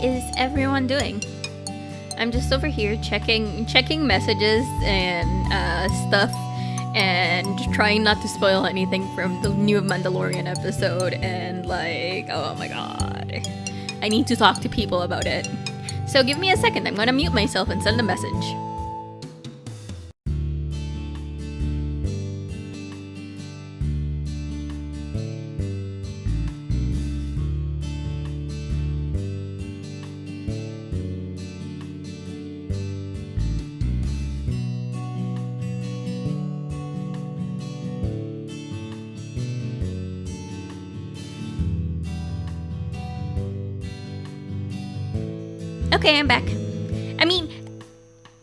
is everyone doing? I'm just over here checking messages and stuff, and trying not to spoil anything from the new Mandalorian episode. And like, oh my god, I need to talk to people about it. So give me a second. I'm gonna mute myself and send a message. Okay, I'm back. I mean,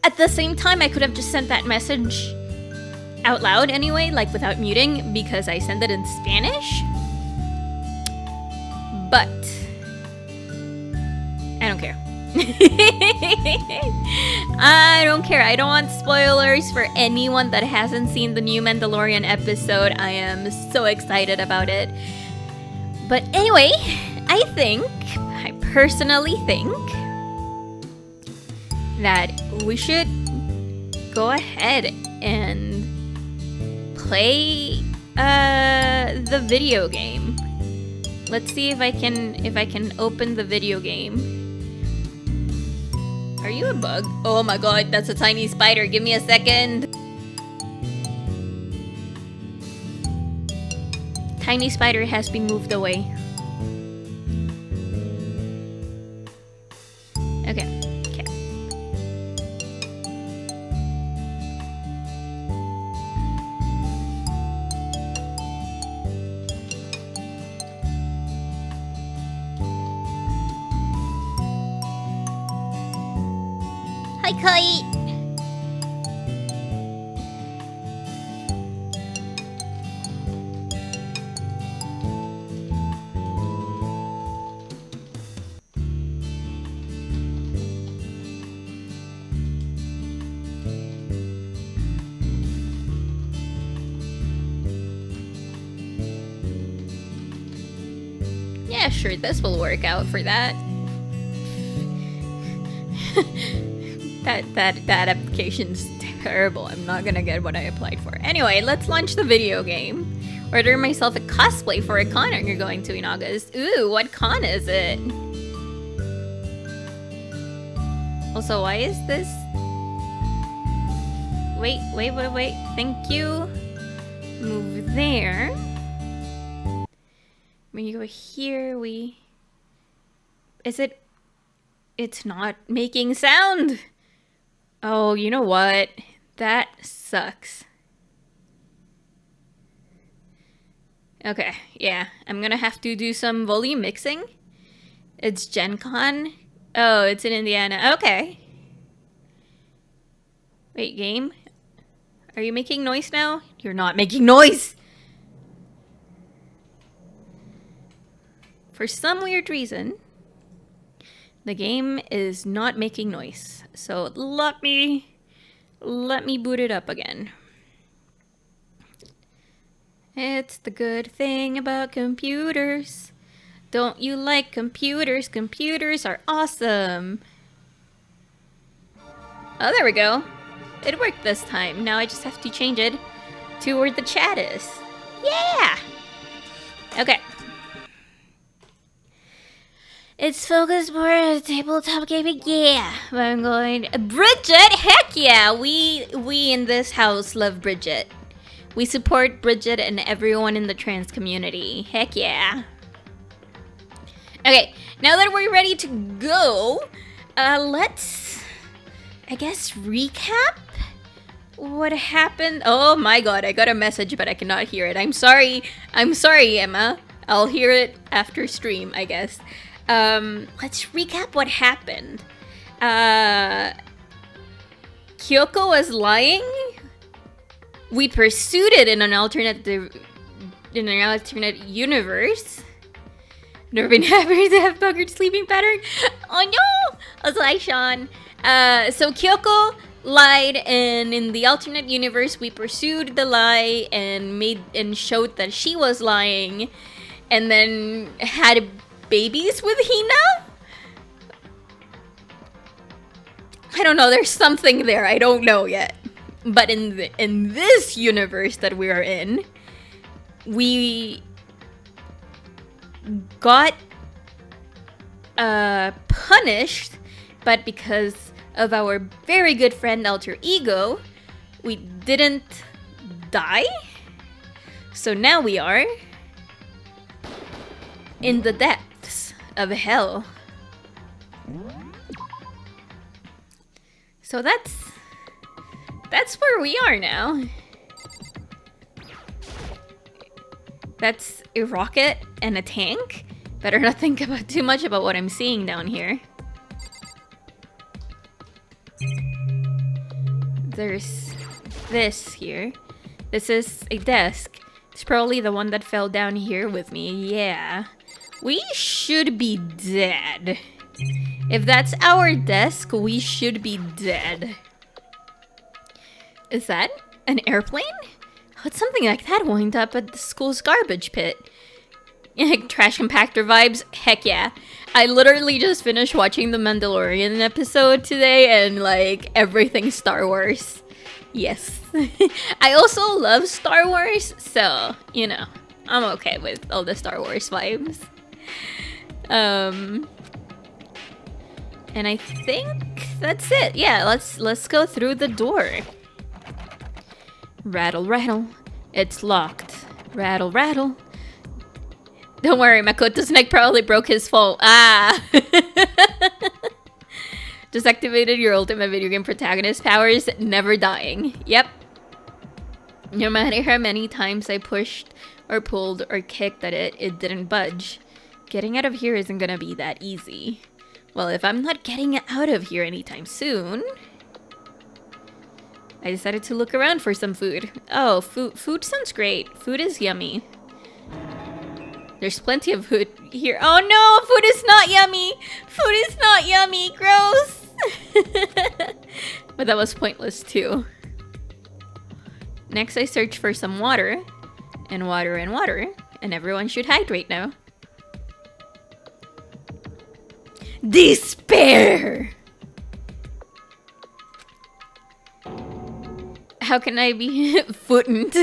at the same time, I could have just sent that message out loud anyway, like without muting, because I sent it in Spanish. But I don't care. I don't care. I don't want spoilers for anyone that hasn't seen the new Mandalorian episode. I am so excited about it. But anyway, I personally think that we should go ahead and play the video game. Let's see if I can open the video game. Are you a bug? Oh my god, that's a tiny spider. Give me a second. Tiny spider has been moved away. Okay. Hi, Kite! Yeah, sure, this will work out for that. That application's terrible. I'm not gonna get what I applied for. Anyway, let's launch the video game. Order myself a cosplay for a con you're going to in August. Ooh, what con is it? Also, why is this? Wait. Thank you. Move there. When you go here, it's not making sound. Oh, you know what? That sucks. Okay, yeah. I'm gonna have to do some volume mixing. It's Gen Con. Oh, it's in Indiana. Okay. Wait, game? Are you making noise now? You're not making noise! For some weird reason, the game is not making noise. So let me boot it up again. It's the good thing about computers. Don't you like computers? Computers are awesome. Oh, there we go. It worked this time. Now I just have to change it to where the chat is. Yeah! Okay. It's focused more on tabletop gaming, yeah. I'm going Bridget, heck yeah. We in this house love Bridget. We support Bridget and everyone in the trans community. Heck yeah. Okay, now that we're ready to go, let's, I guess, recap what happened. Oh my god, I got a message, but I cannot hear it. I'm sorry, Emma. I'll hear it after stream, I guess. Let's recap what happened. Kyoko was lying. We pursued it in an alternate universe. Never been happy to have buggered sleeping pattern. Oh no! I was like, Sean. So Kyoko lied, and in the alternate universe, we pursued the lie and showed that she was lying, and then had babies with Hina. I don't know, there's something there, I don't know yet. But in this universe that we are in, we got punished, but because of our very good friend Alter Ego, we didn't die. So now we are in the depths of hell. So that's where we are now. That's a rocket and a tank. Better not think about too much about what I'm seeing down here. There's this here. This is a desk. It's probably the one that fell down here with me. Yeah. We should be dead. If that's our desk, we should be dead. Is that an airplane? What's something like that wound up at the school's garbage pit? Trash compactor vibes? Heck yeah. I literally just finished watching the Mandalorian episode today and like everything Star Wars. Yes. I also love Star Wars, so, you know, I'm okay with all the Star Wars vibes. And I think that's it. Yeah, let's go through the door. Rattle, rattle. It's locked. Rattle, rattle. Don't worry, Makoto's neck probably broke his fall. Ah! Just activated your ultimate video game protagonist powers, never dying. Yep. No matter how many times I pushed or pulled or kicked at it, it didn't budge. Getting out of here isn't gonna be that easy. Well, if I'm not getting out of here anytime soon... I decided to look around for some food. Oh, food sounds great. Food is yummy. There's plenty of food here. Oh no, food is not yummy. Food is not yummy. Gross. But that was pointless too. Next, I search for some water. And water and water. And everyone should hydrate now. Despair! How can I be footent?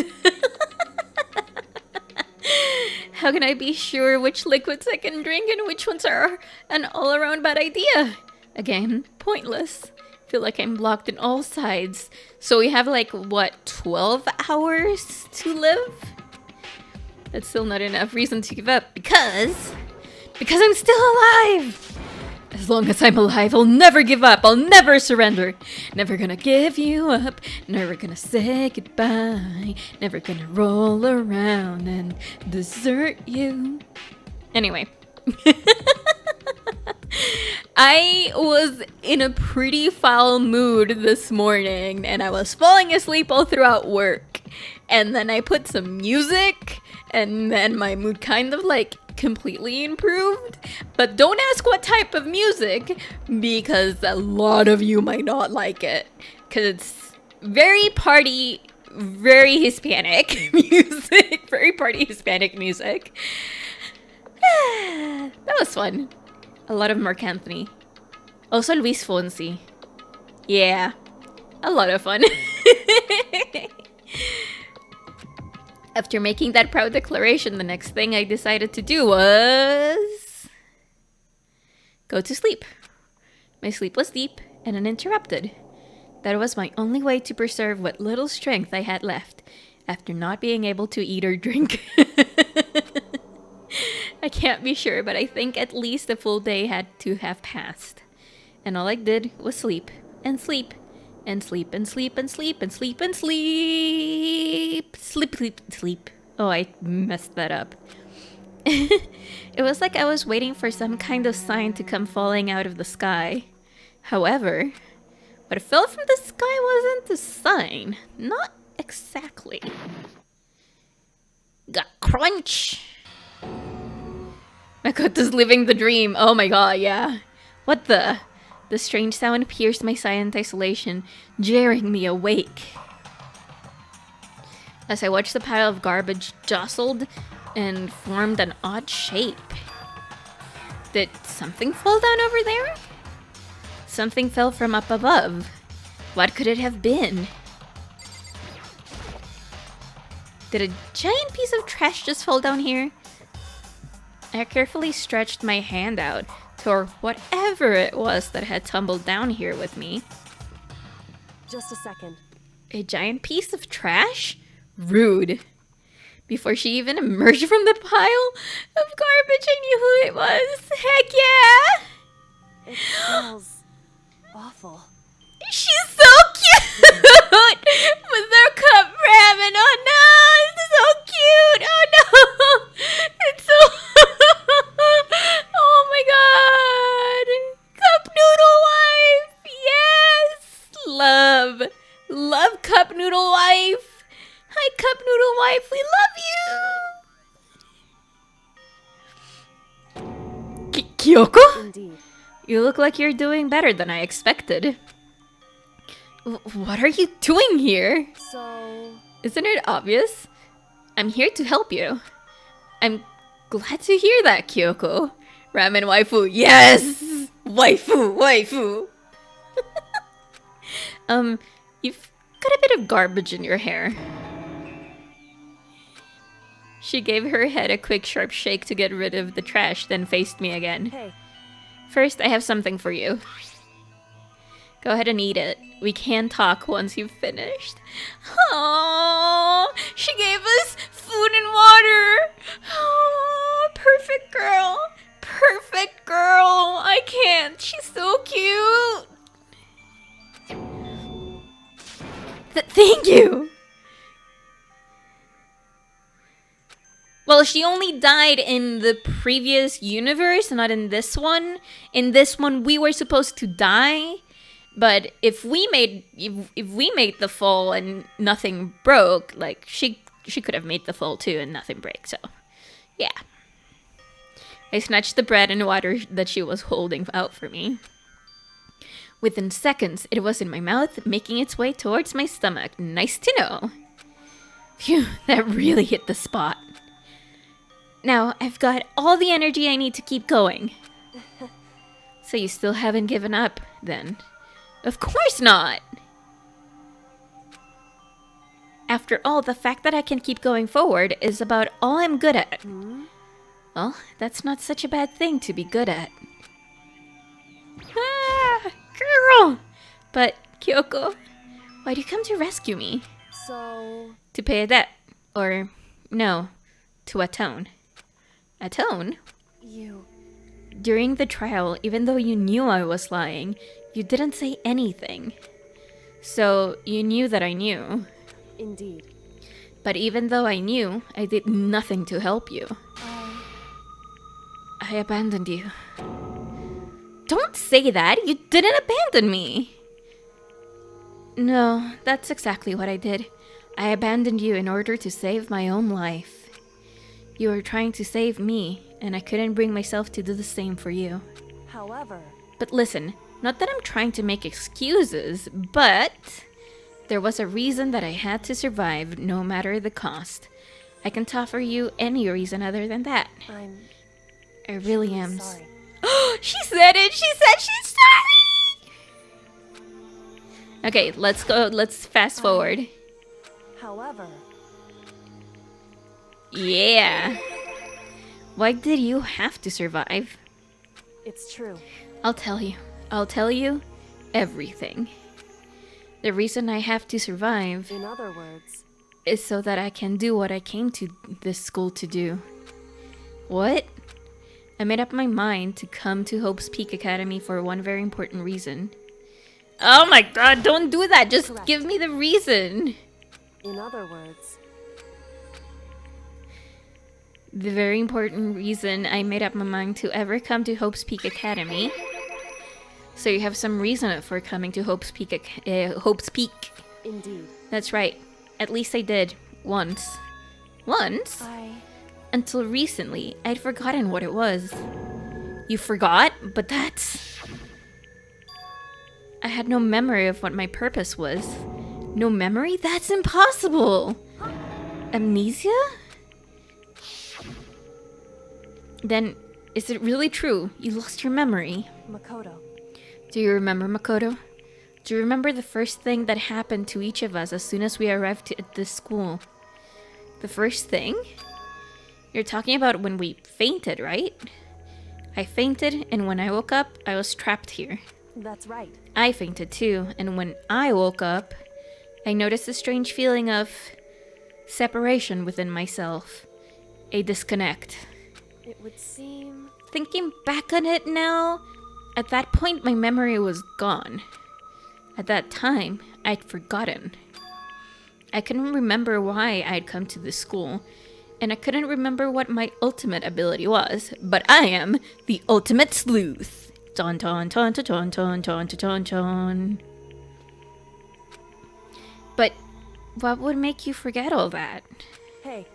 How can I be sure which liquids I can drink and which ones are an all-around bad idea? Again, pointless. Feel like I'm blocked on all sides. So we have like, what, 12 hours to live? That's still not enough reason to give up because I'm still alive! As long as I'm alive, I'll never give up. I'll never surrender. Never gonna give you up. Never gonna say goodbye. Never gonna roll around and desert you. Anyway. I was in a pretty foul mood this morning and I was falling asleep all throughout work. And then I put some music and then my mood kind of like completely improved. But don't ask what type of music because a lot of you might not like it. Because it's very party, very Hispanic music. Very party Hispanic music. That was fun. A lot of Mark Anthony. Also Luis Fonsi. Yeah. A lot of fun. After making that proud declaration, the next thing I decided to do was... go to sleep. My sleep was deep and uninterrupted. That was my only way to preserve what little strength I had left after not being able to eat or drink. I can't be sure, but I think at least a full day had to have passed. And all I did was sleep and sleep. And sleep and sleep and sleep and sleep and sleep. Sleep, sleep, sleep. Oh, I messed that up. It was like I was waiting for some kind of sign to come falling out of the sky. However, what fell from the sky wasn't a sign. Not exactly. Got crunch. Makoto's living the dream. Oh my god, yeah. What the? The strange sound pierced my silent isolation, jarring me awake. As I watched the pile of garbage jostled and formed an odd shape. Did something fall down over there? something fell from up above. What could it have been? Did a giant piece of trash just fall down here? I carefully stretched my hand out toward whatever it was that had tumbled down here with me. Just a second. A giant piece of trash? Rude. Before she even emerged from the pile of garbage, I knew who it was. Heck yeah! It smells awful. She's so cute! With her cup ramen. Oh no! It's so cute! Oh no! It's so... oh my god! Cup noodle wife! Yes! Love! Love cup noodle wife! Hi cup noodle wife! We love you! Kyoko? Indeed. You look like you're doing better than I expected. What are you doing here? So... Isn't it obvious? I'm here to help you. I'm glad to hear that, Kyoko. Ramen waifu, yes! Waifu, waifu! You've got a bit of garbage in your hair. She gave her head a quick sharp shake to get rid of the trash, then faced me again. Hey. First, I have something for you. Go ahead and eat it. We can talk once you've finished. Oh, she gave us food and water. Oh, perfect girl. Perfect girl. I can't. She's so cute. Thank you. Well, she only died in the previous universe, not in this one. In this one, we were supposed to die. But if we made the fall and nothing broke, like she could have made the fall too and nothing break. So, yeah. I snatched the bread and water that she was holding out for me. Within seconds, it was in my mouth, making its way towards my stomach. Nice to know. Phew, that really hit the spot. Now, I've got all the energy I need to keep going. So you still haven't given up, then? Of course not! After all, the fact that I can keep going forward is about all I'm good at. Well, that's not such a bad thing to be good at. Ah, girl! But, Kyoko, why'd you come to rescue me? So... To pay a debt. Or, no, to atone. Atone? You... During the trial, even though you knew I was lying, you didn't say anything. So, you knew that I knew. Indeed. But even though I knew, I did nothing to help you. I abandoned you. Don't say that! You didn't abandon me! No, that's exactly what I did. I abandoned you in order to save my own life. You were trying to save me, and I couldn't bring myself to do the same for you. However... But listen, not that I'm trying to make excuses, but there was a reason that I had to survive no matter the cost. I can't offer you any reason other than that. I really am. Sorry. She said it! She said she's sorry! Okay, let's go. Let's fast forward. However... Yeah. Why did you have to survive? It's true. I'll tell you. I'll tell you everything. The reason I have to survive, In other words... is so that I can do what I came to this school to do. What? I made up my mind to come to Hope's Peak Academy for one very important reason. Oh my god, don't do that! Just Correct. give me the reason! In other words... The very important reason I made up my mind to ever come to Hope's Peak Academy. So you have some reason for coming to Hope's Peak. Hope's Peak. Indeed. That's right. At least I did. Once. Once? Until recently, I'd forgotten what it was. You forgot? But that's... I had no memory of what my purpose was. No memory? That's impossible! Amnesia? Then, is it really true? You lost your memory? Makoto. Do you remember, Makoto? Do you remember the first thing that happened to each of us as soon as we arrived at this school? The first thing? You're talking about when we fainted, right? I fainted, and when I woke up, I was trapped here. That's right. I fainted too, and when I woke up, I noticed a strange feeling of separation within myself. A disconnect. It would seem... Thinking back on it now, at that point my memory was gone. At that time, I'd forgotten. I couldn't remember why I'd come to this school, and I couldn't remember what my ultimate ability was, but I am the ultimate sleuth. Ton ton ton ton ton ton ton ton ton. But what would make you forget all that? Hey,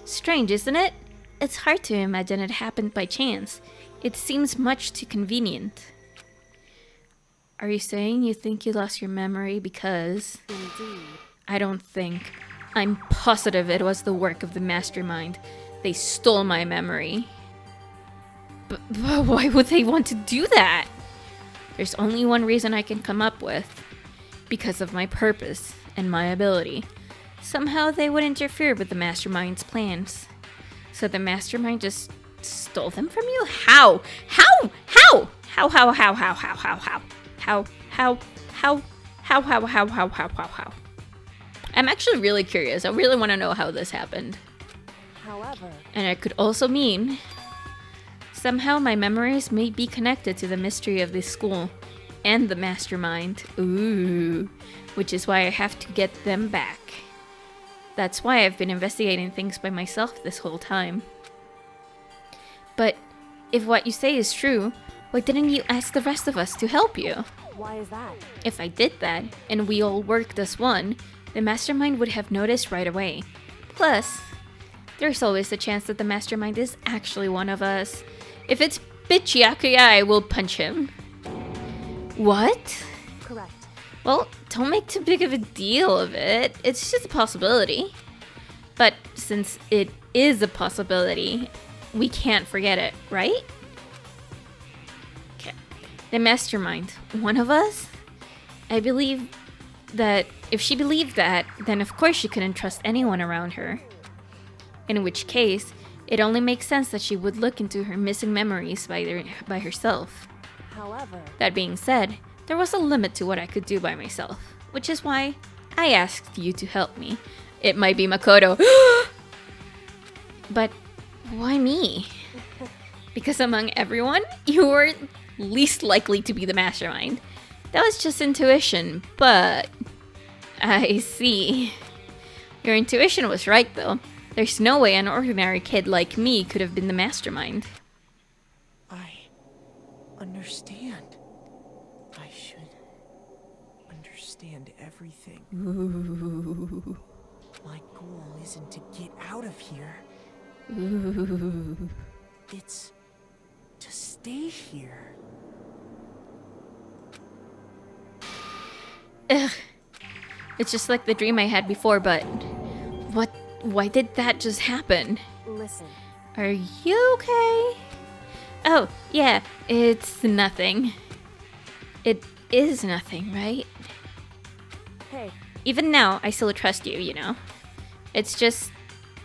Strange, isn't it? It's hard to imagine it happened by chance. It seems much too convenient. Are you saying you think you lost your memory because... indeed. I don't think. I'm positive it was the work of the mastermind. They stole my memory. But why would they want to do that? There's only one reason I can come up with. Because of my purpose and my ability. Somehow they would interfere with the mastermind's plans. So the mastermind just stole them from you? How? How? How? How? How? How? How? How? How? How? How? How? How? I'm actually really curious. I really want to know how this happened. However, And it could also mean somehow my memories may be connected to the mystery of this school and the mastermind. Ooh, which is why I have to get them back. That's why I've been investigating things by myself this whole time. But if what you say is true, why didn't you ask the rest of us to help you? why is that? If I did that, and we all worked as one, the mastermind would have noticed right away. Plus, there's always the chance that the mastermind is actually one of us. If it's Bichiakuya, I will punch him. What? Correct. Well, don't make too big of a deal of it. It's just a possibility. But since it is a possibility, we can't forget it, right? Okay. The mastermind, one of us? I believe that if she believed that, then of course she couldn't trust anyone around her. In which case, it only makes sense that she would look into her missing memories by herself. However, That being said, there was a limit to what I could do by myself, which is why I asked you to help me. It might be Makoto. But why me? Because among everyone, you were least likely to be the mastermind. That was just intuition, but I see. Your intuition was right though. There's no way an ordinary kid like me could have been the mastermind. I understand. I should understand everything. Ooh. My goal isn't to get out of here. Ooh. It's to stay here. Ugh. It's just like the dream I had before, but why did that just happen? listen. Are you okay? Oh, yeah, it's nothing. It is nothing, right? Hey, Even now, I still trust you, you know? It's just,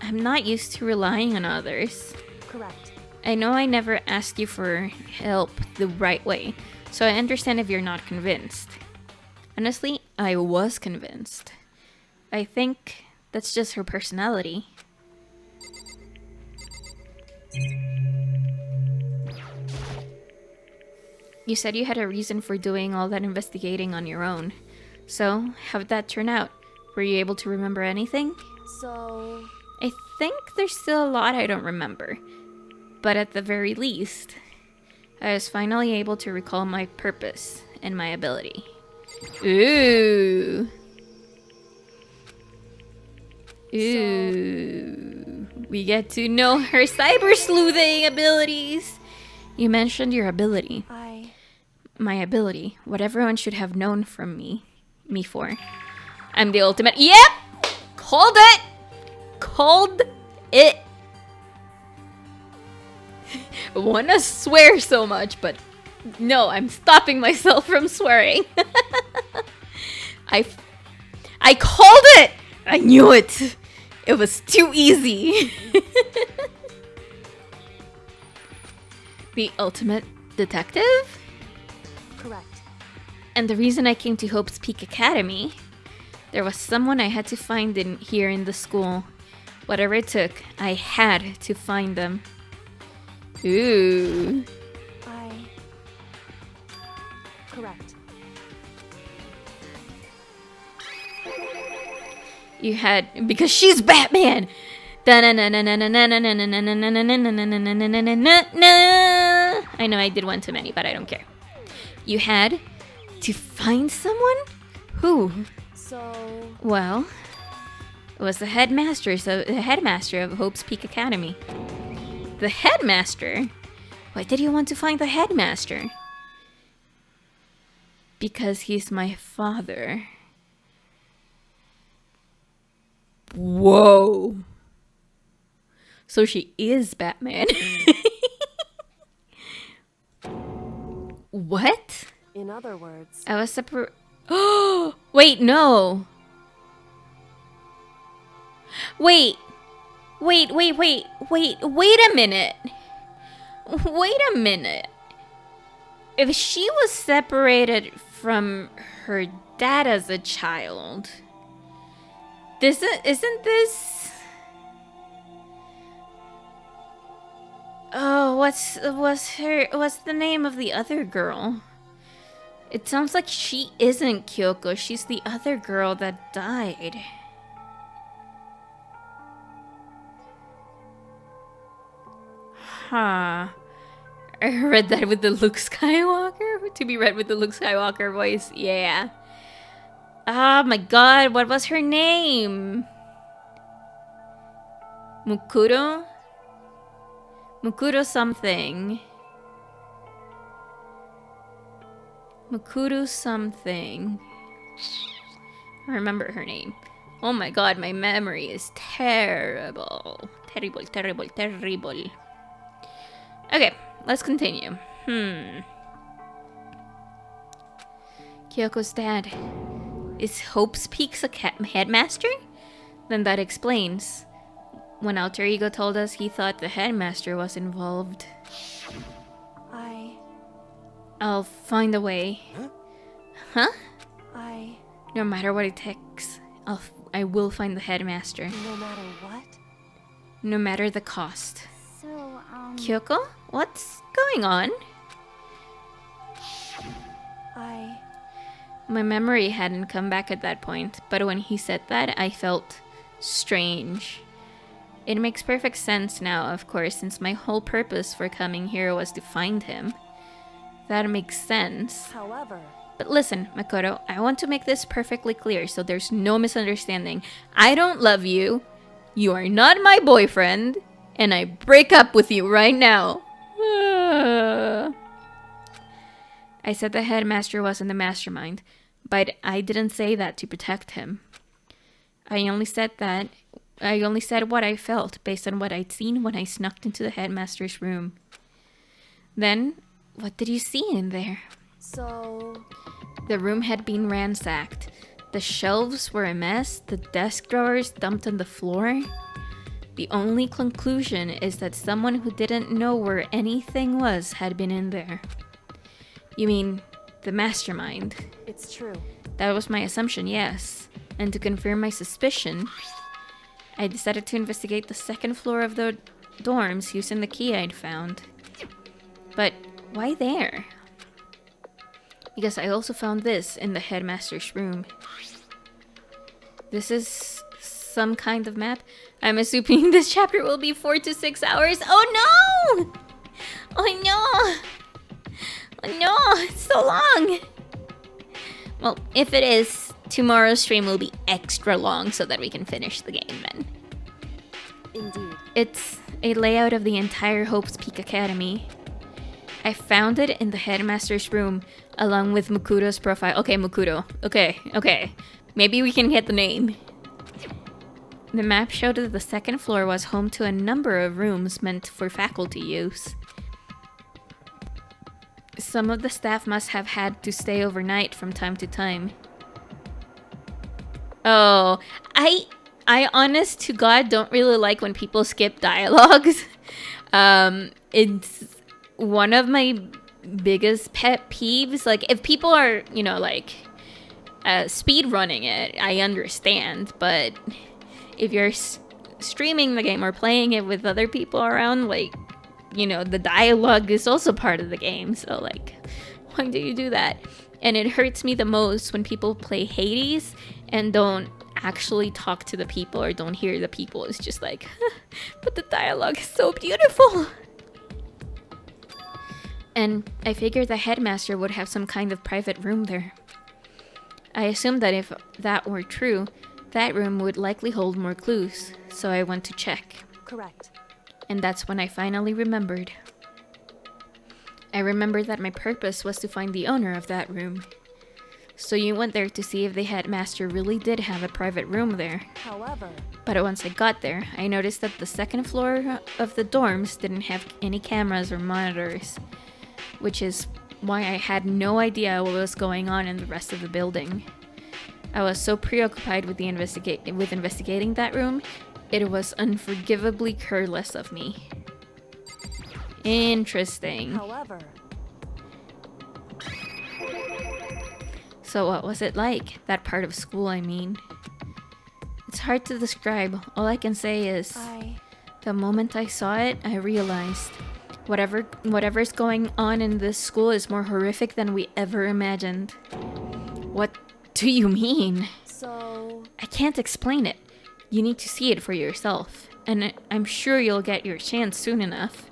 I'm not used to relying on others. correct. I know I never asked you for help the right way, so I understand if you're not convinced. Honestly, I was convinced. I think that's just her personality. You said you had a reason for doing all that investigating on your own. So, how'd that turn out? Were you able to remember anything? So, I think there's still a lot I don't remember. But at the very least, I was finally able to recall my purpose and my ability. Ooh. Ooh. We get to know her cyber sleuthing abilities. You mentioned your ability. My ability. What everyone should have known from me for. I'm the ultimate. Yep! Called it! Called it! I wanna swear so much, but No, I'm stopping myself from swearing. I called it! I knew it! It was too easy. The ultimate detective? Correct. And the reason I came to Hope's Peak Academy, there was someone I had to find here in the school. Whatever it took, I had to find them. Ooh. Correct. You had, because she's Batman. I know I did one too many, but I don't care. You had to find someone? Who? So, Well, it was the headmaster of Hope's Peak Academy. The headmaster? Why did you want to find the headmaster? Because he's my father. Whoa. So she is Batman. What? in other words, I was separate. Oh, wait, no. Wait a minute. Wait a minute. If she was separated from her dad as a child, isn't this? Oh, what's the name of the other girl? It sounds like she isn't Kyoko. She's the other girl that died. Huh. I read that with the Luke Skywalker. To be read with the Luke Skywalker voice. Yeah. Oh my god, what was her name? Mukuro? Mukuro something. Mukuro something. I remember her name. Oh my god, my memory is terrible. Terrible. Okay, let's continue. Kyoko's dad is Hope's Peak's headmaster? Then that explains. When Alter Ego told us he thought the headmaster was involved. I'll find a way. Huh? No matter what it takes, I will find the headmaster. no matter what. No matter the cost. So, Kyoko? What's going on? My memory hadn't come back at that point, but when he said that, I felt strange. It makes perfect sense now, of course, since my whole purpose for coming here was to find him. That makes sense. However, But listen, Makoto, I want to make this perfectly clear so there's no misunderstanding. I don't love you. You are not my boyfriend. And I break up with you right now. I said the headmaster wasn't the mastermind, but I didn't say that to protect him. I only said what I felt based on what I'd seen when I snuck into the headmaster's room. Then, what did you see in there? so, The room had been ransacked. The shelves were a mess, the desk drawers dumped on the floor. The only conclusion is that someone who didn't know where anything was had been in there. You mean, the mastermind? it's true. That was my assumption, yes. And to confirm my suspicion, I decided to investigate the second floor of the dorms using the key I'd found. But why there? Because I also found this in the headmaster's room. This is some kind of map. I'm assuming this chapter will be 4 to 6 hours. Oh no! Oh no! Oh no! It's so long! Well, if it is, tomorrow's stream will be extra long so that we can finish the game then. Indeed. It's a layout of the entire Hope's Peak Academy. I found it in the headmaster's room along with Mukuro's profile. Okay, Mukuro. Okay. Maybe we can get the name. The map showed that the second floor was home to a number of rooms meant for faculty use. Some of the staff must have had to stay overnight from time to time. Oh, I honest to God don't really like when people skip dialogues. It's one of my biggest pet peeves. Like, if people are, speed running it, I understand. But if you're streaming the game or playing it with other people around, like, the dialogue is also part of the game. So, like, why do you do that? And it hurts me the most when people play Hades and don't actually talk to the people or don't hear the people. It's just like, but the dialogue is so beautiful. And I figured the headmaster would have some kind of private room there. I assumed that if that were true, that room would likely hold more clues, so I went to check. Correct. And that's when I finally remembered. I remembered that my purpose was to find the owner of that room. So you went there to see if the headmaster really did have a private room there. However, But once I got there, I noticed that the second floor of the dorms didn't have any cameras or monitors, which is why I had no idea what was going on in the rest of the building. I was so preoccupied with investigating that room, it was unforgivably careless of me. Interesting. however, So what was it like? That part of school, I mean. It's hard to describe. All I can say is, the moment I saw it, I realized whatever's going on in this school is more horrific than we ever imagined. What do you mean? so I can't explain it. You need to see it for yourself. And I'm sure you'll get your chance soon enough.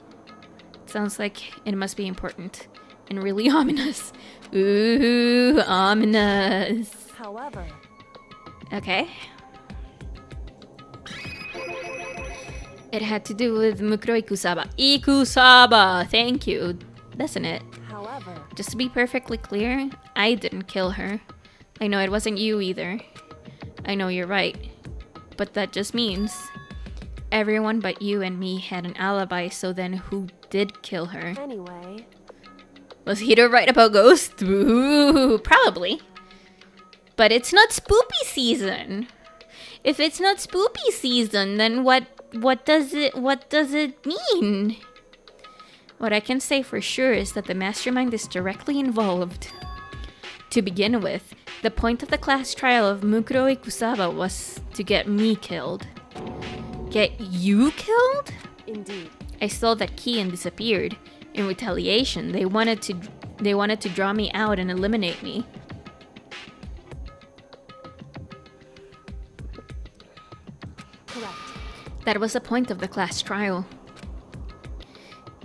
It sounds like it must be important. And really ominous. Ooh, ominous. however, Okay. It had to do with Mukuro Ikusaba. Ikusaba! Thank you. Doesn't it? however, Just to be perfectly clear, I didn't kill her. I know it wasn't you either. I know you're right. But that just means everyone but you and me had an alibi, so then who did kill her? anyway, Was Hito right about ghosts? Ooh, probably. But it's not spoopy season. If it's not spoopy season, then what does it mean? What I can say for sure is that the mastermind is directly involved. To begin with, the point of the class trial of Mukuro Ikusaba was to get me killed. Get you killed? indeed, I stole that key and disappeared. In retaliation, they wanted to draw me out and eliminate me. correct, That was the point of the class trial.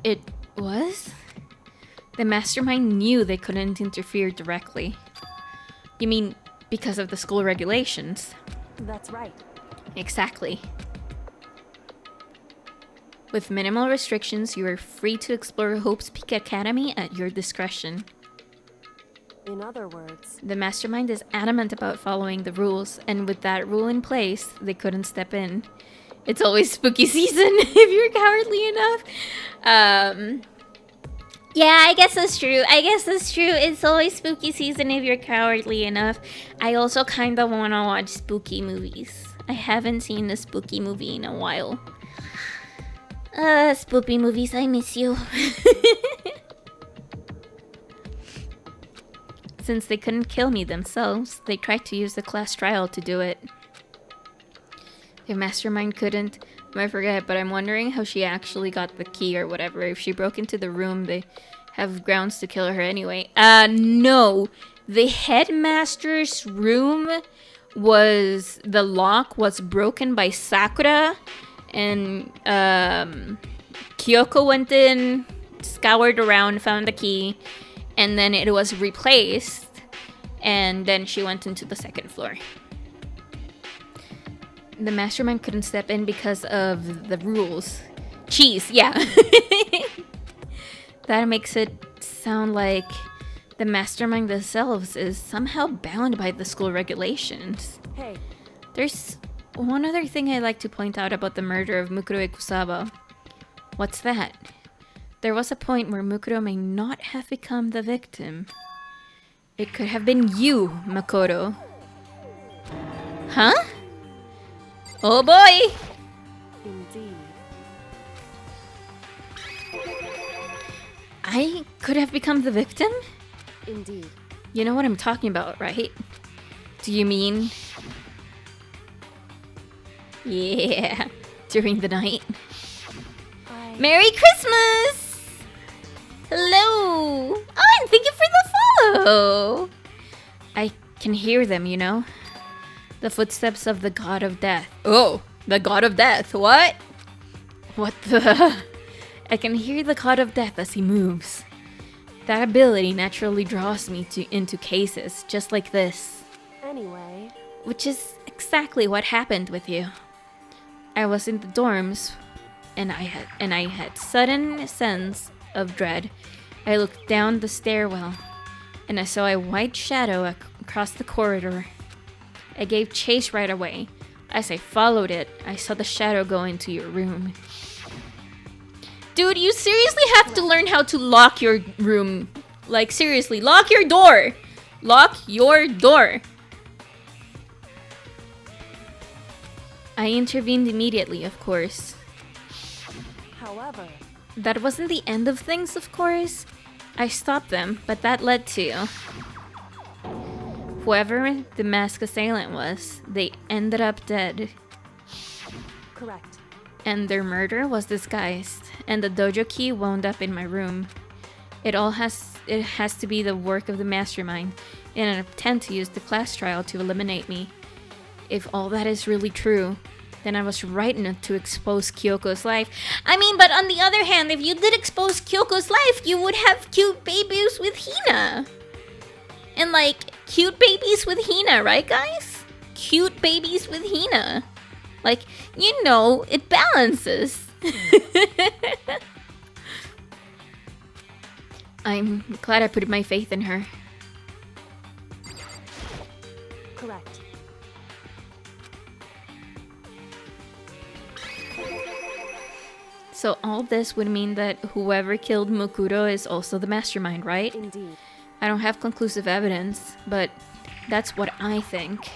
It was? The mastermind knew they couldn't interfere directly. You mean because of the school regulations? that's right, Exactly. With minimal restrictions, you are free to explore Hope's Peak Academy at your discretion. in other words, The mastermind is adamant about following the rules, and with that rule in place, they couldn't step in. It's always spooky season if you're cowardly enough. Yeah, I guess that's true. It's always spooky season if you're cowardly enough. I also kind of want to watch spooky movies. I haven't seen a spooky movie in a while. Spooky movies, I miss you. Since they couldn't kill me themselves, they tried to use the class trial to do it. The mastermind couldn't. I forget, but I'm wondering how she actually got the key or whatever. If she broke into the room, they have grounds to kill her anyway. No. The headmaster's room the lock was broken by Sakura, and Kyoko went in, scoured around, found the key, and then it was replaced, and then she went into the second floor. The mastermind couldn't step in because of the rules. Cheese, yeah. That makes it sound like the mastermind themselves is somehow bound by the school regulations. hey, There's one other thing I'd like to point out about the murder of Mukuro Ikusaba. What's that? There was a point where Mukuro may not have become the victim. It could have been you, Makoto. Huh? Oh boy! Indeed. I could have become the victim? Indeed. You know what I'm talking about, right? Do you mean... Yeah, during the night. Merry Christmas! Hello! Oh, and thank you for the follow! I can hear them, you know? The footsteps of the god of death. Oh, the god of death, what? What the... I can hear the god of death as he moves. That ability naturally draws me into cases just like this. Anyway. Which is exactly what happened with you. I was in the dorms, and I had sudden sense of dread. I looked down the stairwell, and I saw a white shadow across the corridor. I gave chase right away. As I followed it, I saw the shadow go into your room. Dude, you seriously have to learn how to lock your room. Like, seriously, lock your door! Lock your door! I intervened immediately, of course. However, That wasn't the end of things, of course. I stopped them, but that led to... Whoever the masked assailant was, they ended up dead. correct. And their murder was disguised, and the dojo key wound up in my room. It has to be the work of the mastermind in an attempt to use the class trial to eliminate me. If all that is really true, then I was right not to expose Kyoko's life. I mean, but on the other hand, if you did expose Kyoko's life, you would have cute babies with Hina. And like, cute babies with Hina, right guys? Cute babies with Hina. Like, you know, it balances. I'm glad I put my faith in her. Correct. So all this would mean that whoever killed Mukuro is also the mastermind, right? Indeed. I don't have conclusive evidence, but that's what I think.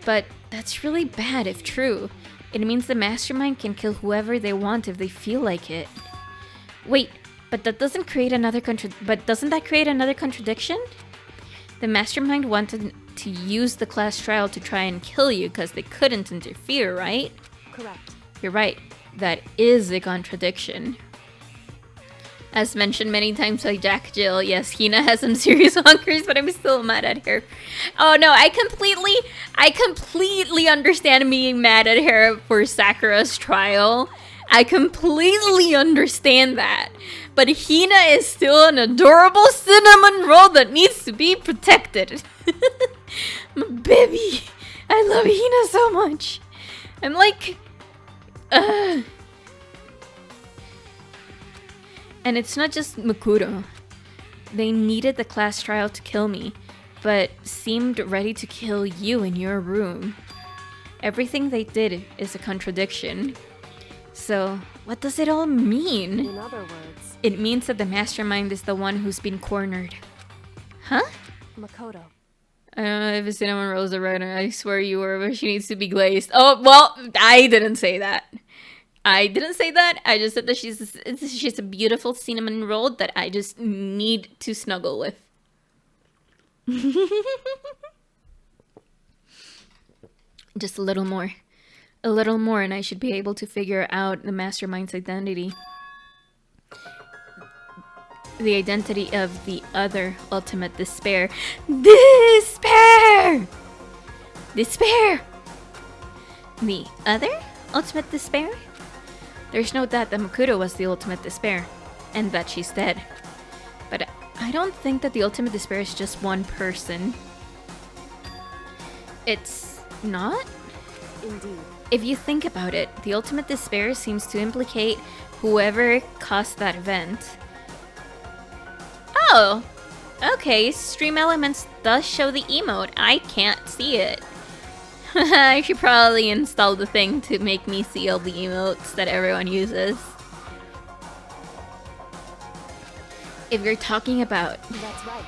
But that's really bad if true. It means the mastermind can kill whoever they want if they feel like it. Wait, but that doesn't create another doesn't that create another contradiction? The mastermind wanted to use the class trial to try and kill you because they couldn't interfere, right? Correct. You're right. That is a contradiction. As mentioned many times by Jack Jill, yes, Hina has some serious hunkers, but I'm still mad at her. Oh no, I completely understand being mad at her for Sakura's trial. I completely understand that. But Hina is still an adorable cinnamon roll that needs to be protected. My baby. I love Hina so much. I'm like... And it's not just Mukuro. They needed the class trial to kill me, but seemed ready to kill you in your room. Everything they did is a contradiction. So, what does it all mean? In other words, It means that the mastermind is the one who's been cornered. Huh? Makoto. I don't know if a cinnamon rolls are right. I swear you were, but she needs to be glazed. Oh, well, I didn't say that. I didn't say that. I just said that she's a beautiful cinnamon roll that I just need to snuggle with. Just a little more. A little more and I should be able to figure out the mastermind's identity. The identity of the other ultimate despair. Despair! Despair! The other ultimate despair? There's no doubt that Mukuro was the ultimate despair, and that she's dead. But I don't think that the ultimate despair is just one person. It's not? Indeed. If you think about it, the ultimate despair seems to implicate whoever caused that event. Oh! Okay, Stream Elements does show the emote. I can't see it. I should probably install the thing to make me see all the emotes that everyone uses. If you're talking about That's right.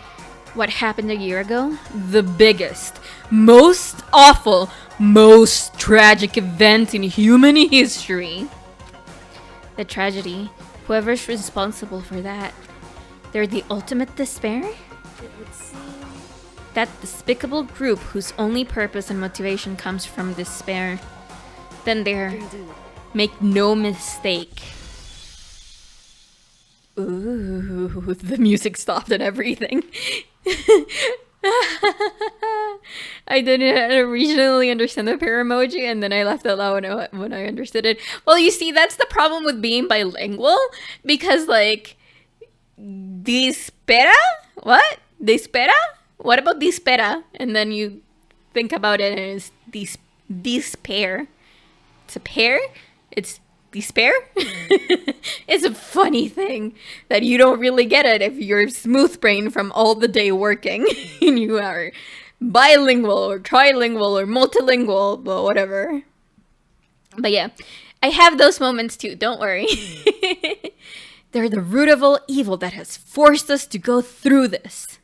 what happened a year ago, the biggest, most awful, most tragic event in human history. The tragedy, whoever's responsible for that, they're the ultimate despair? It would seem. That despicable group whose only purpose and motivation comes from despair. Then they're, Indeed. make no mistake. Ooh, the music stopped and everything. I didn't originally understand the pair emoji, and then I laughed out loud when I understood it. Well, you see, that's the problem with being bilingual, because, like, dispera? What? Dispera? What about dispera? And then you think about it, and it's despair. It's a pair? It's despair? It's a funny thing that you don't really get it if you're smooth brain from all the day working and you are bilingual or trilingual or multilingual, but whatever. But yeah, I have those moments too, don't worry. They're the root of all evil that has forced us to go through this.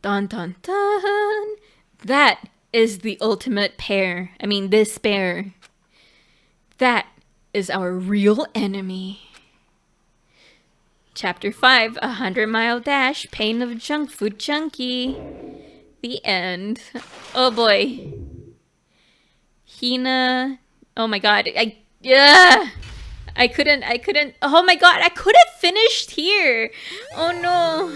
Dun dun dun. That is the ultimate pair. I mean, despair. That is our real enemy. Chapter 5, 100-Mile Dash, Pain of Junk Food Junkie. The end. Oh boy. Hina. Oh my god. I couldn't. Oh my god, I could have finished here. Oh no.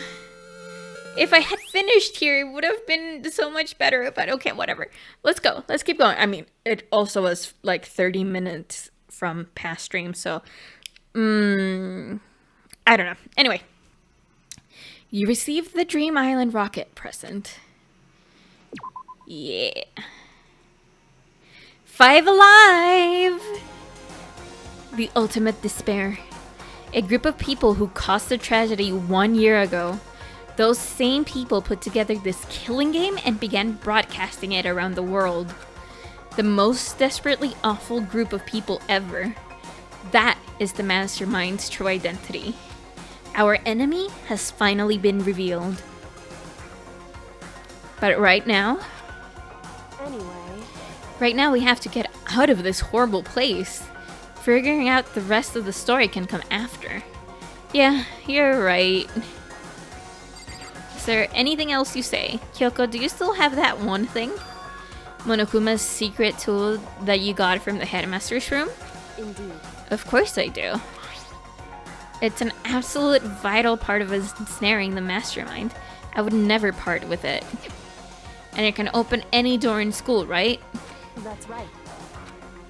If I had finished here, it would have been so much better. But okay, whatever. Let's go. Let's keep going. I mean, it also was like 30 minutes from past stream, so I don't know. Anyway, you received the Dream Island rocket present. Yeah. 5 alive! The ultimate despair. A group of people who caused the tragedy 1 year ago. Those same people put together this killing game and began broadcasting it around the world. The most desperately awful group of people ever. That is the mastermind's true identity. Our enemy has finally been revealed. But right now we have to get out of this horrible place. Figuring out the rest of the story can come after. Yeah, you're right. Is there anything else you say? Kyoko, do you still have that one thing? Monokuma's secret tool that you got from the headmaster's room? Indeed. Of course I do. It's an absolute vital part of ensnaring the mastermind. I would never part with it. And it can open any door in school, right? That's right.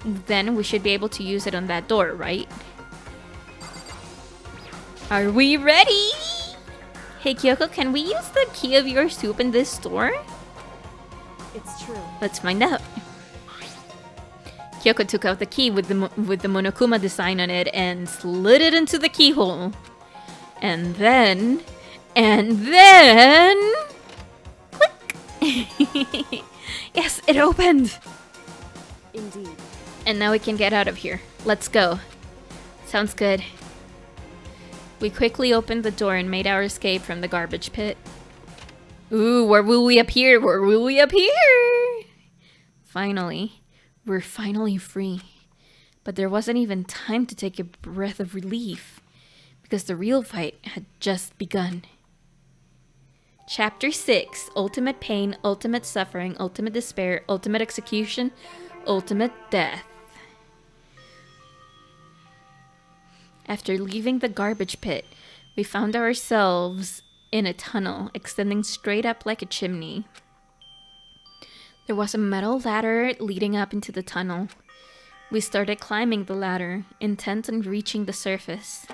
Then we should be able to use it on that door, right? Are we ready? Hey Kyoko, can we use the key of your soup in this store? It's true. Let's find out. Kyoko took out the key with the Monokuma design on it and slid it into the keyhole. And then... Click! Yes, it opened! Indeed. And now we can get out of here. Let's go. Sounds good. We quickly opened the door and made our escape from the garbage pit. Ooh, where will we appear? Where will we appear? Finally. We're finally free. But there wasn't even time to take a breath of relief, because the real fight had just begun. Chapter 6, Ultimate Pain, Ultimate Suffering, Ultimate Despair, Ultimate Execution, Ultimate Death. After leaving the garbage pit, we found ourselves in a tunnel extending straight up like a chimney. There was a metal ladder leading up into the tunnel. We started climbing the ladder, intent on reaching the surface.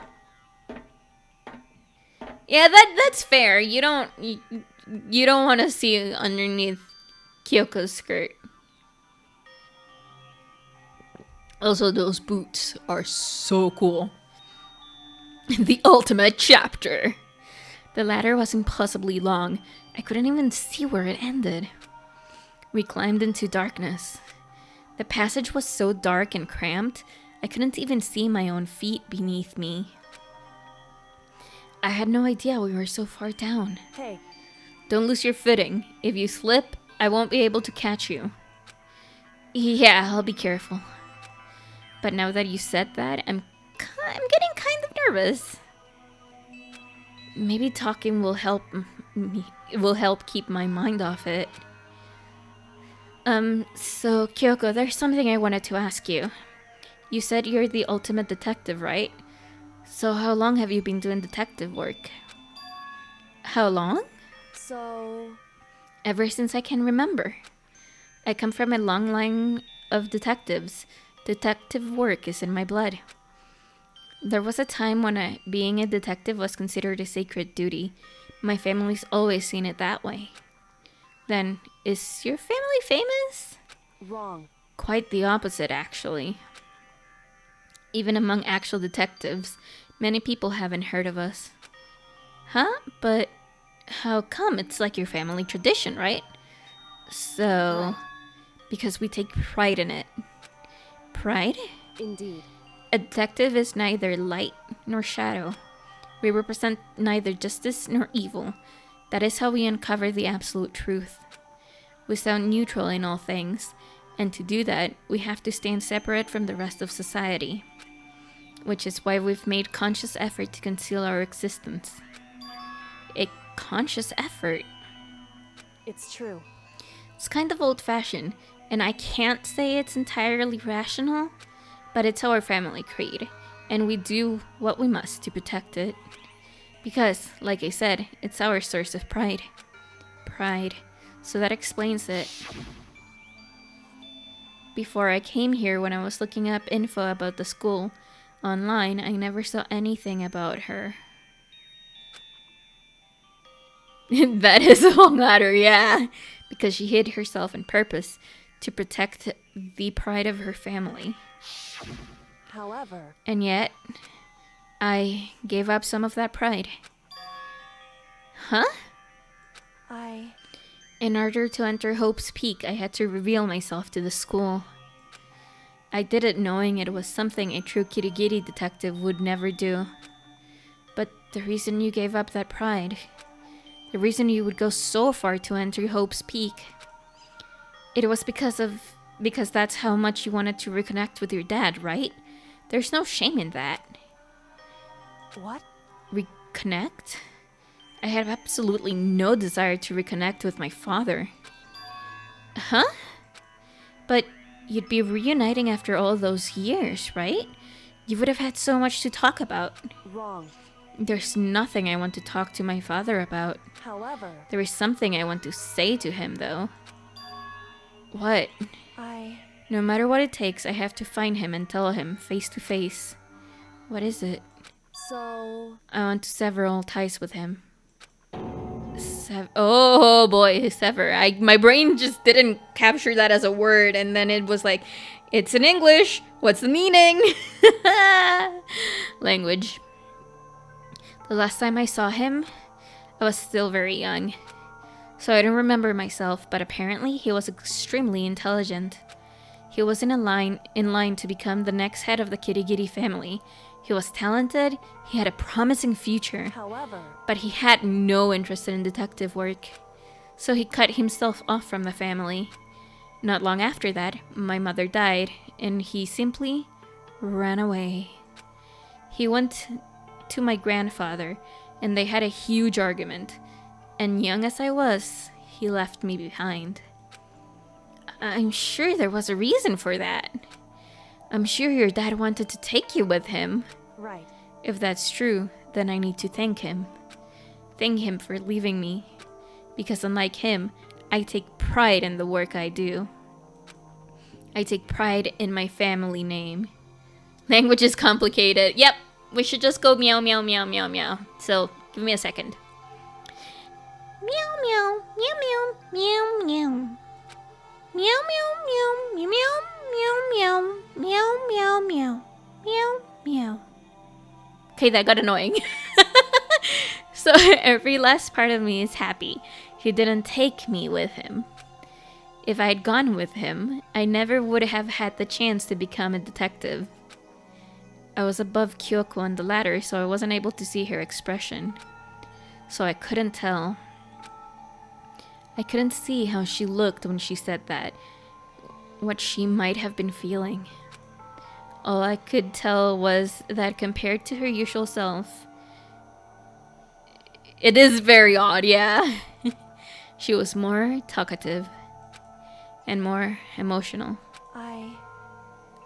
Yeah, that's fair. You don't want to see underneath Kyoko's skirt. Also, those boots are so cool. The ultimate chapter. The ladder was impossibly long. I couldn't even see where it ended. We climbed into darkness. The passage was so dark and cramped, I couldn't even see my own feet beneath me. I had no idea we were so far down. Hey, Don't lose your footing. If you slip, I won't be able to catch you. Yeah, I'll be careful. But now that you said that, I'm getting kind of nervous. Maybe talking will help keep my mind off it. So Kyoko, there's something I wanted to ask you. You said you're the ultimate detective, right? So how long have you been doing detective work? How long? so... Ever since I can remember. I come from a long line of detectives. Detective work is in my blood. There was a time when being a detective was considered a sacred duty. My family's always seen it that way. Then, is your family famous? Wrong. Quite the opposite, actually. Even among actual detectives, many people haven't heard of us. Huh? But how come? It's like your family tradition, right? So, because we take pride in it. Pride? Indeed. A detective is neither light nor shadow. We represent neither justice nor evil. That is how we uncover the absolute truth. We sound neutral in all things, and to do that, we have to stand separate from the rest of society. Which is why we've made conscious effort to conceal our existence. A conscious effort? It's true. It's kind of old-fashioned, and I can't say it's entirely rational, but it's our family creed, and we do what we must to protect it. Because, like I said, it's our source of pride. Pride. So that explains it. Before I came here, when I was looking up info about the school online, I never saw anything about her. That is a whole matter, yeah. Because she hid herself on purpose to protect the pride of her family. However... And yet, I gave up some of that pride. Huh? In order to enter Hope's Peak, I had to reveal myself to the school. I did it knowing it was something a true Kirigiri detective would never do. But the reason you gave up that pride, the reason you would go so far to enter Hope's Peak, it was because that's how much you wanted to reconnect with your dad, right? There's no shame in that. What? Reconnect? I had absolutely no desire to reconnect with my father. Huh? But you'd be reuniting after all those years, right? You would have had so much to talk about. Wrong. There's nothing I want to talk to my father about. However... There is something I want to say to him, though. What? No matter what it takes, I have to find him and tell him face to face. What is it? So... I want to sever all ties with him. Oh boy, sever. My brain just didn't capture that as a word, and then it was like, it's in English. What's the meaning? Language. The last time I saw him, I was still very young. So I don't remember myself, but apparently he was extremely intelligent. He was in line to become the next head of the Kirigiri family. He was talented, he had a promising future, However... but he had no interest in detective work. So he cut himself off from the family. Not long after that, my mother died, and he simply ran away. He went to my grandfather, and they had a huge argument. And young as I was, he left me behind. I'm sure there was a reason for that. I'm sure your dad wanted to take you with him. Right. If that's true, then I need to thank him. Thank him for leaving me. Because unlike him, I take pride in the work I do. I take pride in my family name. Language is complicated. Yep, we should just go meow meow meow meow meow. So, give me a second. Meow meow meow meow meow meow. Meow meow meow meow meow meow meow meow meow meow meow. Okay, that got annoying. So every last part of me is happy he didn't take me with him. If I had gone with him, I never would have had the chance to become a detective. I was above Kyoko on the ladder, so I wasn't able to see her expression. So I couldn't tell. I couldn't see how she looked when she said that. What she might have been feeling. All I could tell was that compared to her usual self, it is very odd, yeah. She was more talkative and more emotional.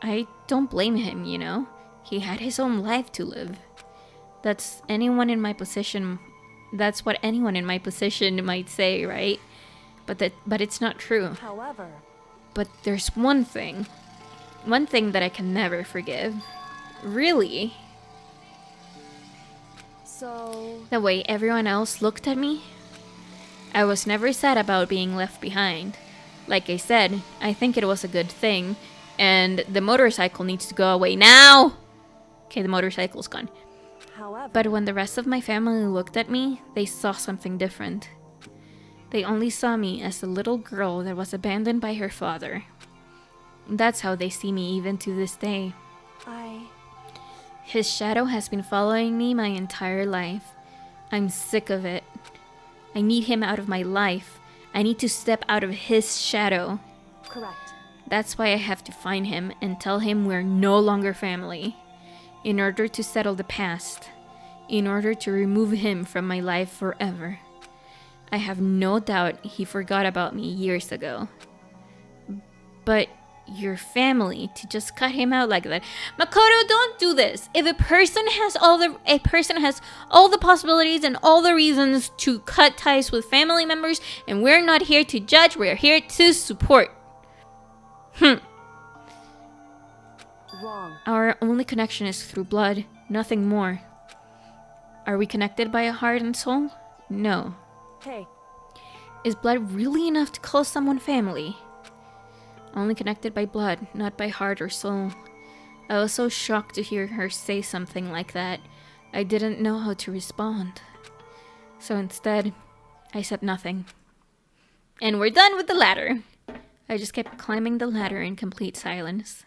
I don't blame him, you know. He had his own life to live. That's what anyone in my position might say, right? But it's not true. However, But there's one thing that I can never forgive. Really? so The way everyone else looked at me? I was never sad about being left behind. Like I said, I think it was a good thing, and the motorcycle needs to go away now! Okay, the motorcycle's gone. however, But when the rest of my family looked at me, they saw something different. They only saw me as a little girl that was abandoned by her father. That's how they see me even to this day. His shadow has been following me my entire life. I'm sick of it. I need him out of my life. I need to step out of his shadow. correct. That's why I have to find him and tell him we're no longer family. In order to settle the past. In order to remove him from my life forever. I have no doubt he forgot about me years ago. But your family, to just cut him out like that. Makoto, don't do this. If a person has all the possibilities and all the reasons to cut ties with family members, and we're not here to judge, we're here to support. Wrong. Our only connection is through blood, nothing more. Are we connected by a heart and soul? No. Hey, Is blood really enough to call someone family? Only connected by blood, not by heart or soul. I was so shocked to hear her say something like that. I didn't know how to respond. So instead, I said nothing. And we're done with the ladder. I just kept climbing the ladder in complete silence.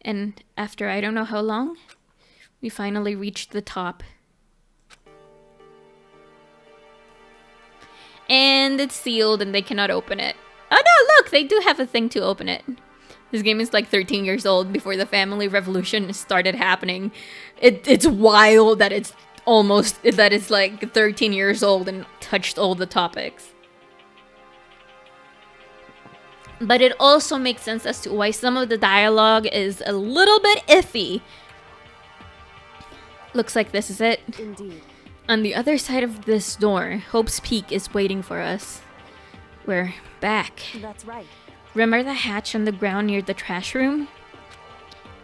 And after I don't know how long, we finally reached the top. And it's sealed and they cannot open it. Oh no, look, they do have a thing to open it. This game is like 13 years old before the family revolution started happening. It's wild that it's like 13 years old and touched all the topics. But it also makes sense as to why some of the dialogue is a little bit iffy. Looks like this is it. indeed. On the other side of this door, Hope's Peak is waiting for us. We're back. That's right. Remember the hatch on the ground near the trash room?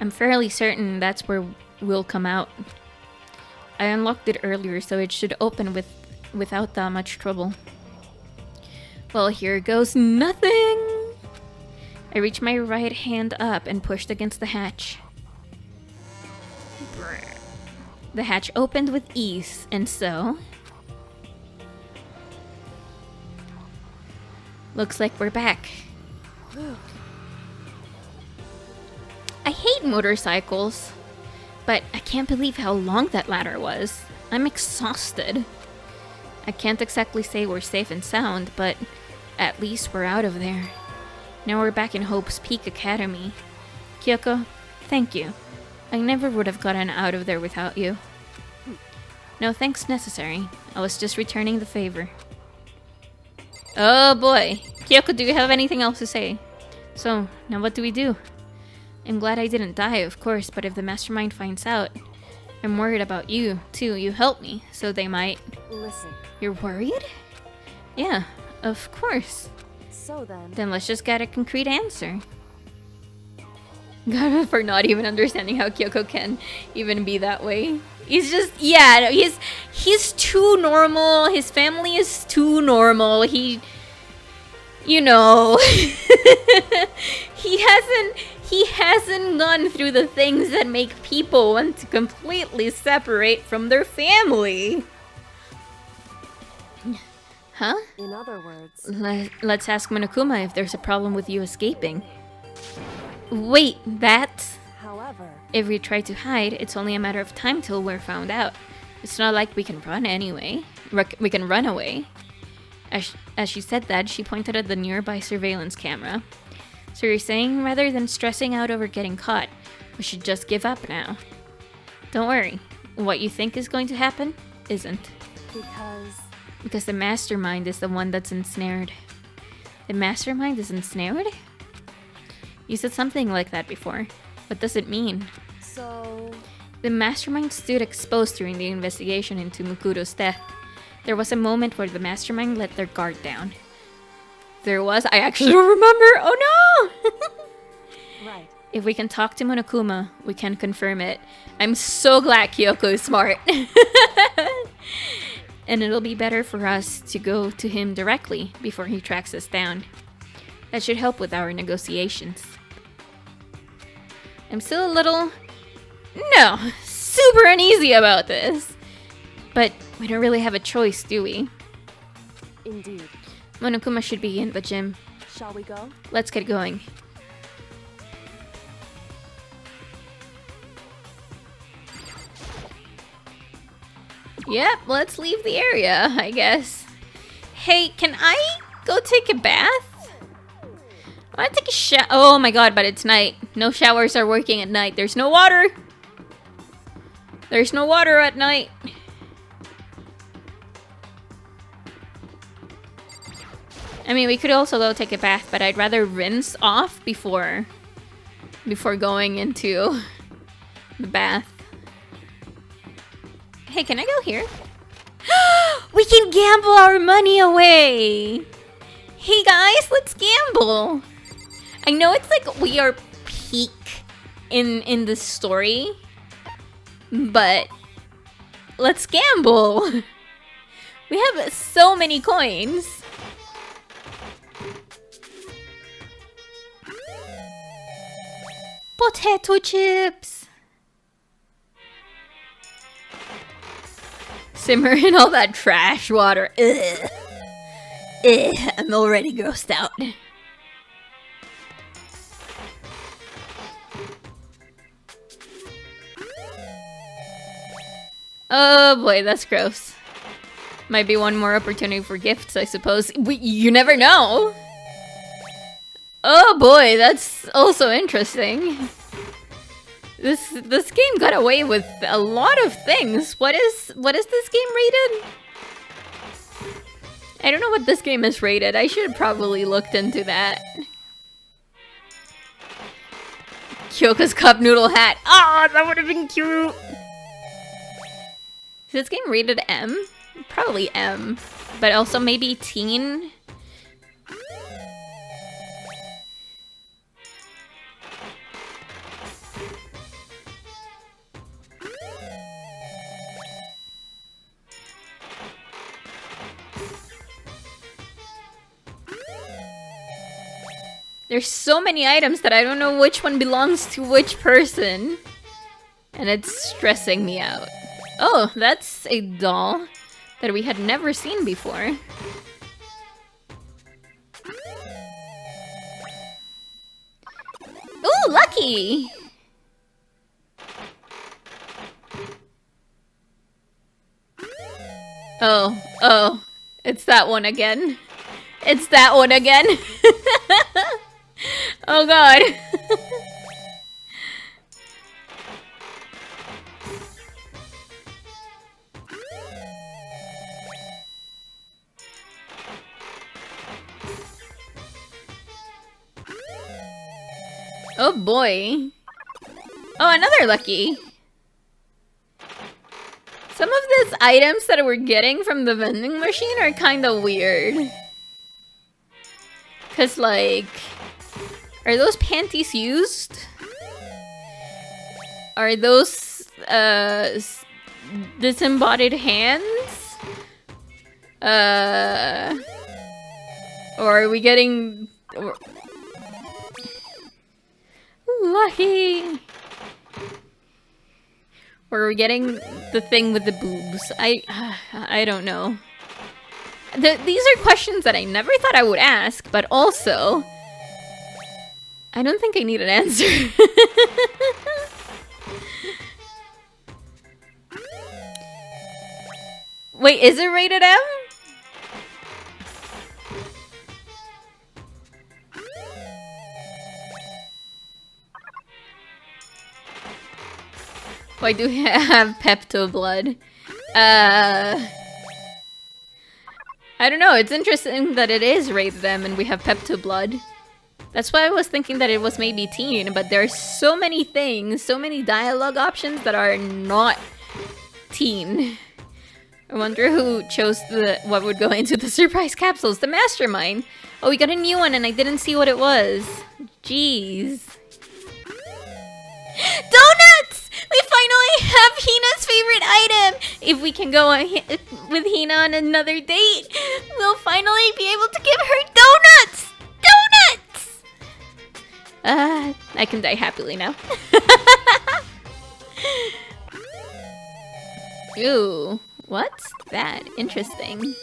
I'm fairly certain that's where we'll come out. I unlocked it earlier, so it should open without that much trouble. Well, here goes nothing! I reached my right hand up and pushed against the hatch. The hatch opened with ease, and so... Looks like we're back. Luke, I hate motorcycles, but I can't believe how long that ladder was. I'm exhausted. I can't exactly say we're safe and sound, but at least we're out of there. Now we're back in Hope's Peak Academy. Kyoko, thank you. I never would have gotten out of there without you. No thanks necessary. I was just returning the favor. Oh boy. Kyoko, do you have anything else to say? So, now what do we do? I'm glad I didn't die, of course, but if the mastermind finds out, I'm worried about you, too. You helped me, so they might... listen. You're worried? Yeah, of course. So then, Then let's just get a concrete answer. God, for not even understanding how Kyoko can even be that way. He's just, yeah, he's too normal. His family is too normal. He, you know, he hasn't gone through the things that make people want to completely separate from their family. Huh? in other words, Let's ask Monokuma if there's a problem with you escaping. Wait, that... however, If we try to hide, it's only a matter of time till we're found out. It's not like we can run anyway. We can run away. As she said that, she pointed at the nearby surveillance camera. So you're saying rather than stressing out over getting caught, we should just give up now? Don't worry. What you think is going to happen isn't. Because the mastermind is the one that's ensnared. The mastermind is ensnared? You said something like that before. What does it mean? So... The mastermind stood exposed during the investigation into Mukuro's death. There was a moment where the mastermind let their guard down. There was? I actually don't remember! Oh no! Right. If we can talk to Monokuma, we can confirm it. I'm so glad Kyoko is smart. And it'll be better for us to go to him directly before he tracks us down. That should help with our negotiations. I'm still a little... No! Super uneasy about this! But we don't really have a choice, do we? Indeed. Monokuma should be in the gym. Shall we go? Let's get going. Yep, let's leave the area, I guess. Hey, can I go take a bath? I want to take a shower. Oh my god, but it's night. No showers are working at night. There's no water. There's no water at night. I mean, we could also go take a bath, but I'd rather rinse off before going into the bath. Hey, can I go here? We can gamble our money away! Hey guys, let's gamble! I know it's like we are peak in the story, but let's gamble! We have so many coins. Potato chips! Simmer in all that trash water. Ugh. Ugh, I'm already grossed out. Oh boy, that's gross. Might be one more opportunity for gifts, I suppose. You never know. Oh boy, that's also interesting. This game got away with a lot of things. What is this game rated? I don't know what this game is rated. I should have probably looked into that. Kyoko's cup noodle hat. Ah, that would have been cute. Is this game rated M? Probably M, but also maybe teen. There's so many items that I don't know which one belongs to which person. And it's stressing me out. Oh, that's a doll that we had never seen before. Ooh, lucky! Oh, it's that one again. It's that one again. Oh god. Oh boy. Oh, another lucky. Some of these items that we're getting from the vending machine are kind of weird. Cause like, are those panties used? Are those disembodied hands? Or are we getting lucky? Or are we getting the thing with the boobs? I don't know. These are questions that I never thought I would ask, but also, I don't think I need an answer. Wait, is it rated M? Oh, I do have Pepto blood. I don't know. It's interesting that it is rated M and we have Pepto blood. That's why I was thinking that it was maybe teen, but there's so many things, so many dialogue options that are not teen. I wonder who chose what would go into the surprise capsules. The mastermind. Oh, we got a new one and I didn't see what it was. Jeez. Donuts! We finally have Hina's favorite item! If we can go with Hina on another date, we'll finally be able to give her donuts! Donuts! I can die happily now. Ooh, what's that? Interesting.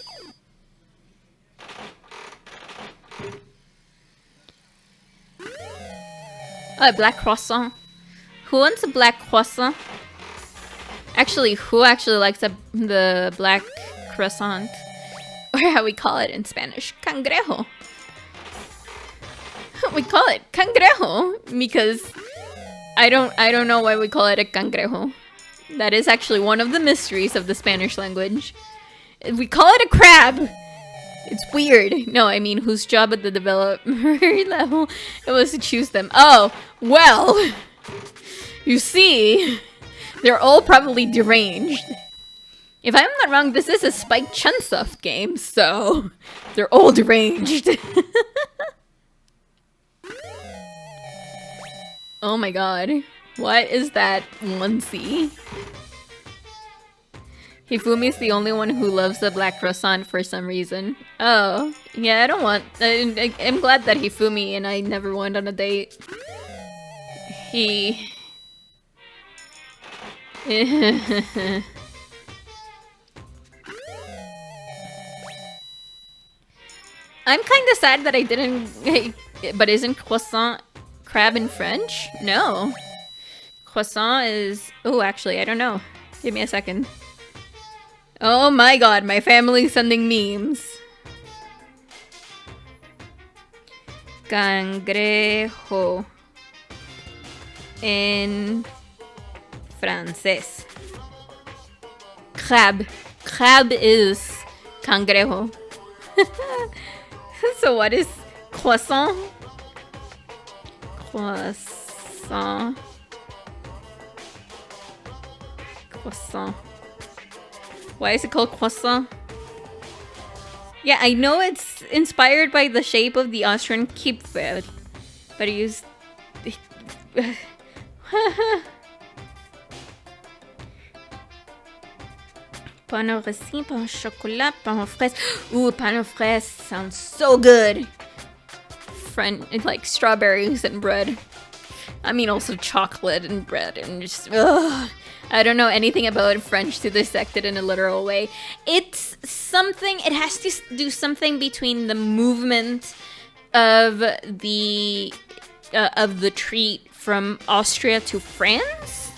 Oh, a black croissant. Who wants a black croissant? Actually, who actually likes the black croissant? Or how we call it in Spanish, cangrejo. We call it cangrejo because I don't know why we call it a cangrejo. That is actually one of the mysteries of the Spanish language. We call it a crab. It's weird. No, I mean, whose job at the developer level it was to choose them. Oh, well. You see, they're all probably deranged. If I'm not wrong, this is a Spike Chunsoft game, so they're all deranged. Oh my god. What is that onesie? Hifumi's the only one who loves the black croissant for some reason. Oh, yeah, I don't want... I'm glad that Hifumi and I never went on a date. I'm kind of sad that I didn't... But isn't croissant crab in French? No. Croissant is... Oh, actually, I don't know. Give me a second. Oh my god, my family's sending memes. Cangrejo. En francés. Crab. Crab is cangrejo. So what is croissant? Croissant. Croissant. Why is it called croissant? Yeah, I know it's inspired by the shape of the Austrian Kipfel, but it used... Pain au raisin, pain au chocolat, pain aux fraises. Ooh, pain aux fraises sounds so good. It's like strawberries and bread. I mean, also chocolate and bread and just... Ugh. I don't know anything about French to dissect it in a literal way. It's something... It has to do something between the movement of the treat from Austria to France,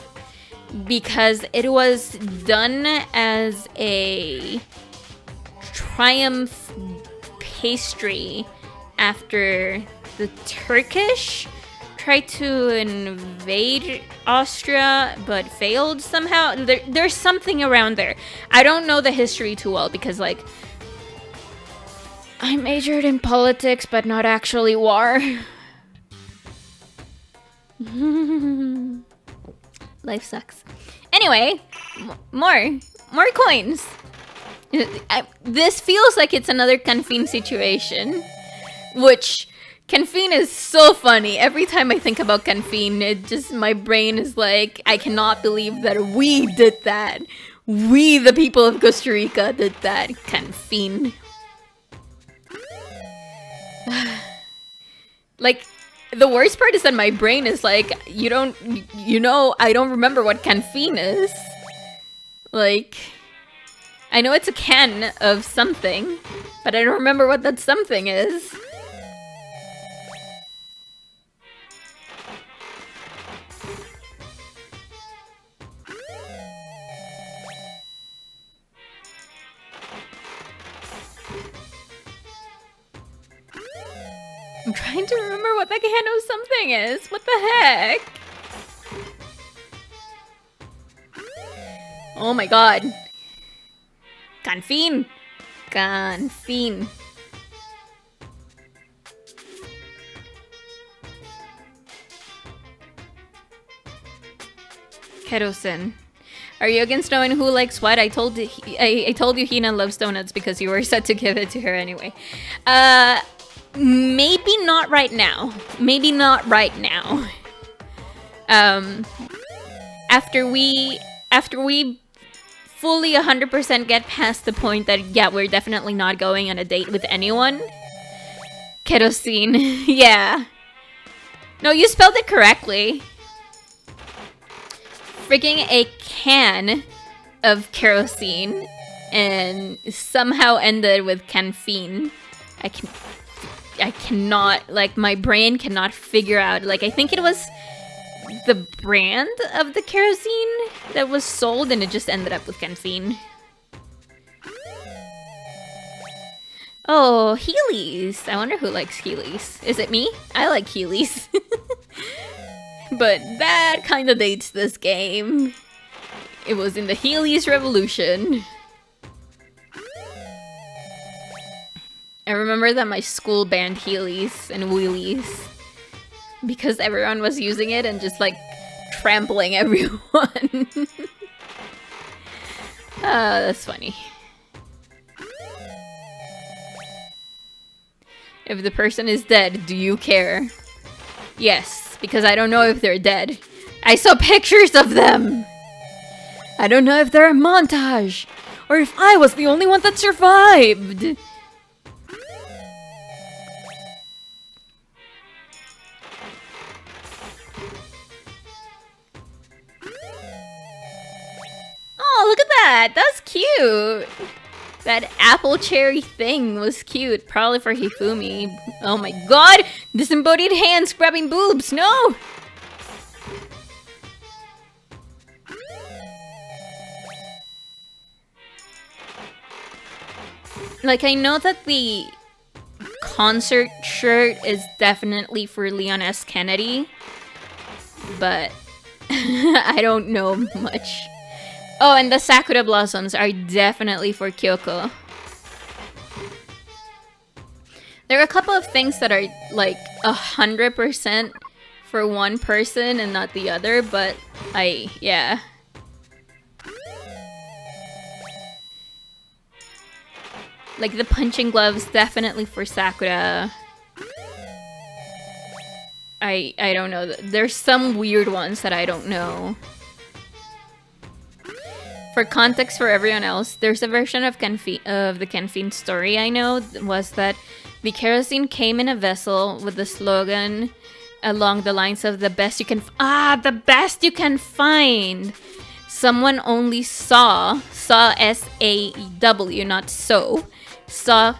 because it was done as a triumph pastry after the Turkish tried to invade Austria but failed somehow. There's something around there. I don't know the history too well because, like, I majored in politics but not actually war. Life sucks. Anyway, more coins. This feels like it's another Canfin situation, which Canfin is so funny. Every time I think about Canfin, my brain is like, I cannot believe that we did that. We, the people of Costa Rica, did that. Canfin. Like, the worst part is that my brain is like, I don't remember what Canfin is. Like, I know it's a can of something, but I don't remember what that something is. I'm trying to remember what that Hano something is. What the heck? Oh my god. Canfin. Canfin. Kerosene. Are you against knowing who likes what? I told you Hina loves donuts because you were set to give it to her anyway. Maybe not right now. Maybe not right now. After we fully 100% get past the point that, yeah, we're definitely not going on a date with anyone. Kerosene. Yeah. No, you spelled it correctly. Freaking a can of kerosene and somehow ended with canfin. I cannot, like, my brain cannot figure out, like, I think it was the brand of the kerosene that was sold and it just ended up with canfin. Oh, Heelys. I wonder who likes Heelys. Is it me? I like Heelys. But that kind of dates this game. It was in the Heelys revolution. I remember that my school banned Heelys and wheelies because everyone was using it and just like trampling everyone. That's funny. If the person is dead, do you care? Yes, because I don't know if they're dead. I saw pictures of them! I don't know if they're a montage, or if I was the only one that survived! Oh, look at that! That's cute! That apple cherry thing was cute, probably for Hifumi. Oh my god! Disembodied hands grabbing boobs, no! Like, I know that the concert shirt is definitely for Leon S. Kennedy, but I don't know much. Oh, and the Sakura Blossoms are definitely for Kyoko. There are a couple of things that are like 100% for one person and not the other, but yeah. Like the punching gloves, definitely for Sakura. I don't know. There's some weird ones that I don't know. For context for everyone else, there's a version of the Canfin story I know was that the kerosene came in a vessel with the slogan along the lines of the best you can find. Someone only saw S-A-W, not so, saw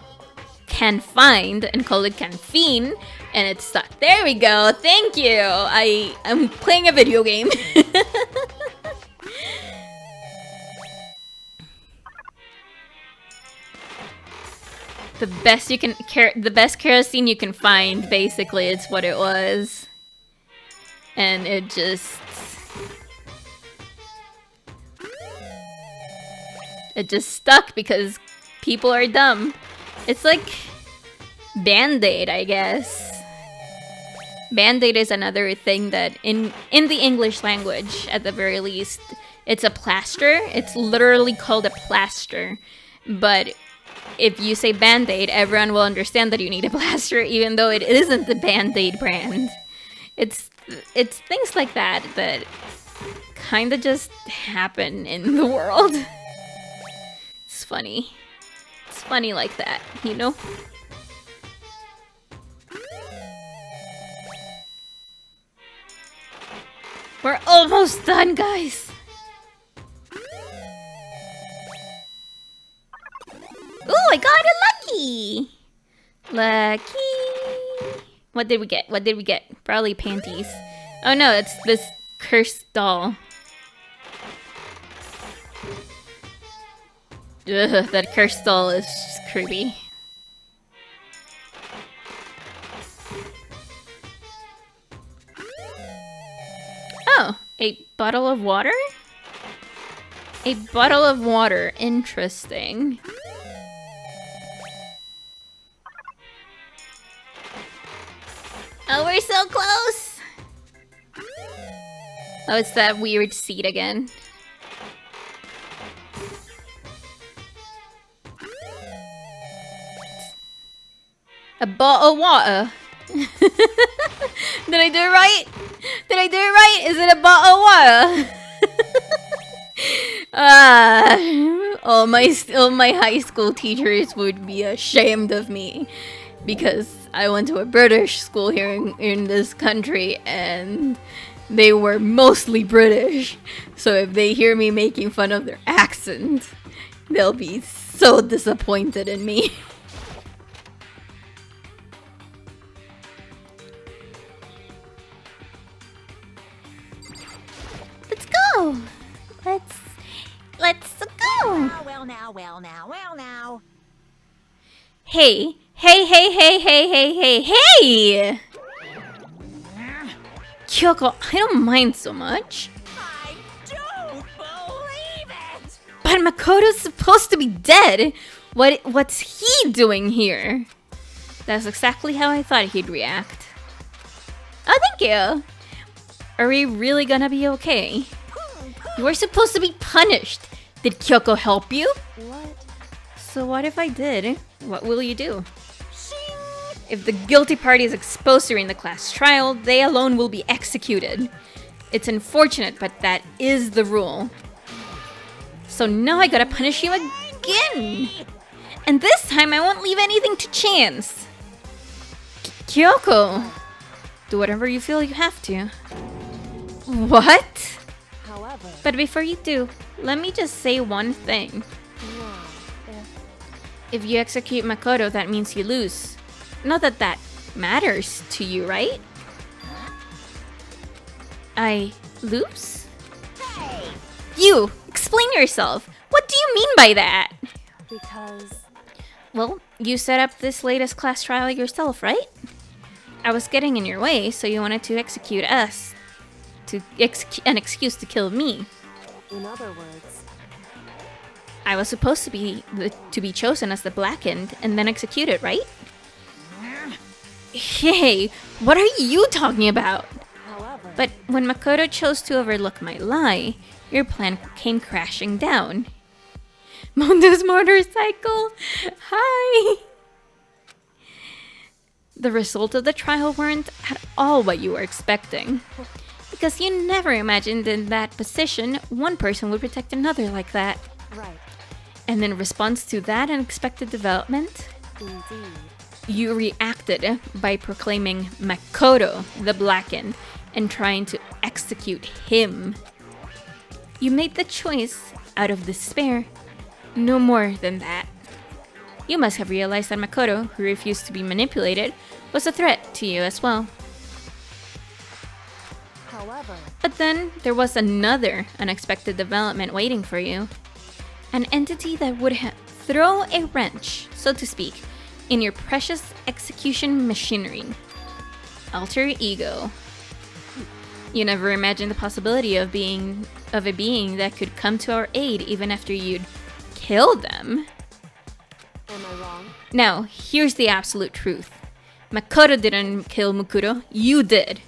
can find and called it canfin, and it stuck. There we go. Thank you. I'm playing a video game. The best kerosene you can find, basically, it's what it was. And it just stuck because people are dumb. It's like Band-Aid, I guess. Band-Aid is another thing that in the English language, at the very least, it's a plaster. It's literally called a plaster. But if you say Band-Aid, everyone will understand that you need a plaster, even though it isn't the Band-Aid brand. It's things like that that kind of just happen in the world. It's funny. It's funny like that, you know? We're almost done, guys! Ooh, I got a lucky! Lucky! What did we get? What did we get? Probably panties. Oh no, it's this cursed doll. Ugh, that cursed doll is just creepy. A bottle of water? A bottle of water. Interesting. Oh, we're so close! Oh, it's that weird seat again. A bottle of water. Did I do it right? Did I do it right? Is it a bottle of water? All my high school teachers would be ashamed of me because I went to a British school here in this country and they were mostly British. So if they hear me making fun of their accent, they'll be so disappointed in me. Let's go. Let's go. Well now. Hey. Kyoko, I don't mind so much. I don't believe it! But Makoto's supposed to be dead. What's he doing here? That's exactly how I thought he'd react. Oh, thank you. Are we really gonna be okay? You were supposed to be punished. Did Kyoko help you? What? So what if I did? What will you do? If the guilty party is exposed during the class trial, they alone will be executed. It's unfortunate, but that is the rule. So now I gotta punish you again! And this time I won't leave anything to chance. Kyoko! Do whatever you feel you have to. What? However, But before you do, let me just say one thing. well, If you execute Makoto, that means you lose. Not that that matters to you, right? I lose? You! Explain yourself! What do you mean by that? because Well, you set up this latest class trial yourself, right? I was getting in your way, so you wanted to execute us. To an excuse to kill me. in other words, I was supposed to be chosen as the blackened and then executed, right? Hey, what are you talking about? however, But when Makoto chose to overlook my lie, your plan came crashing down. Mondo's motorcycle! Hi! The result of the trial weren't at all what you were expecting. Because you never imagined in that position one person would protect another like that. right, And in response to that unexpected development, indeed. you reacted by proclaiming Makoto the Blackened and trying to execute him. You made the choice out of despair, no more than that. You must have realized that Makoto, who refused to be manipulated, was a threat to you as well. However, But then there was another unexpected development waiting for you. An entity that would throw a wrench, so to speak, in your precious execution machinery. Alter ego. You never imagined the possibility of a being that could come to our aid even after you'd killed them. am I wrong? Now, here's the absolute truth. Makoto didn't kill Mukuro, you did.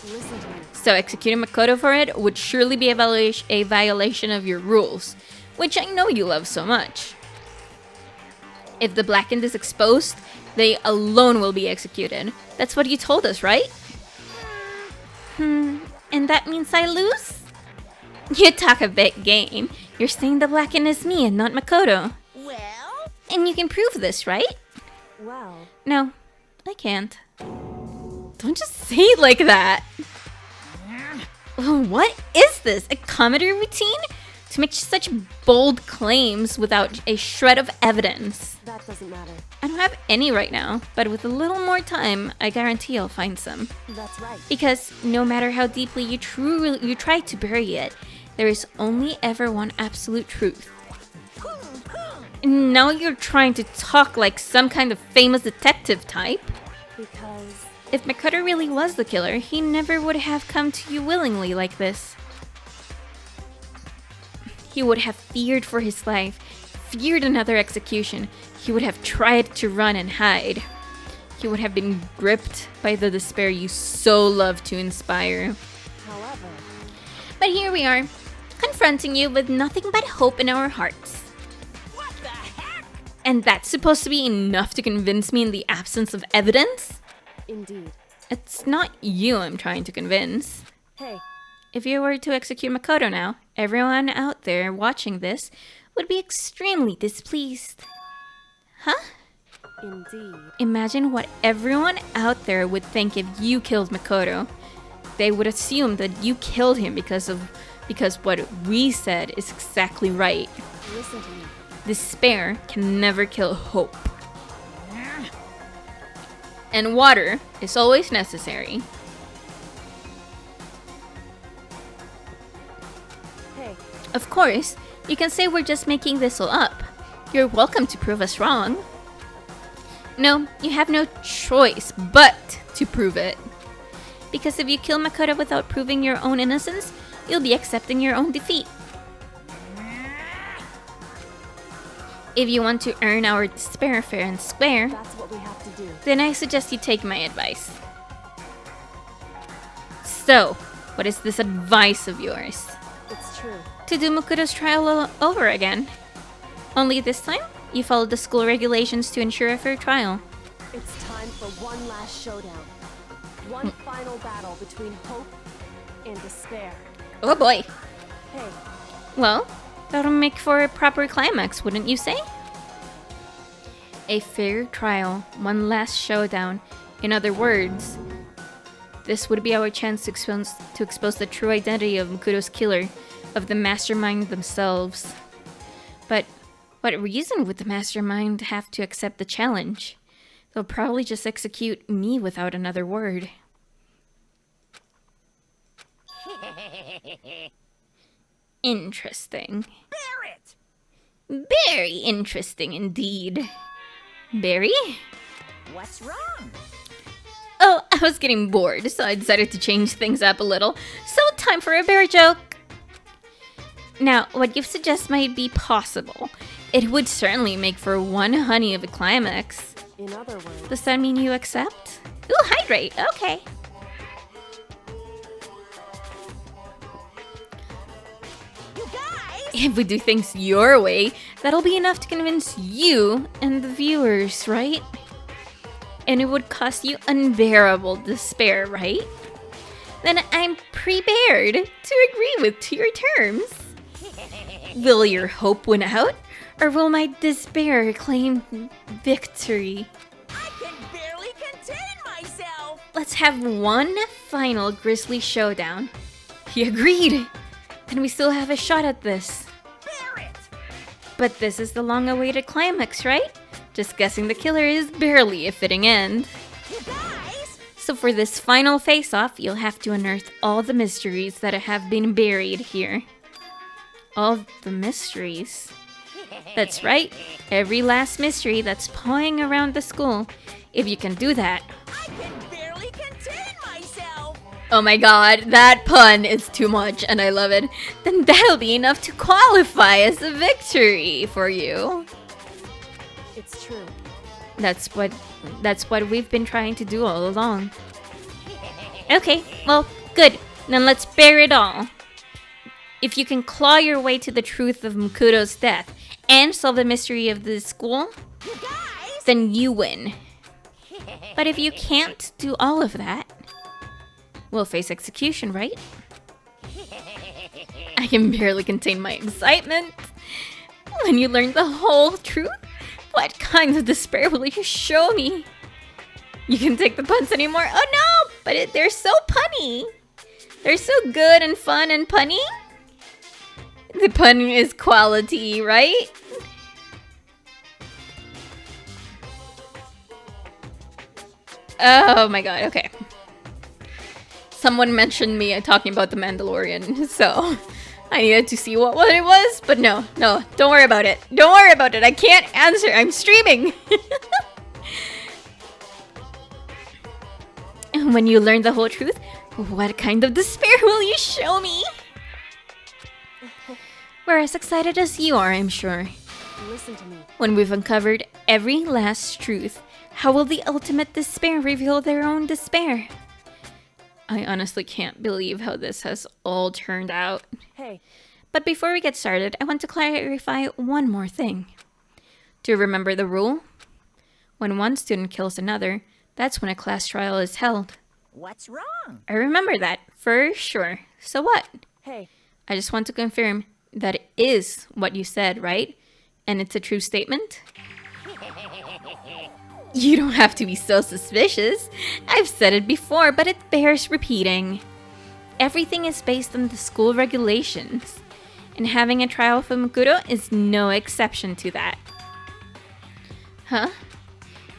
Listen to me. So executing Makoto for it would surely be a violation of your rules, which I know you love so much. If the Blackened is exposed, they alone will be executed. That's what you told us, right? And that means I lose? You talk a big game. You're saying the Blackened is me and not Makoto. Well, And you can prove this, right? Well, No, I can't. Don't just say it like that. What is this? A comedy routine? To make such bold claims without a shred of evidence. that doesn't matter. I don't have any right now, but with a little more time, I guarantee I'll find some. That's right. Because no matter how deeply you try to bury it, there is only ever one absolute truth. And now you're trying to talk like some kind of famous detective type. Because If Makoto really was the killer, he never would have come to you willingly like this. He would have feared for his life, feared another execution. He would have tried to run and hide. He would have been gripped by the despair you so love to inspire. However, But here we are, confronting you with nothing but hope in our hearts. What the heck? And that's supposed to be enough to convince me in the absence of evidence? indeed. It's not you I'm trying to convince. Hey, If you were to execute Makoto now, everyone out there watching this would be extremely displeased. Huh? indeed. Imagine what everyone out there would think if you killed Makoto. They would assume that you killed him because what we said is exactly right. Listen to me. Despair can never kill hope. And water is always necessary. Hey, Of course, you can say we're just making this all up. You're welcome to prove us wrong. No, you have no choice but to prove it. Because if you kill Makoto without proving your own innocence, you'll be accepting your own defeat. If you want to earn our despair fair and square, that's what we have to do. then I suggest you take my advice. So, what is this advice of yours? It's true. To do Makoto's trial all over again. Only this time, you followed the school regulations to ensure a fair trial. It's time for one last showdown. One final battle between hope and despair. Oh boy. Hey, Well, that'll make for a proper climax, wouldn't you say? A fair trial, one last showdown. In other words, this would be our chance to expose the true identity of Makoto's killer, of the mastermind themselves. But what reason would the mastermind have to accept the challenge? They'll probably just execute me without another word. Interesting. Barrett! Very interesting indeed. Barry? What's wrong? Oh, I was getting bored, so I decided to change things up a little. So, time for a bear joke. Now, what you suggest might be possible. It would certainly make for one honey of a climax. in other words, Does that mean you accept? Ooh, hydrate. Okay. You guys! If we do things your way, that'll be enough to convince you and the viewers, right? And it would cost you unbearable despair, right? Then I'm prepared to agree to your terms. Will your hope win out, or will my despair claim victory? I can barely contain myself! Let's have one final grisly showdown. He agreed. Then we still have a shot at this. Barrett! But this is the long-awaited climax, right? Just guessing the killer is barely a fitting end. You guys! So for this final face-off, you'll have to unearth all the mysteries that have been buried here. All the mysteries. That's right, every last mystery that's pawing around the school. If you can do that. I can barely contain myself! Oh my god, that pun is too much and I love it. Then that'll be enough to qualify as a victory for you. it's true. That's what we've been trying to do all along. Okay, well, good. Then let's bear it all. If you can claw your way to the truth of Makoto's death and solve the mystery of the school, You guys! then you win. But if you can't do all of that, we'll face execution, right? I can barely contain my excitement. When you learn the whole truth, what kind of despair will you show me? You can take the puns anymore? Oh no! But they're so punny. They're so good and fun and punny. The pun is quality, right? Oh my god, okay. Someone mentioned me talking about the Mandalorian, so I needed to see what it was, but no, don't worry about it. Don't worry about it, I can't answer, I'm streaming! When you learn the whole truth, what kind of despair will you show me? We're as excited as you are, I'm sure. Listen to me. When we've uncovered every last truth, how will the ultimate despair reveal their own despair? I honestly can't believe how this has all turned out. Hey, But before we get started, I want to clarify one more thing. Do you remember the rule? When one student kills another, that's when a class trial is held. What's wrong? I remember that, for sure. So what? hey, I just want to confirm that it is what you said, right? And it's a true statement? You don't have to be so suspicious. I've said it before, but it bears repeating. Everything is based on the school regulations, and having a trial for Mukuro is no exception to that. Huh?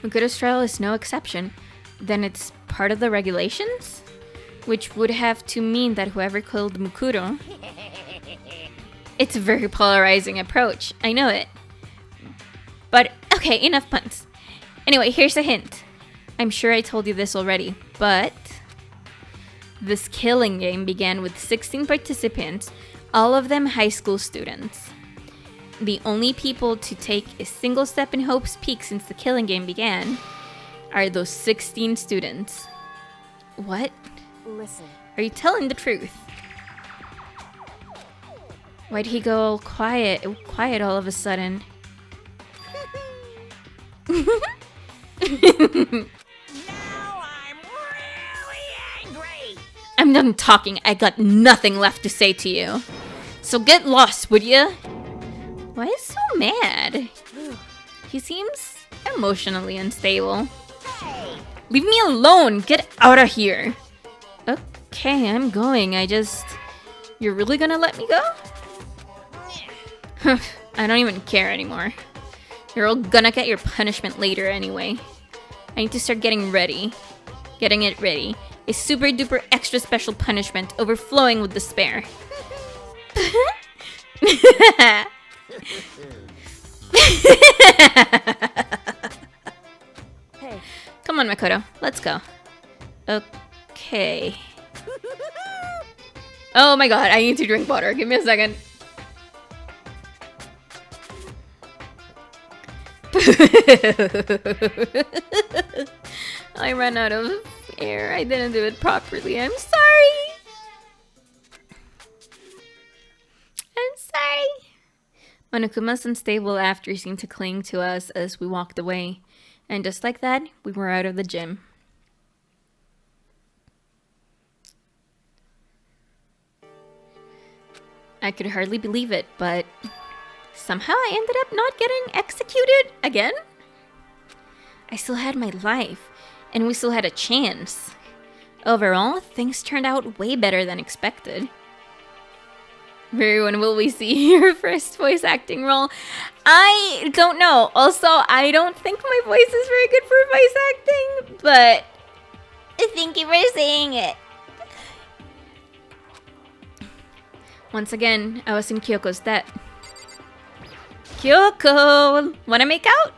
Mukuro's trial is no exception? Then it's part of the regulations? Which would have to mean that whoever killed Mukuro... It's a very polarizing approach, I know it. But, okay, enough puns. Anyway, here's a hint. I'm sure I told you this already, but... This killing game began with 16 participants, all of them high school students. The only people to take a single step in Hope's Peak since the killing game began are those 16 students. What? listen. Are you telling the truth? Why'd he go all quiet all of a sudden? Now I'm really angry. I'm done talking. I got nothing left to say to you. So get lost, would you? Why is he so mad? He seems emotionally unstable. Leave me alone! Get out of here! Okay, I'm going. You're really gonna let me go? I don't even care anymore. You're all gonna get your punishment later anyway. I need to start getting ready. Getting it ready. A super duper extra special punishment overflowing with despair. Hey, Come on, Makoto. Let's go. Okay. Oh my god, I need to drink water. Give me a second. I ran out of air. I didn't do it properly. I'm sorry. I'm sorry. Monokuma's unstable laughter seemed to cling to us as we walked away. And just like that, we were out of the gym. I could hardly believe it, but somehow I ended up not getting executed again? I still had my life, and we still had a chance. Overall, things turned out way better than expected. Very, when will we see your first voice acting role? I don't know. Also, I don't think my voice is very good for voice acting, but thank you for saying it. Once again, I was in Kyoko's debt. Kyoko! Wanna make out?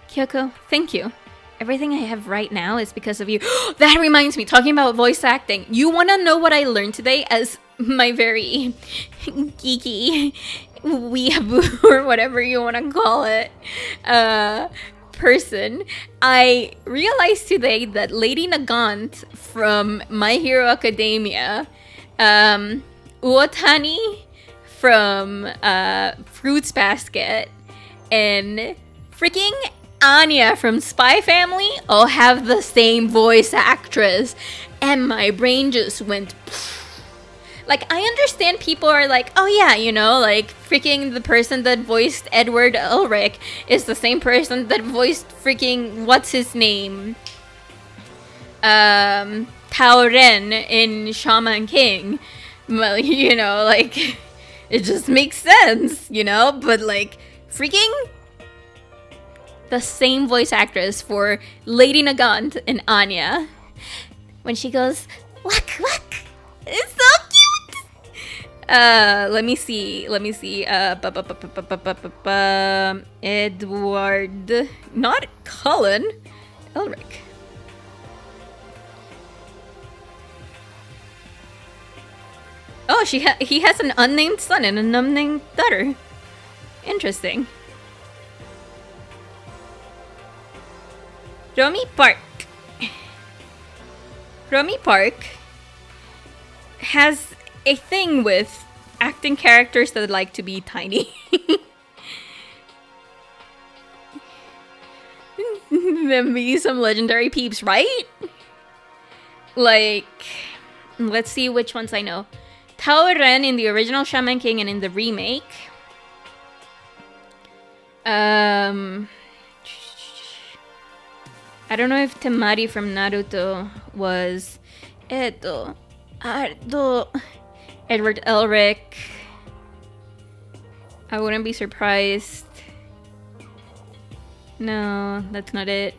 Kyoko, thank you. Everything I have right now is because of you. That reminds me, talking about voice acting. You wanna know what I learned today as my very geeky weeaboo or whatever you wanna call it person? I realized today that Lady Nagant from My Hero Academia, Uotani from Fruits Basket, and freaking Anya from Spy Family all have the same voice actress. And my brain just went... Like, I understand people are like, oh yeah, you know, like, freaking the person that voiced Edward Elric is the same person that voiced freaking, what's his name? Tao Ren in Shaman King. Well, you know, like, it just makes sense, you know? But, like, freaking the same voice actress for Lady Nagant and Anya. When she goes, whack, whack. It's so cute! Let me see. Edward, not Cullen. Elric. Oh, he has an unnamed son and an unnamed daughter. Interesting. Romy Park. Romy Park has a thing with acting characters that like to be tiny. Them be some legendary peeps, right? Like, let's see which ones I know. Tao Ren in the original Shaman King and in the remake. I don't know if Temari from Naruto was Edo, Ardo, Edward Elric. I wouldn't be surprised. No, that's not it.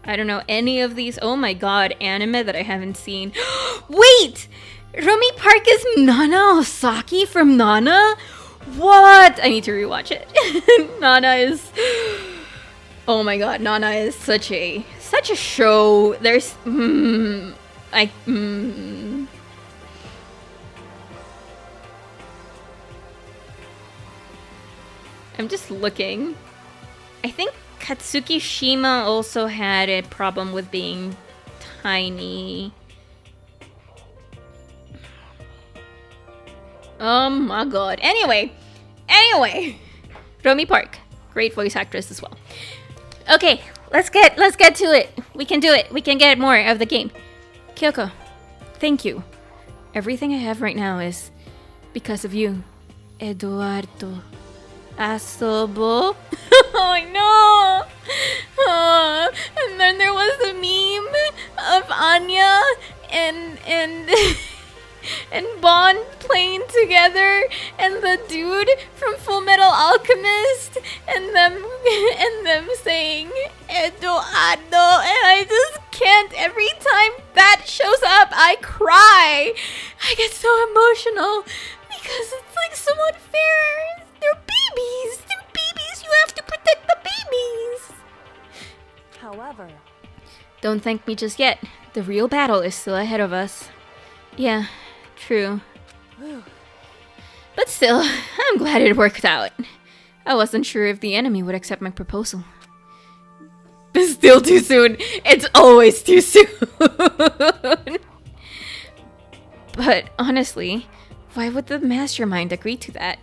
I don't know any of these. Oh my god, anime that I haven't seen. Wait! Romy Park is Nana Osaki from Nana? What? I need to rewatch it. Nana is... Oh my god, Nana is such a show. There's... I'm just looking. I think Katsuki Shima also had a problem with being tiny. Oh my god. Anyway. Romy Park. Great voice actress as well. Okay, let's get to it. We can do it. We can get more of the game. Kyoko, thank you. Everything I have right now is because of you. Eduardo. Asobo. Oh no! And then there was the meme of Anya and and Bond playing together, and the dude from Full Metal Alchemist, and them saying Eduardo, and I just can't. Every time that shows up, I cry. I get so emotional because it's like so unfair. They're babies. You have to protect the babies. However, don't thank me just yet. The real battle is still ahead of us. Yeah, true. But still, I'm glad it worked out. I wasn't sure if the enemy would accept my proposal. But still too soon. It's always too soon. But honestly, why would the mastermind agree to that?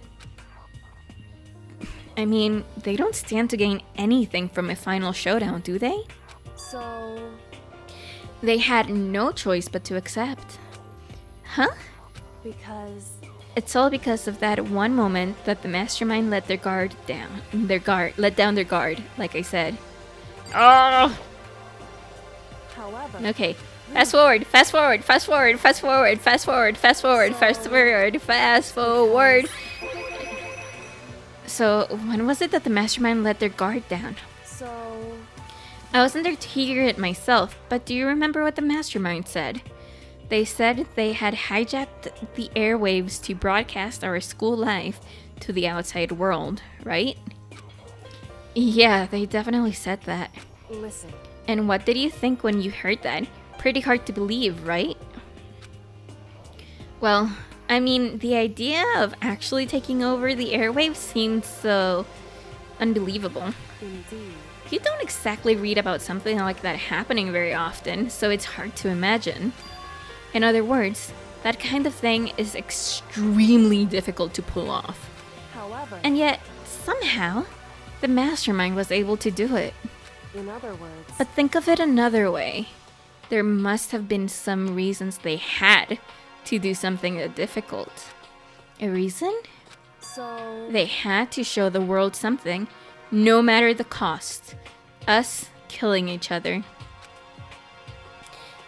I mean, they don't stand to gain anything from a final showdown, do they? so They had no choice but to accept. Huh? because It's all because of that one moment that the mastermind let their guard down. Let down their guard, like I said. Oh! however, Okay. Fast forward. So, when was it that the mastermind let their guard down? so I wasn't there to hear it myself, but do you remember what the mastermind said? They said they had hijacked the airwaves to broadcast our school life to the outside world, right? Yeah, they definitely said that. listen, And what did you think when you heard that? Pretty hard to believe, right? Well, I mean, the idea of actually taking over the airwaves seemed so unbelievable. indeed. You don't exactly read about something like that happening very often, so it's hard to imagine. In other words, that kind of thing is extremely difficult to pull off. However, And yet, somehow, the mastermind was able to do it. in other words, But think of it another way. There must have been some reasons they had to do something that difficult. A reason? so They had to show the world something, no matter the cost. Us killing each other.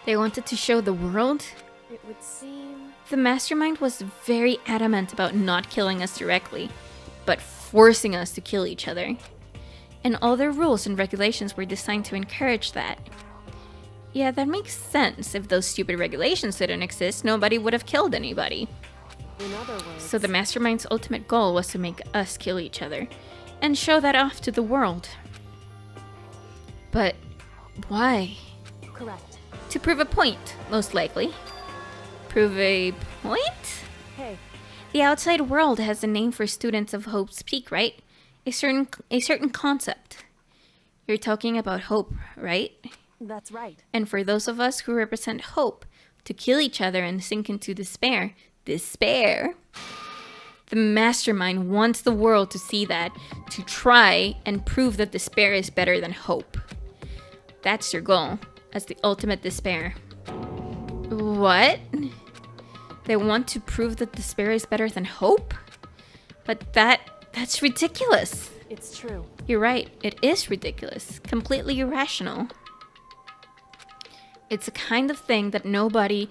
They wanted to show the world. it would seem The mastermind was very adamant about not killing us directly, but forcing us to kill each other. And all their rules and regulations were designed to encourage that. Yeah, that makes sense. If those stupid regulations didn't exist, nobody would have killed anybody. in other words. So the mastermind's ultimate goal was to make us kill each other, and show that off to the world. But why? correct. To prove a point, most likely. Prove a point? Hey, The outside world has a name for students of Hope's Peak, right? A certain concept. You're talking about hope, right? that's right. And for those of us who represent hope, to kill each other and sink into despair, the mastermind wants the world to see that, to try and prove that despair is better than hope. That's your goal, as the ultimate despair. What? They want to prove that despair is better than hope? But that's ridiculous. It's true. You're right, it is ridiculous, completely irrational. It's a kind of thing that nobody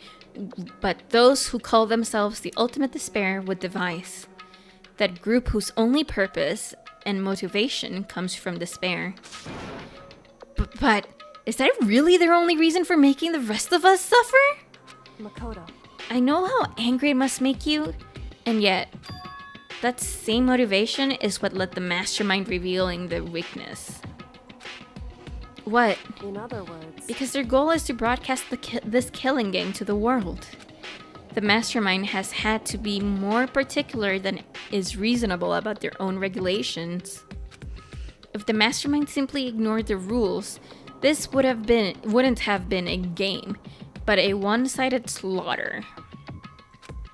but those who call themselves the ultimate despair would devise. That group whose only purpose and motivation comes from despair. But is that really their only reason for making the rest of us suffer? Makoto. I know how angry it must make you, and yet, that same motivation is what led the mastermind revealing the weakness. What? In other words, Because their goal is to broadcast this killing game to the world. The mastermind has had to be more particular than is reasonable about their own regulations. If the mastermind simply ignored the rules, this wouldn't have been a game, but a one-sided slaughter.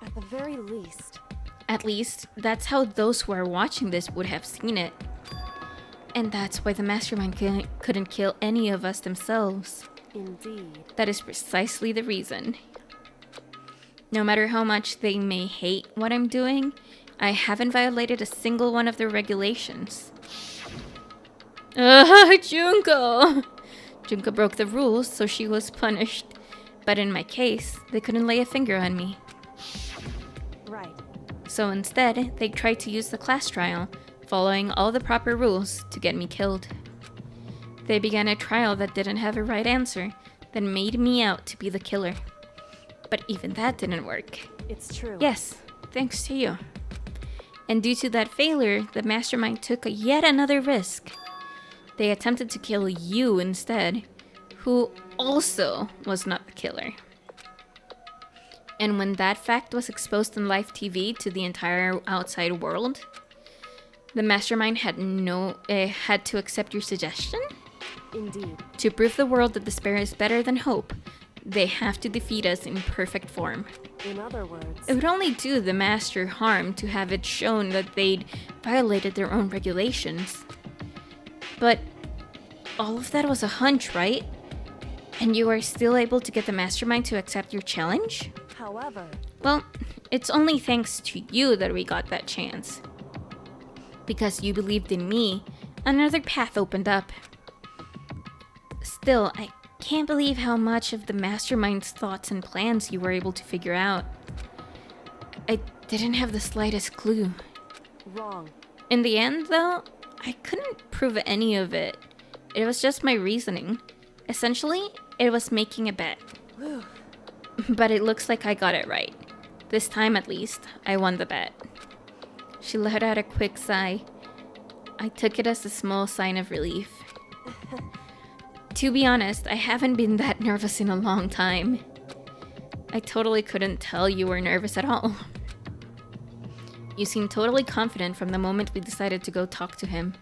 at the very least, At least, that's how those who are watching this would have seen it. And that's why the mastermind couldn't kill any of us themselves. indeed. That is precisely the reason. No matter how much they may hate what I'm doing, I haven't violated a single one of their regulations. Junko! Junko broke the rules, so she was punished. But in my case, they couldn't lay a finger on me. Right. So instead, they tried to use the class trial, following all the proper rules, to get me killed. They began a trial that didn't have a right answer, that made me out to be the killer. But even that didn't work. It's true. Yes, thanks to you. And due to that failure, the mastermind took yet another risk. They attempted to kill you instead, who also was not the killer. And when that fact was exposed on live TV to the entire outside world, the mastermind had to accept your suggestion? Indeed. To prove the world that despair is better than hope, they have to defeat us in perfect form. In other words, It would only do the master harm to have it shown that they'd violated their own regulations. But all of that was a hunch, right? And you are still able to get the mastermind to accept your challenge? however, Well, it's only thanks to you that we got that chance. Because you believed in me, another path opened up. Still, I can't believe how much of the mastermind's thoughts and plans you were able to figure out. I didn't have the slightest clue. wrong. In the end, though, I couldn't prove any of it. It was just my reasoning. Essentially, it was making a bet. Whew. But it looks like I got it right. This time, at least, I won the bet. She let out a quick sigh. I took it as a small sign of relief. To be honest, I haven't been that nervous in a long time. I totally couldn't tell you were nervous at all. You seemed totally confident from the moment we decided to go talk to him.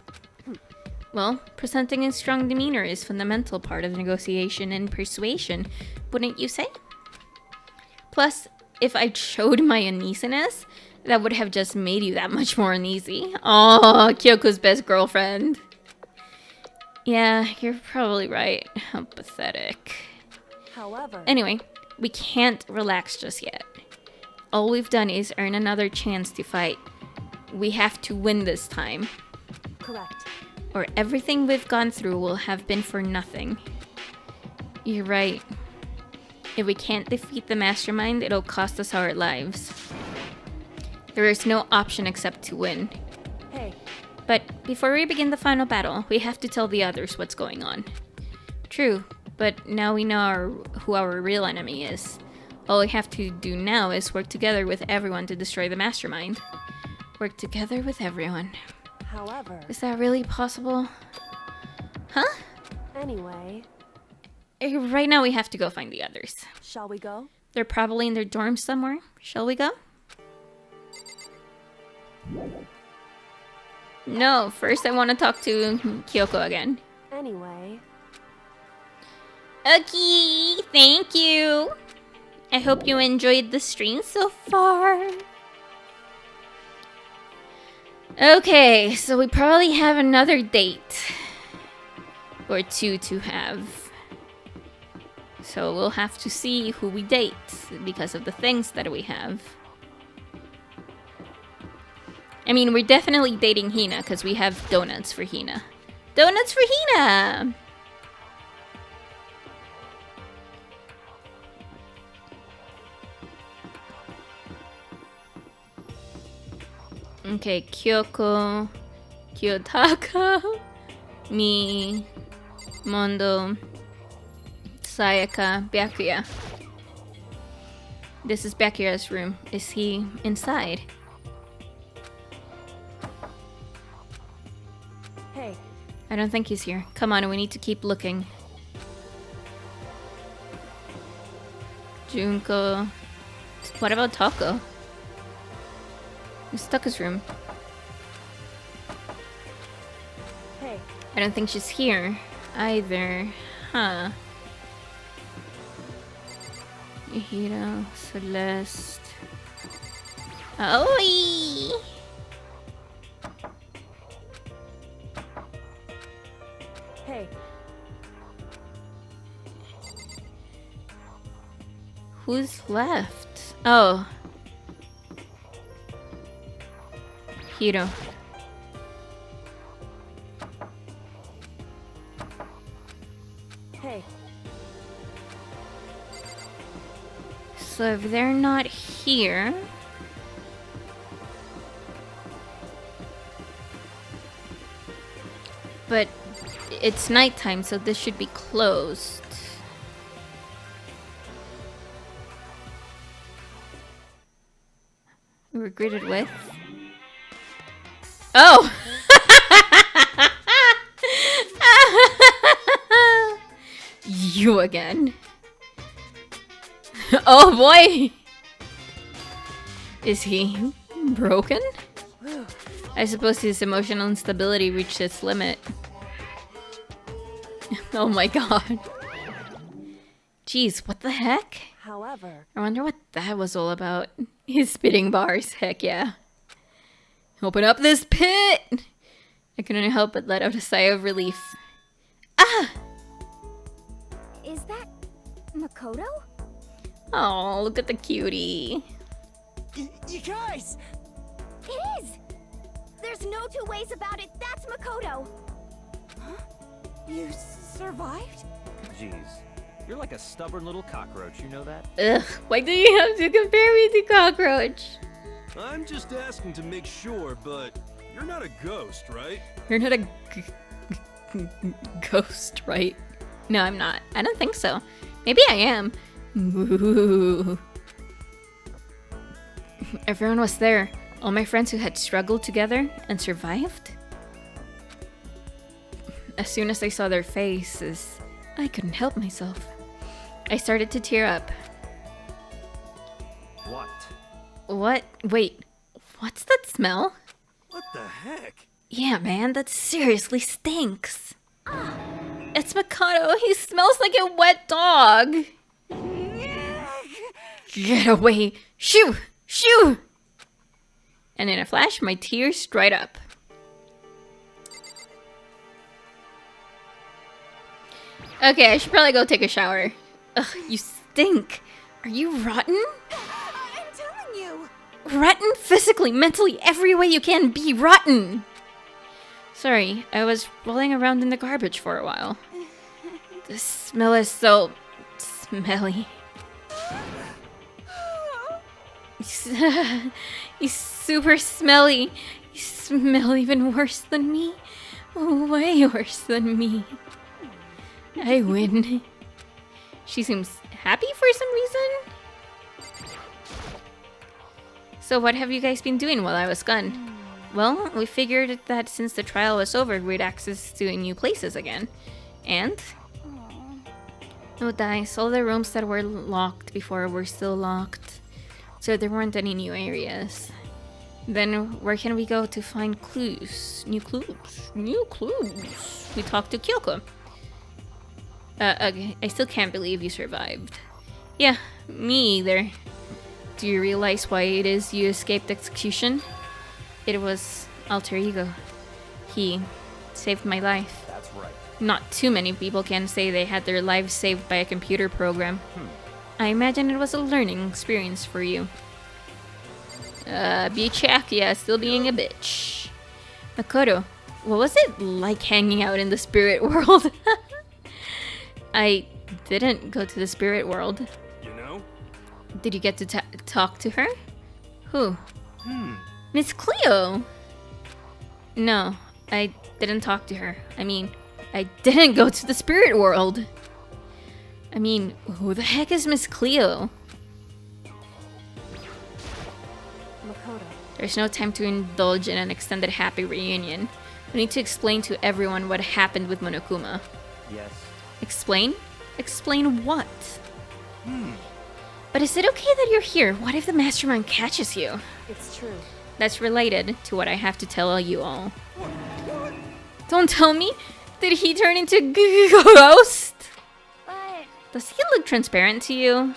Well, presenting a strong demeanor is a fundamental part of negotiation and persuasion, wouldn't you say? Plus, if I showed my uneasiness, that would have just made you that much more uneasy. Oh, Kyoko's best girlfriend. Yeah, you're probably right. How pathetic. However, Anyway, we can't relax just yet. All we've done is earn another chance to fight. We have to win this time, correct. or everything we've gone through will have been for nothing. You're right. If we can't defeat the mastermind, it'll cost us our lives. There is no option except to win. Hey, But before we begin the final battle, we have to tell the others what's going on. True, but now we know who our real enemy is. All we have to do now is work together with everyone to destroy the mastermind. Work together with everyone. however, Is that really possible? Huh? anyway, Right now we have to go find the others. shall we go? They're probably in their dorms somewhere. Shall we go? No, first I want to talk to Kyoko again. Anyway, Okay, thank you. I hope you enjoyed the stream so far. Okay, so we probably have another date or two to have. So we'll have to see who we date because of the things that we have. I mean, we're definitely dating Hina because we have donuts for Hina. Donuts for Hina! Okay, Kyoko, Kiyotaka, me, Mondo, Sayaka, Byakuya. This is Byakuya's room. Is he inside? hey, I don't think he's here. Come on, we need to keep looking. Junko. What about Tako? It's Tako's room. hey, I don't think she's here either. Huh. Yahiro, Celeste. Oi! hey, Who's left? Oh. Hiro. hey, So if they're not here... But it's nighttime, so this should be closed. We were greeted with... Oh! You again. Oh boy! Is he broken? I suppose his emotional instability reached its limit. Oh my god. Jeez, what the heck? however, I wonder what that was all about. His spitting bars, heck yeah. Open up this pit! I couldn't help but let out a sigh of relief. Ah! Is that Makoto? Oh, look at the cutie. You guys! It is! There's no two ways about it. That's Makoto. You survived? Jeez, you're like a stubborn little cockroach, you know that? Ugh, why do you have to compare me to Cockroach? I'm just asking to make sure, but you're not a ghost, right? You're not a ghost, right? No, I'm not. I don't think so. Maybe I am. Ooh. Everyone was there. All my friends who had struggled together and survived. As soon as I saw their faces, I couldn't help myself. I started to tear up. What? What? Wait, what's that smell? What the heck? Yeah, man, that seriously stinks. It's Makoto. He smells like a wet dog. Get away. Shoo! Shoo! And in a flash, my tears dried up. Okay, I should probably go take a shower. Ugh, you stink. Are you rotten? I'm telling you. Rotten physically, mentally, every way you can be rotten. Sorry, I was rolling around in the garbage for a while. The smell is so smelly. He's super smelly. You smell even worse than me. Way worse than me. I win. She seems happy for some reason. So what have you guys been doing while I was gone? Well, we figured that since the trial was over, we'd access to new places again. And? No dice. All the rooms that were locked before were still locked. So there weren't any new areas. Then where can we go to find clues? New clues. New clues. We talked to Kyoko. Okay, I still can't believe you survived. Yeah, me either. Do you realize why it is you escaped execution? It was alter ego. He saved my life. That's right. Not too many people can say they had their lives saved by a computer program. I imagine it was a learning experience for you. Bichakia still being a bitch. Makoto, what was it like hanging out in the spirit world? I didn't go to the spirit world. You know? Did you get to talk to her? Who? Miss Cleo! No, I didn't talk to her. I mean, I didn't go to the spirit world. I mean, who the heck is Miss Cleo? Makoto. There's no time to indulge in an extended happy reunion. We need to explain to everyone what happened with Monokuma. Yes. Explain? Explain what? But is it okay that you're here? What if the mastermind catches you? It's true. That's related to what I have to tell you all. Don't tell me! Did he turn into ghost? But Does he look transparent to you?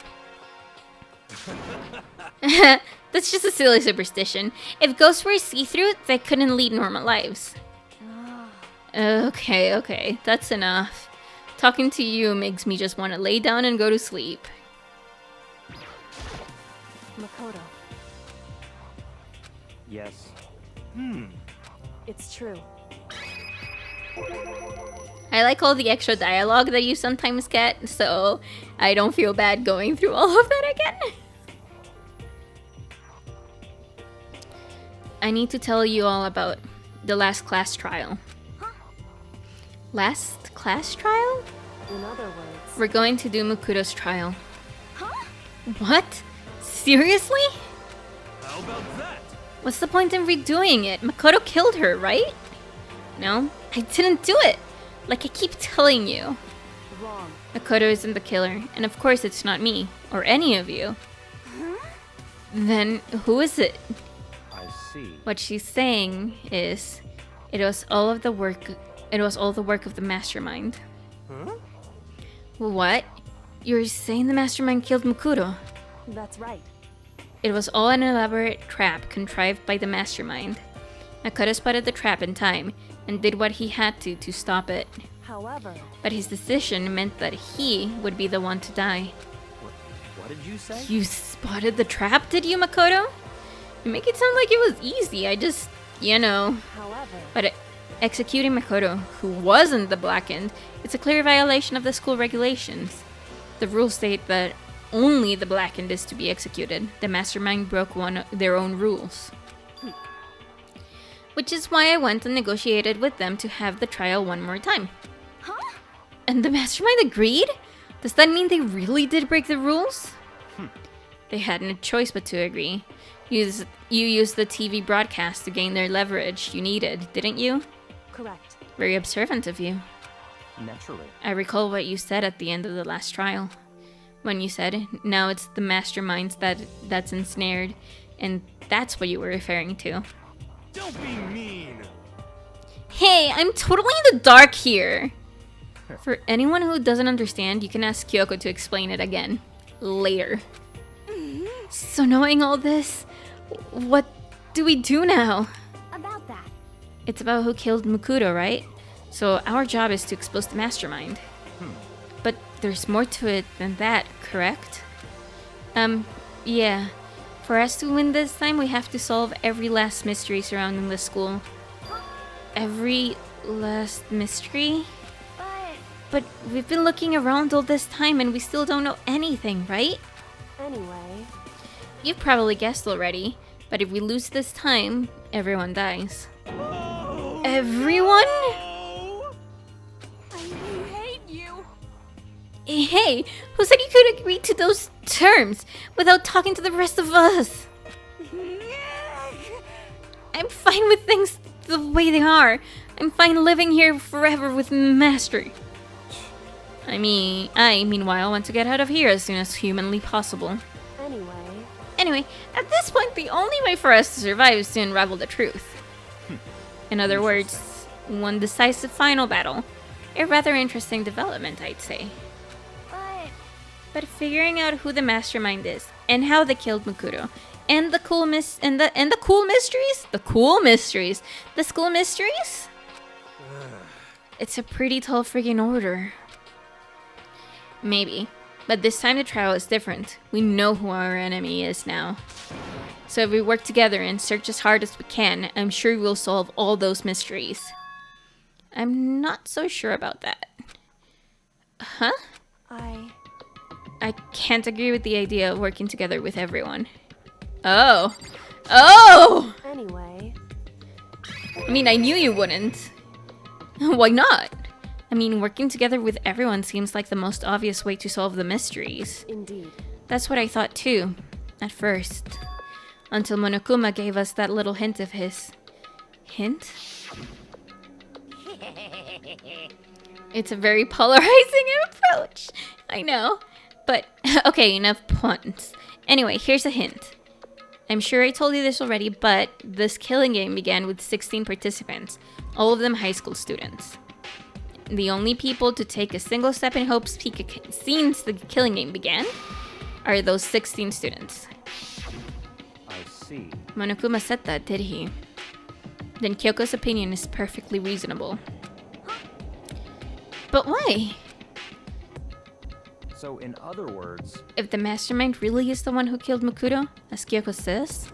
That's just a silly superstition. If ghosts were see-through, they couldn't lead normal lives. Okay, that's enough. Talking to you makes me just want to lay down and go to sleep. Makoto. Yes. It's true. I like all the extra dialogue that you sometimes get, so I don't feel bad going through all of that again. I need to tell you all about the last class trial. Last class trial? In other words, We're going to do Mukuro's trial. What? Seriously? How about that? What's the point in redoing it? Makoto killed her, right? No, I didn't do it. Like I keep telling you. wrong. Makoto isn't the killer, and of course it's not me, or any of you. Then who is it? I see. What she's saying is, it was all the work of the mastermind. What? You're saying the mastermind killed Mukuro? That's right. It was all an elaborate trap contrived by the mastermind. Makoto spotted the trap in time, and did what he had to stop it. However, But his decision meant that he would be the one to die. What did you say? You spotted the trap, did you, Makoto? You make it sound like it was easy, I just, however, But executing Makoto, who wasn't the Blackened, it's a clear violation of the school regulations. The rules state that only the Blackened is to be executed. The mastermind broke their own rules. Which is why I went and negotiated with them to have the trial one more time. And the mastermind agreed? Does that mean they really did break the rules? They had no choice but to agree. You used the TV broadcast to gain their leverage you needed, didn't you? correct. Very observant of you. Naturally. I recall what you said at the end of the last trial. When you said, now it's the masterminds that's ensnared, and that's what you were referring to. Don't be mean. Hey, I'm totally in the dark here! For anyone who doesn't understand, you can ask Kyoko to explain it again. Later. So knowing all this, what do we do now? about that. It's about who killed Mukuro, right? So our job is to expose the mastermind. But there's more to it than that, correct? Yeah. For us to win this time, we have to solve every last mystery surrounding the school. Every last mystery? But But we've been looking around all this time and we still don't know anything, right? Anyway, You've probably guessed already, but if we lose this time, everyone dies. Everyone? I hate you. Hey, who said you could agree to those terms without talking to the rest of us? I'm fine with things the way they are. I'm fine living here forever with Master. I meanwhile want to get out of here as soon as humanly possible. anyway, Anyway, at this point, the only way for us to survive is to unravel the truth. In other words, one decisive final battle. A rather interesting development, I'd say. But figuring out who the mastermind is and how they killed Mukuro and the cool mysteries, the school mysteries. It's a pretty tall friggin' order. Maybe, but this time the trial is different. We know who our enemy is now. So if we work together and search as hard as we can, I'm sure we'll solve all those mysteries. I'm not so sure about that. Huh? I can't agree with the idea of working together with everyone. Oh! Anyway, I mean, I knew you wouldn't. Why not? I mean, working together with everyone seems like the most obvious way to solve the mysteries. indeed. That's what I thought too, at first. Until Monokuma gave us that little hint of his. Hint? It's a very polarizing approach. I know. But, okay, enough puns. Anyway, here's a hint. I'm sure I told you this already, but this killing game began with 16 participants, all of them high school students. The only people to take a single step in Hope's Peak since the killing game began are those 16 students. I see. Monokuma said that, did he? Then Kyoko's opinion is perfectly reasonable. But why? So, in other words, If the mastermind really is the one who killed Mukuro, as Kyoko says,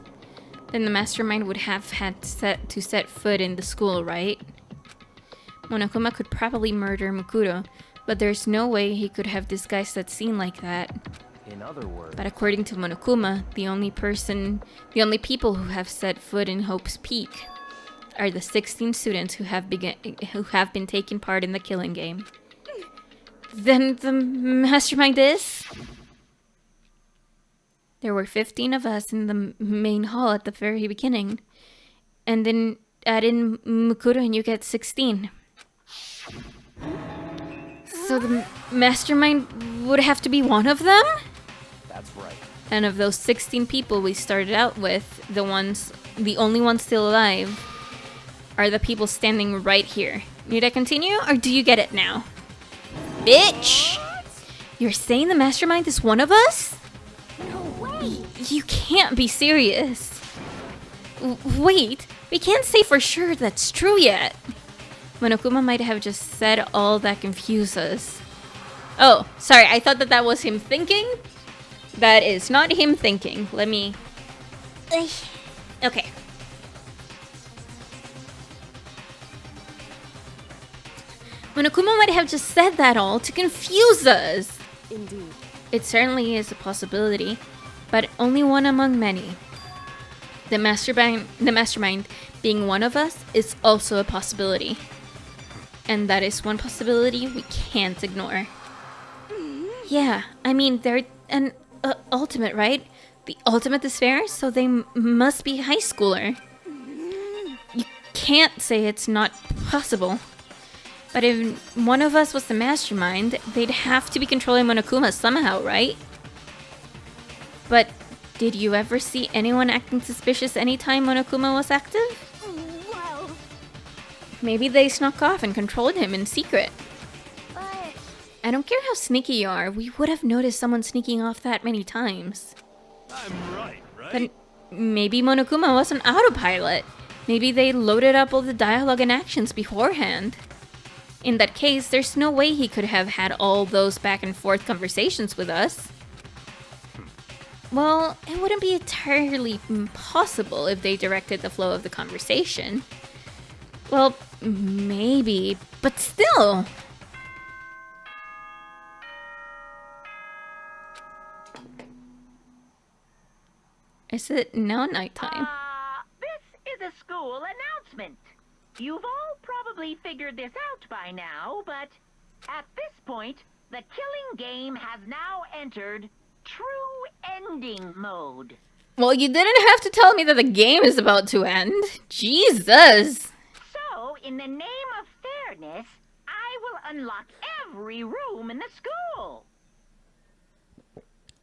then the mastermind would have had to set foot in the school, right? Monokuma could probably murder Mukuro, but there's no way he could have disguised that scene like that. in other words, But according to Monokuma, the only people who have set foot in Hope's Peak are the 16 students who have been taking part in the killing game. Then the mastermind is? There were 15 of us in the main hall at the very beginning. And then add in Mukuro and you get 16. So the mastermind would have to be one of them? that's right. And of those 16 people we started out with, the only ones still alive are the people standing right here. Need I continue, or do you get it now? Bitch! You're saying the mastermind is one of us? No way! You can't be serious. Wait, we can't say for sure that's true yet. Monokuma might have just said all that confused us. Oh, sorry, I thought that was him thinking. That is not him thinking. Let me... Okay. Monokuma might have just said that all to confuse us. Indeed. It certainly is a possibility, but only one among many. The mastermind being one of us is also a possibility. And that is one possibility we can't ignore. Yeah, I mean, they're an ultimate, right? The ultimate is fair, so they must be high schooler. You can't say it's not possible. But if one of us was the mastermind, they'd have to be controlling Monokuma somehow, right? But did you ever see anyone acting suspicious anytime Monokuma was active? Well, Maybe they snuck off and controlled him in secret. but I don't care how sneaky you are, we would have noticed someone sneaking off that many times. I'm right? But maybe Monokuma was an autopilot. Maybe they loaded up all the dialogue and actions beforehand. In that case, there's no way he could have had all those back and forth conversations with us. Well, it wouldn't be entirely impossible if they directed the flow of the conversation. Well, maybe, but still. Is it now nighttime? This is a school announcement. You've all probably figured this out by now, but at this point, the killing game has now entered true ending mode. Well, you didn't have to tell me that the game is about to end. Jesus! So, in the name of fairness, I will unlock every room in the school.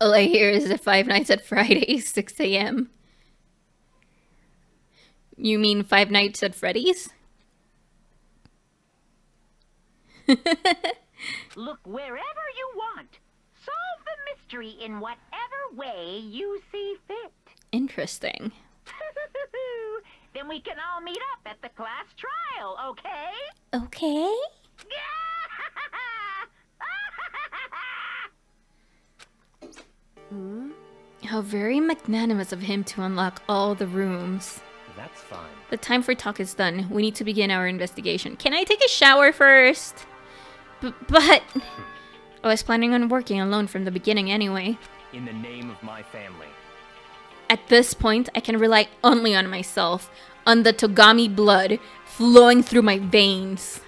All I hear is the Five Nights at Fridays, 6 a.m. You mean Five Nights at Freddy's? Look wherever you want. Solve the mystery in whatever way you see fit. Interesting. Then we can all meet up at the class trial, okay? Okay. How very magnanimous of him to unlock all the rooms. That's fine. The time for talk is done. We need to begin our investigation. Can I take a shower first? But I was planning on working alone from the beginning anyway. In the name of my family. At this point, I can rely only on myself, on the Togami blood flowing through my veins.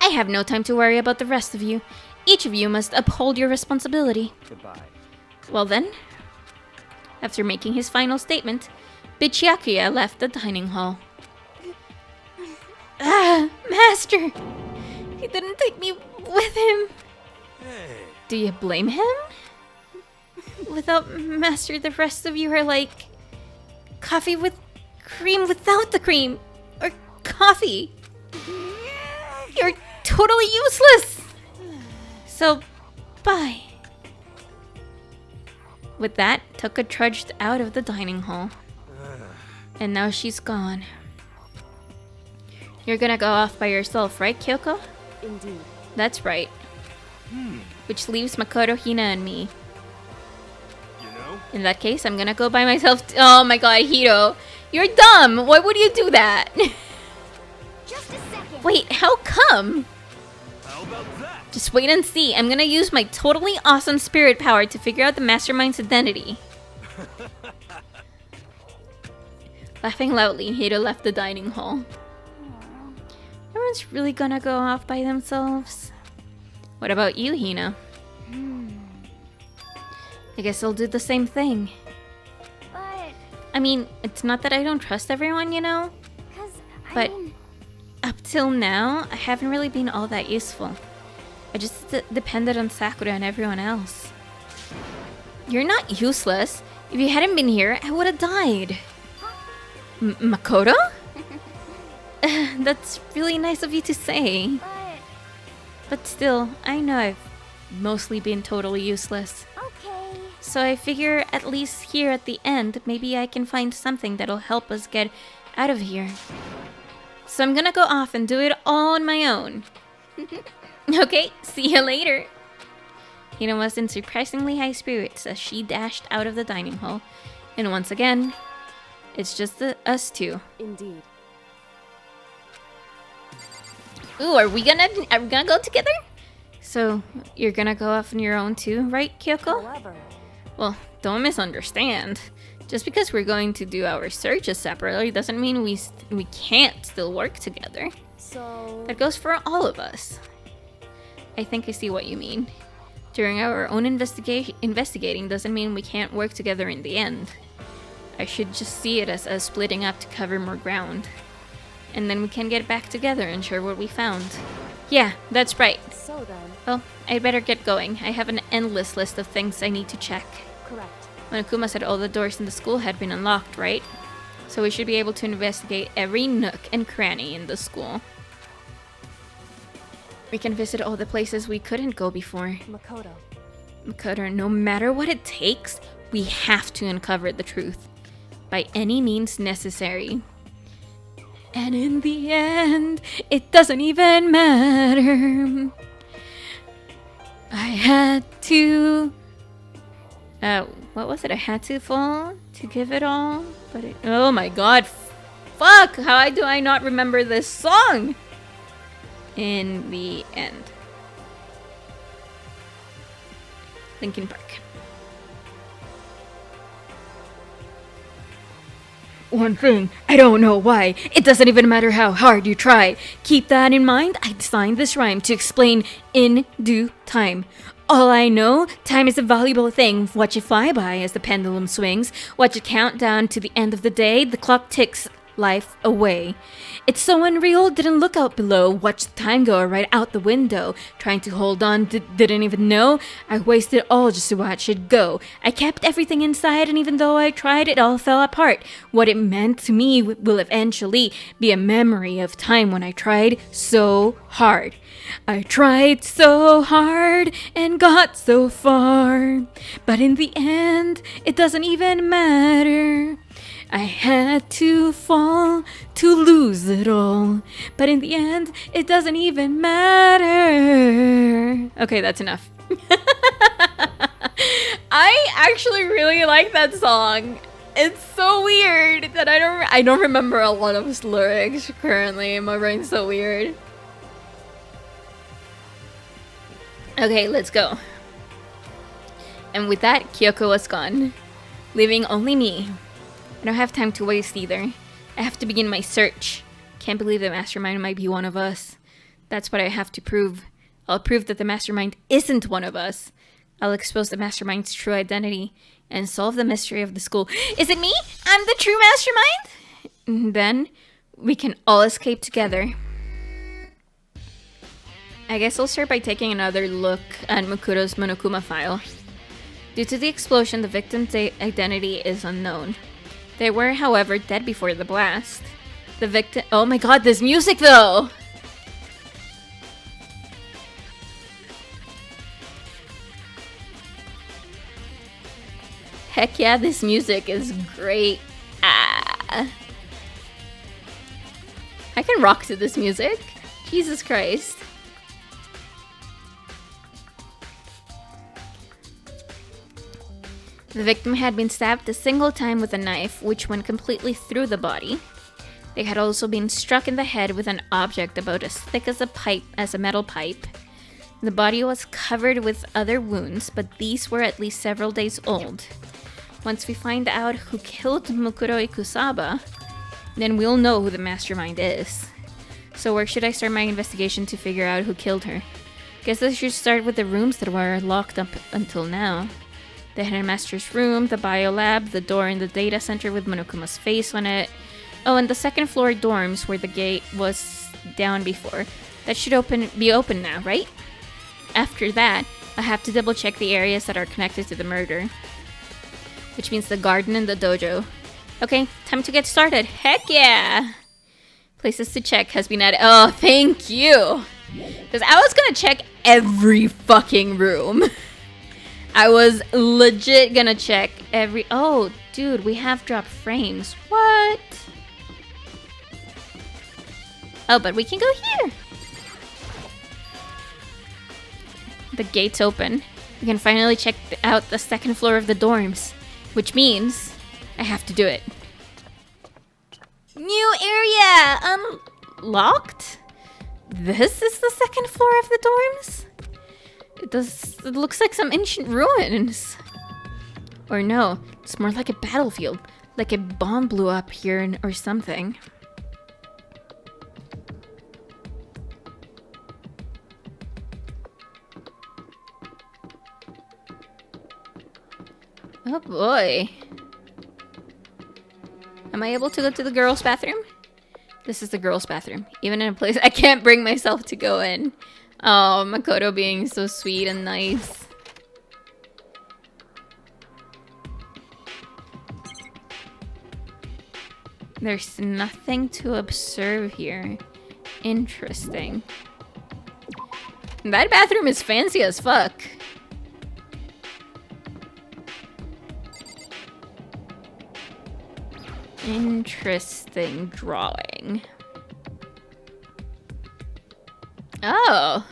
I have no time to worry about the rest of you. Each of you must uphold your responsibility. Goodbye. Well then, after making his final statement, Bichiakuya left the dining hall. Ah, Master! He didn't take me with him. Hey. Do you blame him? Without Master, the rest of you are like coffee with cream without the cream. Or coffee. You're totally useless. So, bye. With that, Toka trudged out of the dining hall. And now she's gone. You're gonna go off by yourself, right, Kyoko? Indeed. That's right. Which leaves Makoto, Hina, and me. You know? In that case, I'm gonna go by myself. Oh my god, Hiro. You're dumb! Why would you do that? Just a second. Wait, how come? How about that? Just wait and see. I'm gonna use my totally awesome spirit power to figure out the mastermind's identity. Laughing loudly, Hiro left the dining hall. Everyone's really gonna go off by themselves. What about you, Hina? I guess I'll do the same thing. But, I mean, it's not that I don't trust everyone, you know? cause, But- I mean, Up till now, I haven't really been all that useful. I just depended on Sakura and everyone else. You're not useless. If you hadn't been here, I would have died. Makoto? That's really nice of you to say. But still, I know I've mostly been totally useless. okay. So I figure at least here at the end, maybe I can find something that'll help us get out of here. So I'm gonna go off and do it all on my own. Okay, see you later. Hina was in surprisingly high spirits as she dashed out of the dining hall. And once again, it's just us two. Indeed. Ooh, are we gonna go together? So you're gonna go off on your own too, right, Kyoko? However, Well, don't misunderstand. Just because we're going to do our searches separately doesn't mean we can't still work together. so That goes for all of us. I think I see what you mean. During our own investigating doesn't mean we can't work together in the end. I should just see it as us splitting up to cover more ground. And then we can get back together and share what we found. Yeah, that's right. so then, Well, I'd better get going. I have an endless list of things I need to check. correct. Monokuma said all the doors in the school had been unlocked, right? So we should be able to investigate every nook and cranny in the school. We can visit all the places we couldn't go before. Makoto. No matter what it takes, we have to uncover the truth. By any means necessary. And in the end, it doesn't even matter. I had to... what was it? I had to fall to give it all? But it... Oh my god. Fuck! How do I not remember this song? In the end. Linkin Park. One thing, I don't know why. It doesn't even matter how hard you try. Keep that in mind. I designed this rhyme to explain in due time. All I know, time is a valuable thing. Watch it fly by as the pendulum swings. Watch it count down to the end of the day. The clock ticks life away. It's so unreal, didn't look out below, watched the time go right out the window, trying to hold on, didn't even know, I wasted it all just to watch it go. I kept everything inside, and even though I tried, it all fell apart. What it meant to me will eventually be a memory of time when I tried so hard. I tried so hard and got so far, but in the end, it doesn't even matter. I had to fall to lose it all, but in the end, it doesn't even matter. Okay, that's enough. I actually really like that song. It's so weird that I don't remember a lot of his lyrics currently. My brain's so weird. Okay, let's go. And with that, Kyoko was gone, leaving only me. I don't have time to waste either. I have to begin my search. Can't believe the mastermind might be one of us. That's what I have to prove. I'll prove that the mastermind isn't one of us. I'll expose the mastermind's true identity and solve the mystery of the school. Is it me? I'm the true mastermind? Then we can all escape together. I guess I'll start by taking another look at Mukuro's Monokuma file. Due to the explosion, the victim's identity is unknown. They were, however, dead before the blast. The victim— oh my god, this music though! Heck yeah, this music is great. Ah. I can rock to this music. Jesus Christ. The victim had been stabbed a single time with a knife, which went completely through the body. They had also been struck in the head with an object about as thick as a metal pipe. The body was covered with other wounds, but these were at least several days old. Once we find out who killed Mukuro Ikusaba, then we'll know who the mastermind is. So where should I start my investigation to figure out who killed her? Guess I should start with the rooms that were locked up until now. The headmaster's room, the biolab, the door in the data center with Monokuma's face on it. Oh, and the second floor dorms where the gate was down before. That should be open now, right? After that, I have to double check the areas that are connected to the murder. Which means the garden and the dojo. Okay, time to get started. Heck yeah! Places to check has been added. Oh, thank you! Because I was gonna check every fucking room. I was legit gonna check every— oh, dude, we have dropped frames. What? Oh, but we can go here. The gate's open. We can finally check out the second floor of the dorms. Which means I have to do it. New area unlocked? This is the second floor of the dorms? It looks like some ancient ruins. Or no, it's more like a battlefield. Like a bomb blew up here or something. Oh boy. Am I able to go to the girls' bathroom? This is the girls' bathroom. Even in a place I can't bring myself to go in. Oh, Makoto being so sweet and nice. There's nothing to observe here. Interesting. That bathroom is fancy as fuck. Interesting drawing. Oh.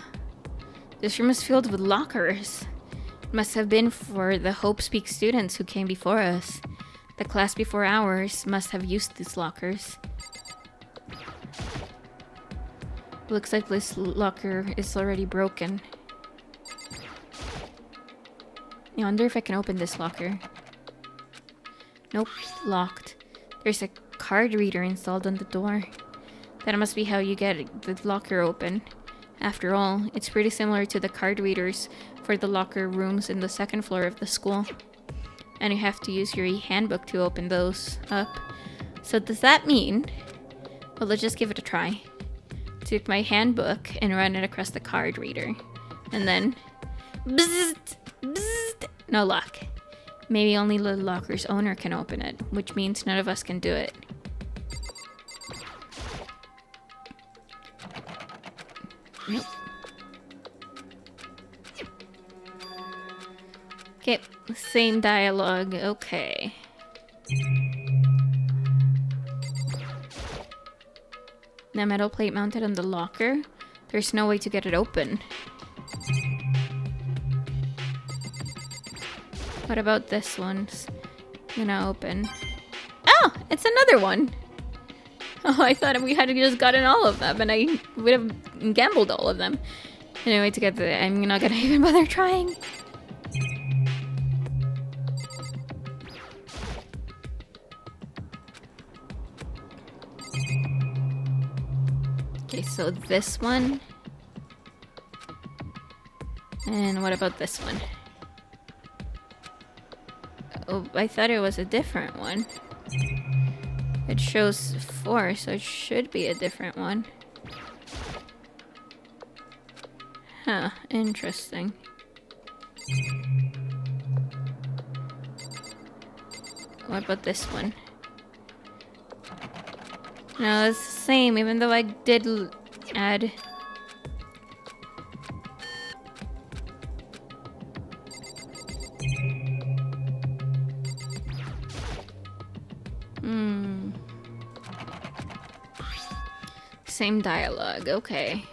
This room is filled with lockers. It must have been for the Hope Speak students who came before us. The class before ours must have used these lockers. Looks like this locker is already broken. I wonder if I can open this locker. Nope, locked. There's a card reader installed on the door. That must be how you get the locker open. After all, it's pretty similar to the card readers for the locker rooms in the second floor of the school. And you have to use your e-handbook to open those up. So does that mean... Well, let's just give it a try. Take my handbook and run it across the card reader. And then... Bzzzt, bzzzt, no luck. Maybe only the locker's owner can open it, which means none of us can do it. Nope. Okay, same dialogue. Okay. The metal plate mounted on the locker. There's no way to get it open. What about this one? Gonna open. Oh, it's another one. Oh, I thought we had just gotten all of them, and I would have gambled all of them. Anyway, to get the, I'm not gonna even bother trying. Okay, so this one. And what about this one? Oh, I thought it was a different one. It shows 4, so it should be a different one. Huh, interesting. What about this one? No, it's the same, even though I did add... Same dialogue, okay.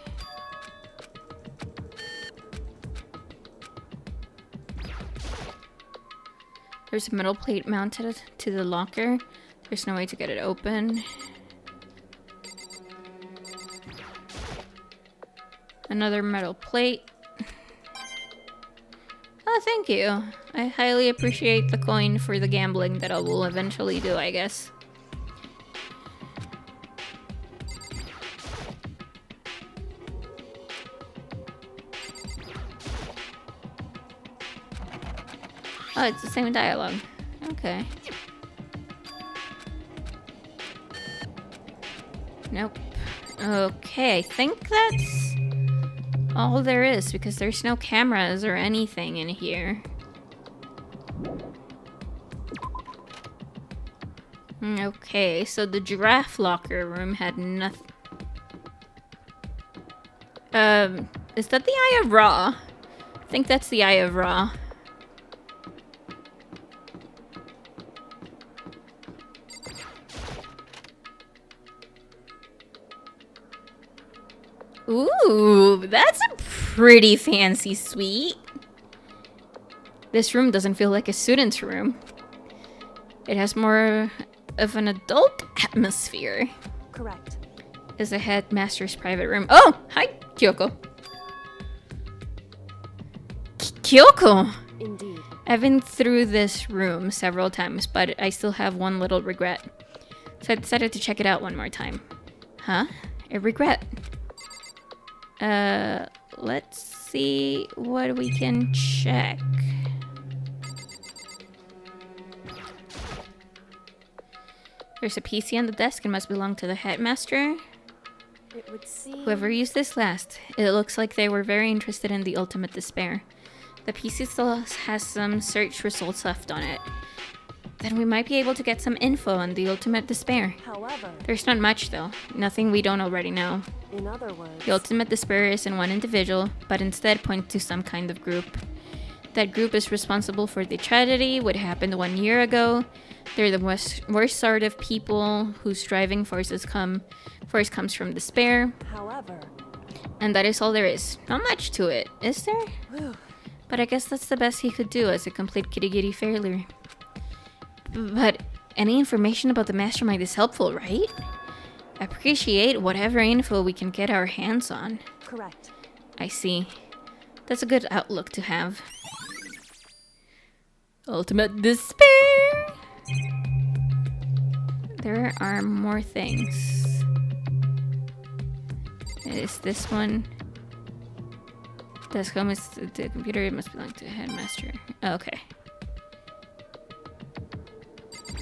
There's a metal plate mounted to the locker. There's no way to get it open. Another metal plate. Oh, thank you. I highly appreciate the coin for the gambling that I will eventually do, I guess. Oh, it's the same dialogue. Okay. Nope. Okay, I think that's all there is because there's no cameras or anything in here. Okay, so the giraffe locker room had nothing. Is that the Eye of Ra? I think that's the Eye of Ra. Ooh, that's a pretty fancy suite. This room doesn't feel like a student's room. It has more of an adult atmosphere. Correct. Is the headmaster's private room. Oh, hi, Kyoko. Kyoko! Indeed. I've been through this room several times, but I still have one little regret. So I decided to check it out one more time. Huh? A regret? Let's see what we can check. There's a PC on the desk and must belong to the headmaster. It would seem... Whoever used this last, it looks like they were very interested in the ultimate despair. The PC still has some search results left on it. Then we might be able to get some info on the ultimate despair. However, There's not much though, nothing we don't already know. in other words... The ultimate despair isn't one individual, but instead points to some kind of group. That group is responsible for the tragedy, what happened 1 year ago. They're the worst sort of people whose driving force comes from despair. However... And that is all there is. Not much to it, is there? Whew. But I guess that's the best he could do as a complete kitty failure. But any information about the mastermind is helpful, right? Appreciate whatever info we can get our hands on. Correct. I see. That's a good outlook to have. Ultimate despair! There are more things. Is this one? Desk home is the computer, it must belong to the headmaster. Okay.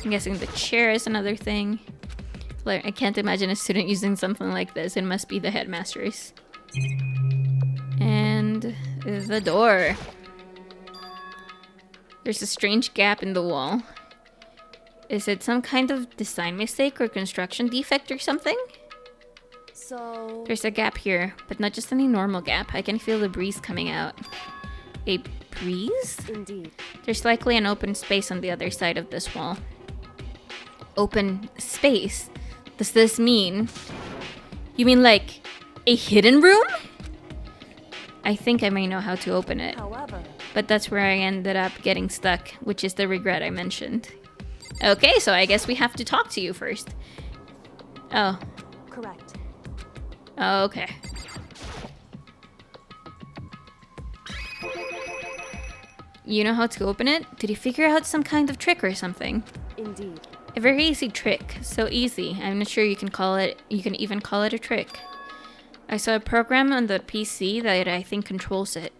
I'm guessing the chair is another thing. Like, I can't imagine a student using something like this. It must be the headmaster's. And the door. There's a strange gap in the wall. Is it some kind of design mistake or construction defect or something? So... There's a gap here, but not just any normal gap. I can feel the breeze coming out. A breeze? Indeed. There's likely an open space on the other side of this wall. Open space? Does this mean... You mean like a hidden room? I think I may know how to open it. However... But that's where I ended up getting stuck, which is the regret I mentioned. Okay, so I guess we have to talk to you first. Oh. Correct. Oh, okay. You know how to open it? Did you figure out some kind of trick or something? Indeed. A very easy trick. So easy. I'm not sure you can even call it a trick. I saw a program on the PC that I think controls it.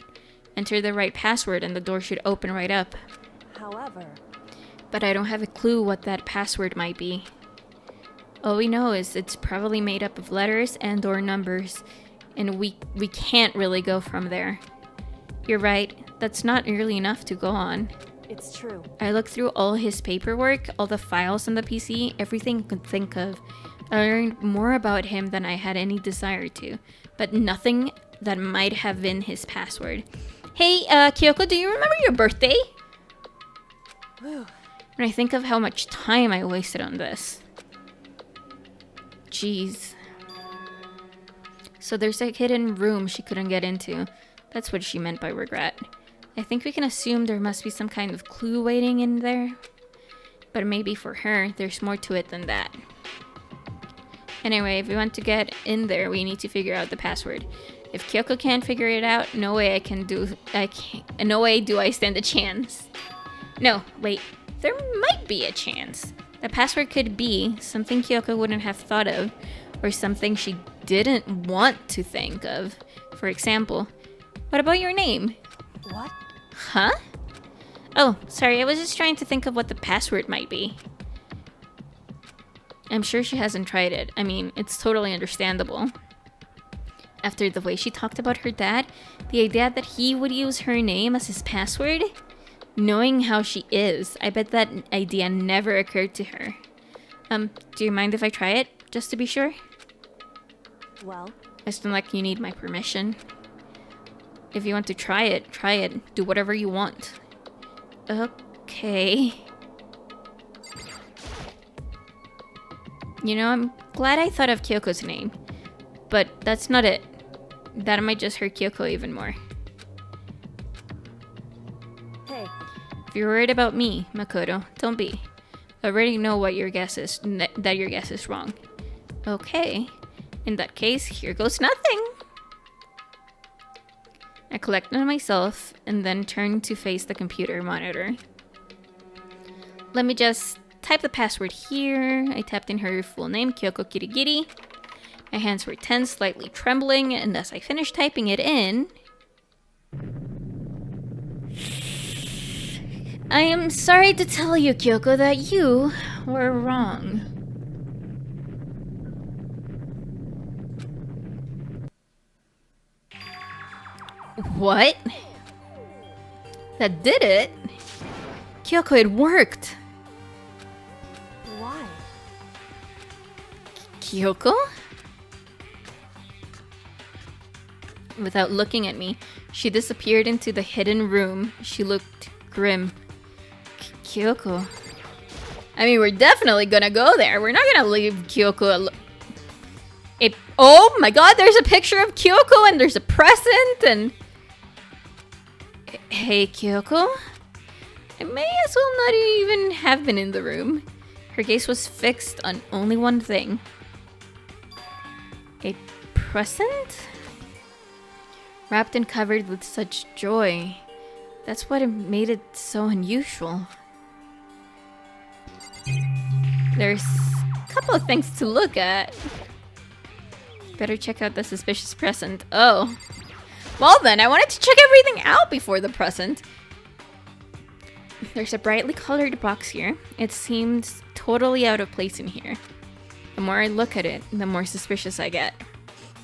Enter the right password and the door should open right up. However... But I don't have a clue what that password might be. All we know is it's probably made up of letters and or numbers, and we can't really go from there. You're right, that's not early enough to go on. It's true. I looked through all his paperwork, all the files on the PC, everything I could think of. I learned more about him than I had any desire to, but nothing that might have been his password. Hey, Kyoko, do you remember your birthday? Whew. When I think of how much time I wasted on this. Jeez. So there's a hidden room she couldn't get into. That's what she meant by regret. I think we can assume there must be some kind of clue waiting in there. But maybe for her, there's more to it than that. Anyway, if we want to get in there, we need to figure out the password. If Kyoko can't figure it out, no way do I stand a chance. No, wait. There might be a chance. The password could be something Kyoko wouldn't have thought of, or something she didn't want to think of. For example, what about your name? What? Huh? Oh, sorry, I was just trying to think of what the password might be. I'm sure she hasn't tried it. I mean, it's totally understandable. After the way she talked about her dad, the idea that he would use her name as his password? Knowing how she is, I bet that idea never occurred to her. Do you mind if I try it, just to be sure? Well? It's not like you need my permission. If you want to try it, try it. Do whatever you want. Okay. You know, I'm glad I thought of Kyoko's name. But that's not it. That might just hurt Kyoko even more. Hey. If you're worried about me, Makoto, don't be. I already know what your guess is, that your guess is wrong. Okay. In that case, here goes nothing. I collected myself and then turned to face the computer monitor. Let me just type the password here. I tapped in her full name, Kyoko Kirigiri. My hands were tense, slightly trembling, and as I finished typing it in... I am sorry to tell you, Kyoko, that you were wrong. What? That did it? Kyoko, it worked! Why? Kyoko? Without looking at me, she disappeared into the hidden room. She looked grim. Kyoko. I mean, we're definitely gonna go there. We're not gonna leave Kyoko alone. Oh my god, there's a picture of Kyoko and there's a present and... Hey, Kyoko? I may as well not even have been in the room. Her gaze was fixed on only one thing. A present? Wrapped and covered with such joy. That's what made it so unusual. There's a couple of things to look at. Better check out the suspicious present. Oh. Well then, I wanted to check everything out before the present. There's a brightly colored box here. It seems totally out of place in here. The more I look at it, the more suspicious I get.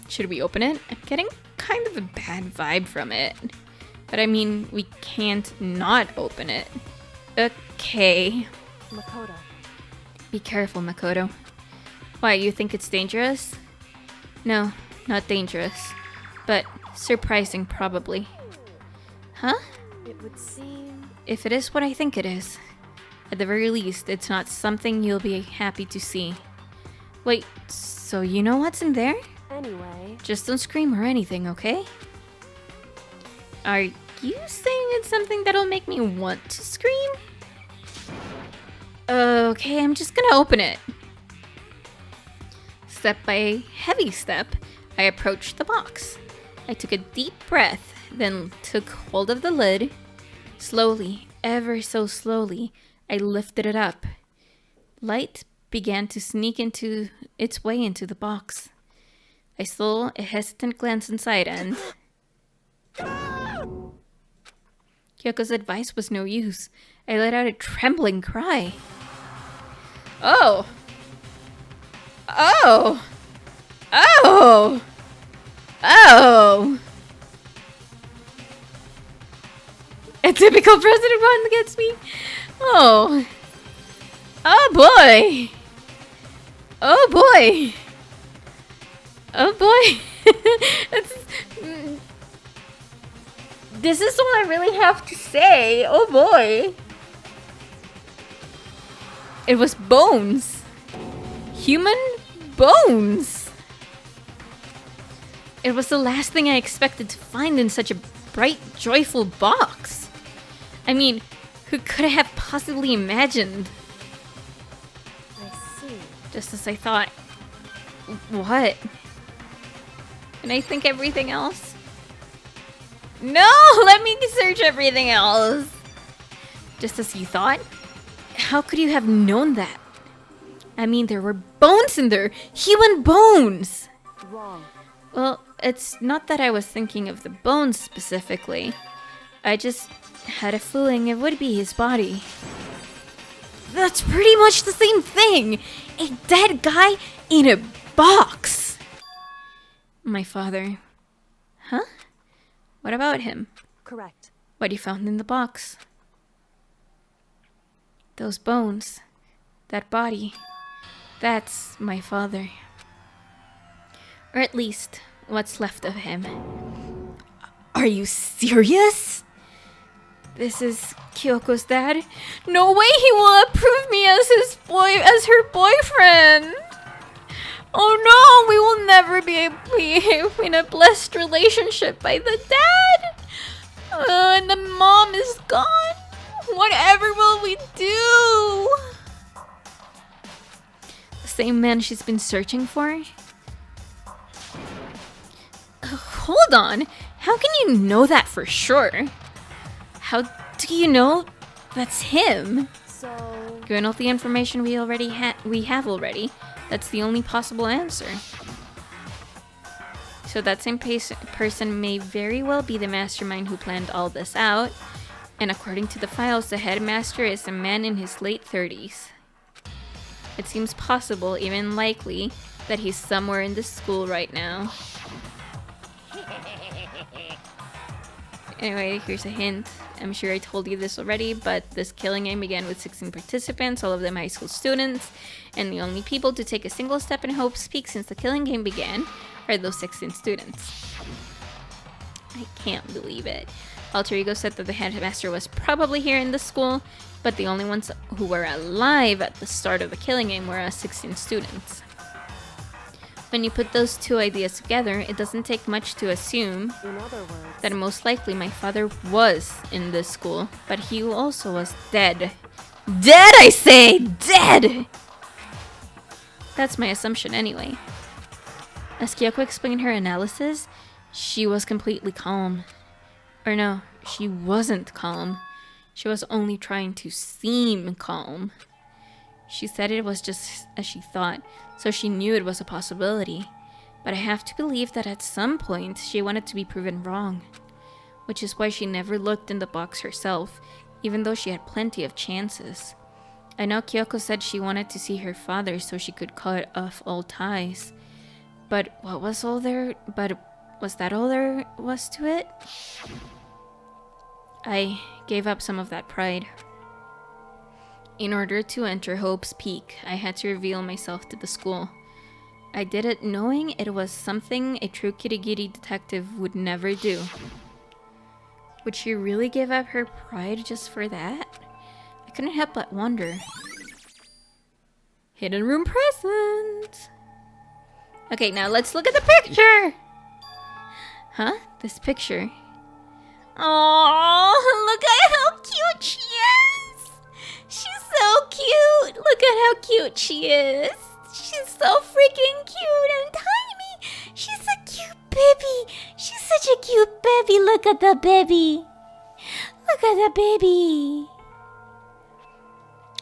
Should we open it? I'm getting kind of a bad vibe from it. But I mean, we can't not open it. Okay. Makoto. Be careful, Makoto. Why, you think it's dangerous? No, not dangerous. But surprising, probably. Huh? It would seem... If it is what I think it is, at the very least, it's not something you'll be happy to see. Wait, so you know what's in there? Anyway... Just don't scream or anything, okay? Are you saying it's something that'll make me want to scream? Okay, I'm just gonna open it. Step by heavy step, I approached the box. I took a deep breath, then took hold of the lid. Slowly, ever so slowly, I lifted it up. Light began to sneak its way into the box. I stole a hesitant glance inside and... Kyoko's advice was no use. I let out a trembling cry. Oh! Oh! Oh! Oh! A typical president run against me? Oh. Oh boy! Oh boy! Oh boy! This is all I really have to say. Oh boy! It was bones. Human bones. It was the last thing I expected to find in such a bright, joyful box. I mean, who could I have possibly imagined? I see. Just as I thought. What? Can I think everything else? No! Let me search everything else! Just as you thought? How could you have known that? I mean, there were bones in there! Human bones! Wrong. Well, it's not that I was thinking of the bones specifically. I just had a feeling it would be his body. That's pretty much the same thing! A dead guy in a box! My father. Huh? What about him? Correct. What you found in the box? Those bones. That body. That's my father. Or at least, what's left of him. Are you serious? This is Kyoko's dad? No way he will approve me as her boyfriend! Oh no, we will never be in a blessed relationship by the dad! And the mom is gone! Whatever will we do? The same man she's been searching for? Hold on, how can you know that for sure? How do you know that's him? So... Given all the information we have already, that's the only possible answer. So that same person may very well be the mastermind who planned all this out, and according to the files, the headmaster is a man in his late 30s. It seems possible, even likely, that he's somewhere in this school right now. Anyway, here's a hint. I'm sure I told you this already, but this killing game began with 16 participants, all of them high school students, and the only people to take a single step in Hope's Peak since the killing game began are those 16 students. I can't believe it. Alter Ego said that the headmaster was probably here in the school, but the only ones who were alive at the start of the killing game were us 16 students. When you put those two ideas together, it doesn't take much to assume in other words... that most likely my father was in this school, but he also was dead. Dead, I say! Dead! That's my assumption anyway. As Kyoko explained her analysis, she was completely calm. Or no, she wasn't calm. She was only trying to seem calm. She said it was just as she thought, so she knew it was a possibility. But I have to believe that at some point she wanted to be proven wrong. Which is why she never looked in the box herself, even though she had plenty of chances. I know Kyoko said she wanted to see her father so she could cut off all ties. But was that all there was to it? I gave up some of that pride. In order to enter Hope's Peak, I had to reveal myself to the school. I did it knowing it was something a true Kirigiri detective would never do. Would she really give up her pride just for that? I couldn't help but wonder. Hidden room present! Okay, now let's look at the picture! Huh? This picture? Oh, look at how cute she is! She's so cute! Look at how cute she is! She's so freaking cute and tiny! She's a cute baby! She's such a cute baby! Look at the baby! Look at the baby!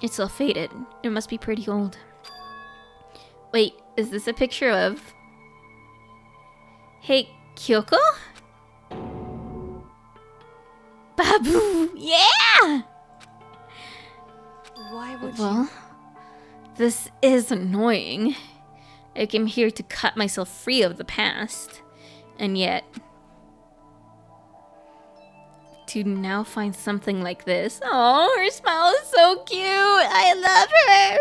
It's all faded. It must be pretty old. Wait, is this a picture of... Hey, Kyoko? Babu! Yeah! Why would Well, this is annoying. I came here to cut myself free of the past. And yet... to now find something like this. Oh, her smile is so cute! I love her!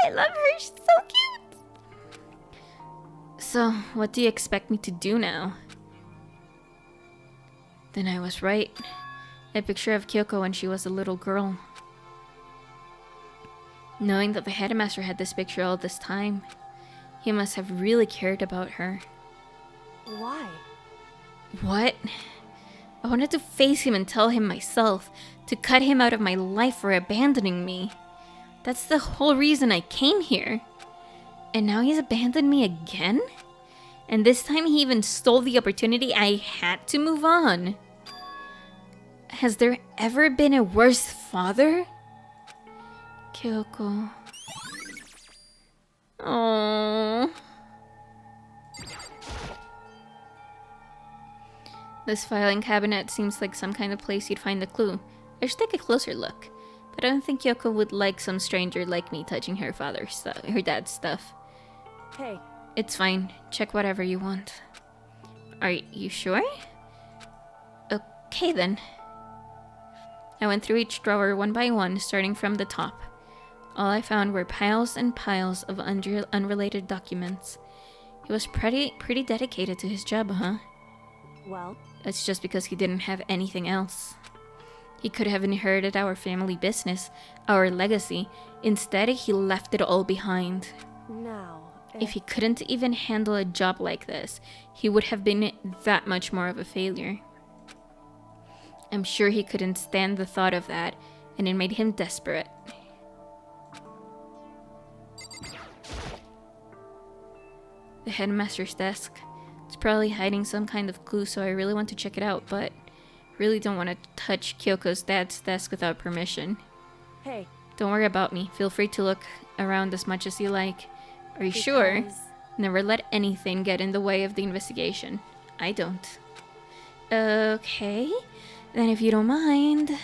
I love her, she's so cute! So, what do you expect me to do now? Then I was right. A picture of Kyoko when she was a little girl. Knowing that the headmaster had this picture all this time, he must have really cared about her. Why? What? I wanted to face him and tell him myself, to cut him out of my life for abandoning me. That's the whole reason I came here. And now he's abandoned me again? And this time he even stole the opportunity I had to move on. Has there ever been a worse father? Kyoko. Aww. This filing cabinet seems like some kind of place you'd find a clue. I should take a closer look. But I don't think Kyoko would like some stranger like me touching her her dad's stuff. Hey. It's fine. Check whatever you want. Are you sure? Okay then. I went through each drawer one by one, starting from the top. All I found were piles and piles of unrelated documents. He was pretty dedicated to his job, huh? Well? That's just because he didn't have anything else. He could have inherited our family business, our legacy. Instead, he left it all behind. Now, If he couldn't even handle a job like this, he would have been that much more of a failure. I'm sure he couldn't stand the thought of that, and it made him desperate. The headmaster's desk. It's probably hiding some kind of clue, so I really want to check it out, but really don't want to touch Kyoko's dad's desk without permission. Hey. Don't worry about me. Feel free to look around as much as you like. Are you sure? Never let anything get in the way of the investigation. I don't. Okay. Then if you don't mind...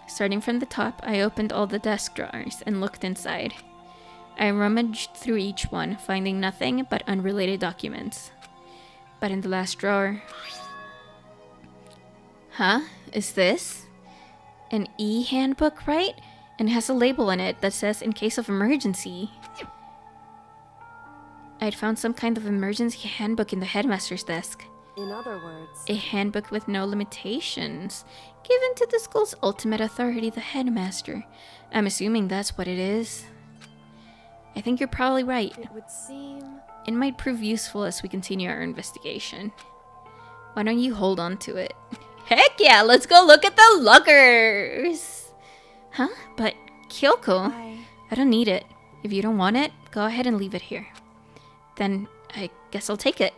Starting from the top, I opened all the desk drawers and looked inside. I rummaged through each one, finding nothing but unrelated documents. But in the last drawer... Huh? Is this? An e-handbook, right? And has a label on it that says in case of emergency. I'd found some kind of emergency handbook in the headmaster's desk. In other words... A handbook with no limitations, given to the school's ultimate authority, the headmaster. I'm assuming that's what it is. I think you're probably right. It would seem... It might prove useful as we continue our investigation. Why don't you hold on to it? Heck yeah, let's go look at the lockers! Huh? But Kyoko, I don't need it. If you don't want it, go ahead and leave it here. Then I guess I'll take it.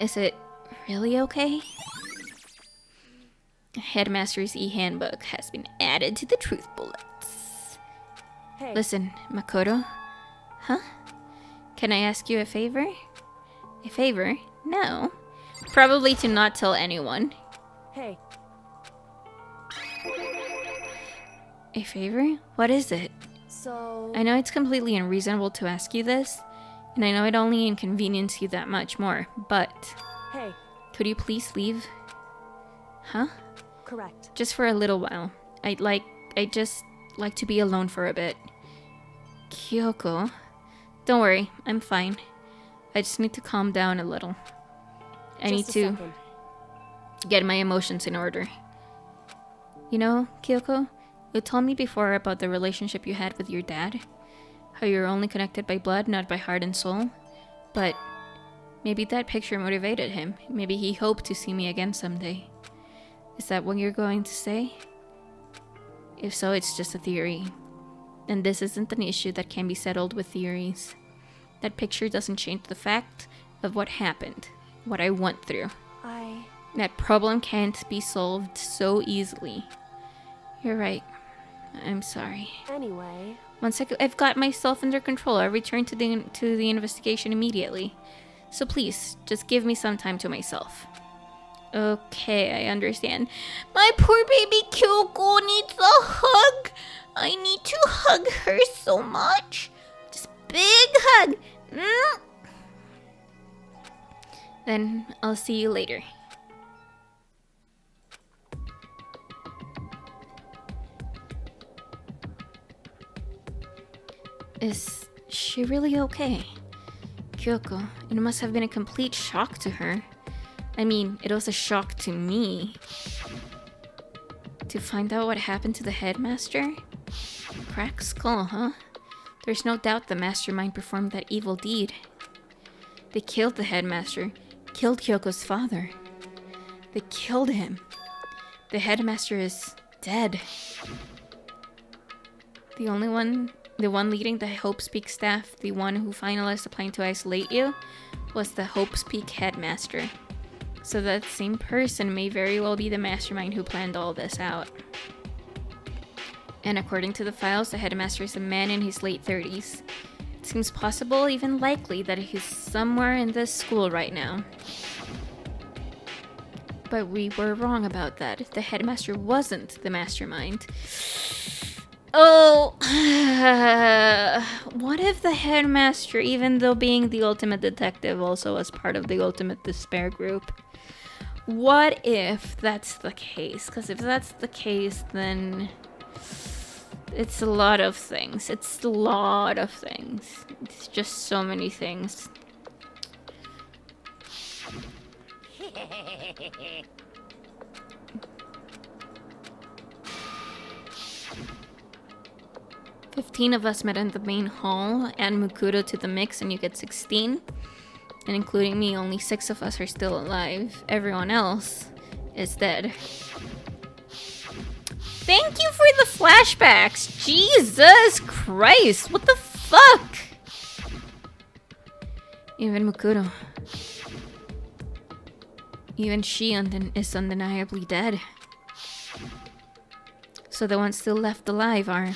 Is it really okay? Headmaster's e-handbook has been added to the truth bullets. Hey. Listen, Makoto. Huh? Can I ask you a favor? A favor? No. Probably to not tell anyone. Hey. A favor? What is it? So... I know it's completely unreasonable to ask you this, and I know it only inconveniences you that much more, but... Hey, Could you please leave? Huh? correct. Just for a little while. I'd just like to be alone for a bit. Kyoko? Don't worry, I'm fine. I just need to calm down a little. I need Just a to second. get my emotions in order. You know, Kyoko, you told me before about the relationship you had with your dad. How you're only connected by blood, not by heart and soul. But maybe that picture motivated him. Maybe he hoped to see me again someday. Is that what you're going to say? If so, it's just a theory. And this isn't an issue that can be settled with theories. That picture doesn't change the fact of what happened, what I went through. That problem can't be solved so easily. You're right. I'm sorry. Anyway, Once I've got myself under control, I'll return to the investigation immediately. So please, just give me some time to myself. Okay, I understand. My poor baby Kyoko needs a hug. I need to hug her so much. Just big hug. Then I'll see you later. Is she really okay? Kyoko, it must have been a complete shock to her. I mean, it was a shock to me. To find out what happened to the headmaster? Cracked skull, huh? There's no doubt the mastermind performed that evil deed. They killed the headmaster, killed Kyoko's father. They killed him. The headmaster is dead. The one leading the Hope's Peak staff, the one who finalized the plan to isolate you, was the Hope's Peak headmaster. So that same person may very well be the mastermind who planned all this out. And according to the files, the headmaster is a man in his late 30s. It seems possible, even likely, that he's somewhere in this school right now. But we were wrong about that. The headmaster wasn't the mastermind. Oh, what if the headmaster, even though being the ultimate detective, also was part of the ultimate despair group? What if that's the case? Because if that's the case, then it's a lot of things. It's a lot of things. It's just so many things. "15 of us met in the main hall. Add Mukuro to the mix and you get 16. And including me, only 6 of us are still alive. Everyone else is dead." Thank you for the flashbacks! Jesus Christ! What the fuck? Even Mukuro. Even she is undeniably dead. So the ones still left alive are...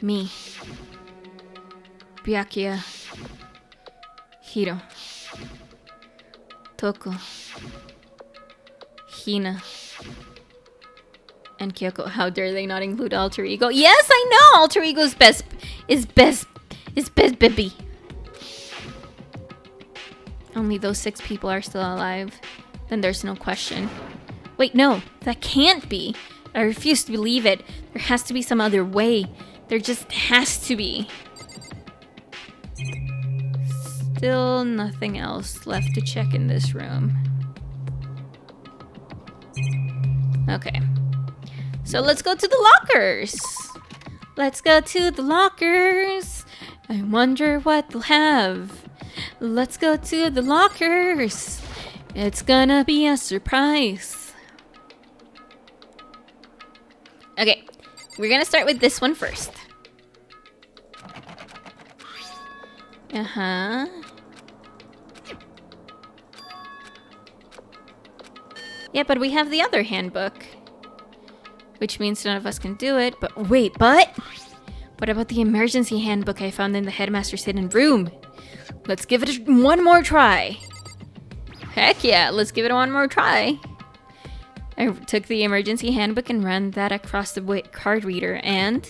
me, Byakuya, Hiro, Toko, Hina, and Kyoko. How dare they not include Alter Ego? Yes, I know Alter Ego's best baby. Only those 6 people are still alive. Then there's no question. Wait, no, that can't be. I refuse to believe it. There has to be some other way. There just has to be. Still nothing else left to check in this room. Okay. So let's go to the lockers. Let's go to the lockers. I wonder what they'll have. Let's go to the lockers. It's gonna be a surprise. Okay. We're gonna start with this one first. Uh-huh. Yeah, but we have the other handbook. Which means none of us can do it, but wait, but? What about the emergency handbook I found in the headmaster's hidden room? Let's give it one more try. Heck yeah, let's give it one more try. I took the emergency handbook and ran that across the card reader and...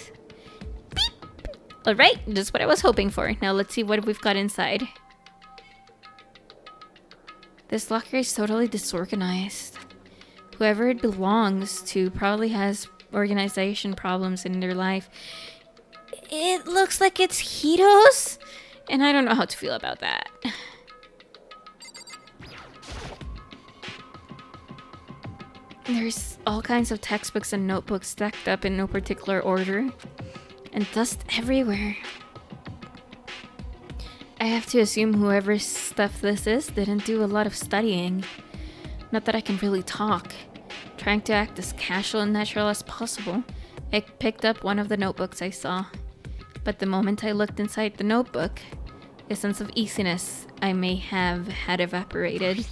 beep! Alright, just what I was hoping for. Now let's see what we've got inside. This locker is totally disorganized. Whoever it belongs to probably has organization problems in their life. It looks like it's Hito's, and I don't know how to feel about that. There's all kinds of textbooks and notebooks stacked up in no particular order, and dust everywhere. I have to assume whoever's stuff this is didn't do a lot of studying. Not that I can really talk. Trying to act as casual and natural as possible, I picked up one of the notebooks I saw. But the moment I looked inside the notebook, a sense of easiness I may have had evaporated.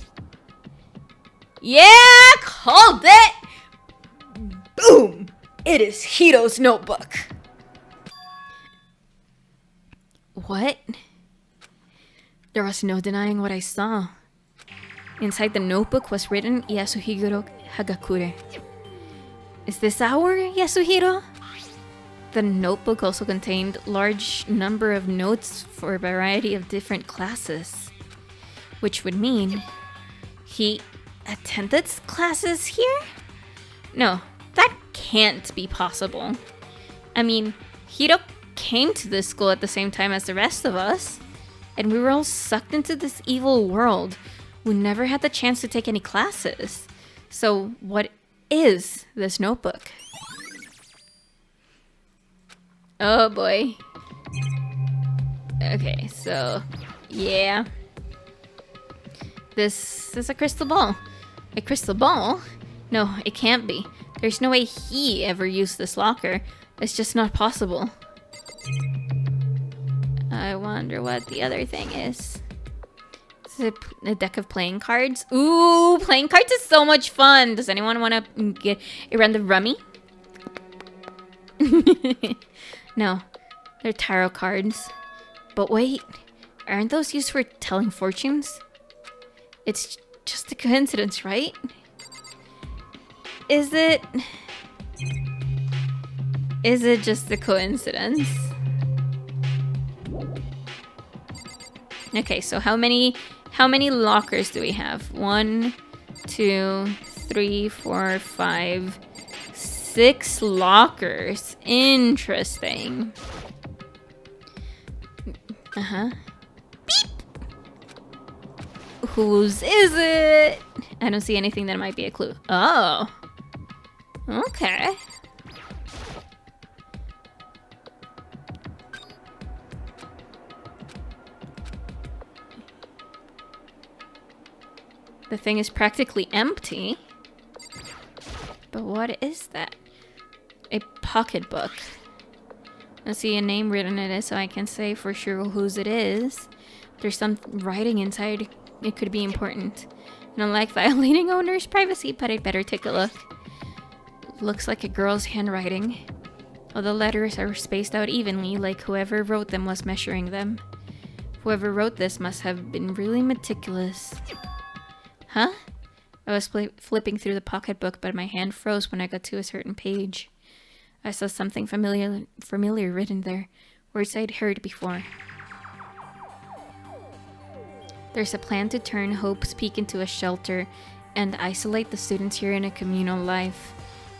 Yeah! Called it! Boom! It is Hito's notebook! What? There was no denying what I saw. Inside the notebook was written Yasuhiro Hagakure. Is this our Yasuhiro? The notebook also contained large number of notes for a variety of different classes, which would mean he attended classes here? No, that can't be possible. I mean, Hiro came to this school at the same time as the rest of us, and we were all sucked into this evil world. We never had the chance to take any classes. So what is this notebook? Oh boy. Okay, so yeah. This is a crystal ball. A crystal ball? No, it can't be. There's no way he ever used this locker. It's just not possible. I wonder what the other thing is. Is it a deck of playing cards? Ooh, playing cards is so much fun. Does anyone want to get a random rummy? No, they're tarot cards. But wait, aren't those used for telling fortunes? It's just a coincidence, right? Is it just a coincidence? Okay, so how many lockers do we have? 1, 2, 3, 4, 5, 6 lockers. Interesting. Beep! Whose is it? I don't see anything that might be a clue. Oh. Okay. The thing is practically empty. But what is that? A pocketbook. I see a name written in it, so I can say for sure whose it is. There's some writing inside. It could be important. I don't like violating owner's privacy, but I'd better take a look. Looks like a girl's handwriting. All the letters are spaced out evenly, like whoever wrote them was measuring them. Whoever wrote this must have been really meticulous. Huh? I was flipping through the pocketbook, but my hand froze when I got to a certain page. I saw something familiar written there, words I'd heard before. There's a plan to turn Hope's Peak into a shelter and isolate the students here in a communal life.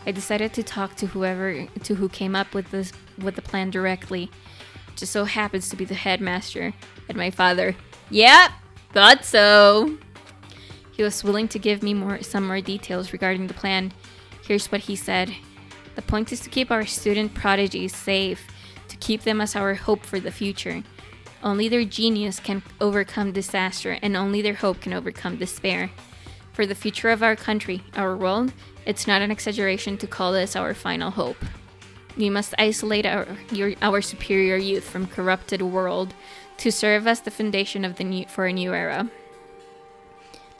I decided to talk to who came up with the plan directly. It just so happens to be the headmaster and my father. Yep, thought so. He was willing to give me some more details regarding the plan. Here's what he said. The point is to keep our student prodigies safe, to keep them as our hope for the future. Only their genius can overcome disaster, and only their hope can overcome despair. For the future of our country, our world, it's not an exaggeration to call this our final hope. We must isolate our superior youth from corrupted world to serve as the foundation of for a new era.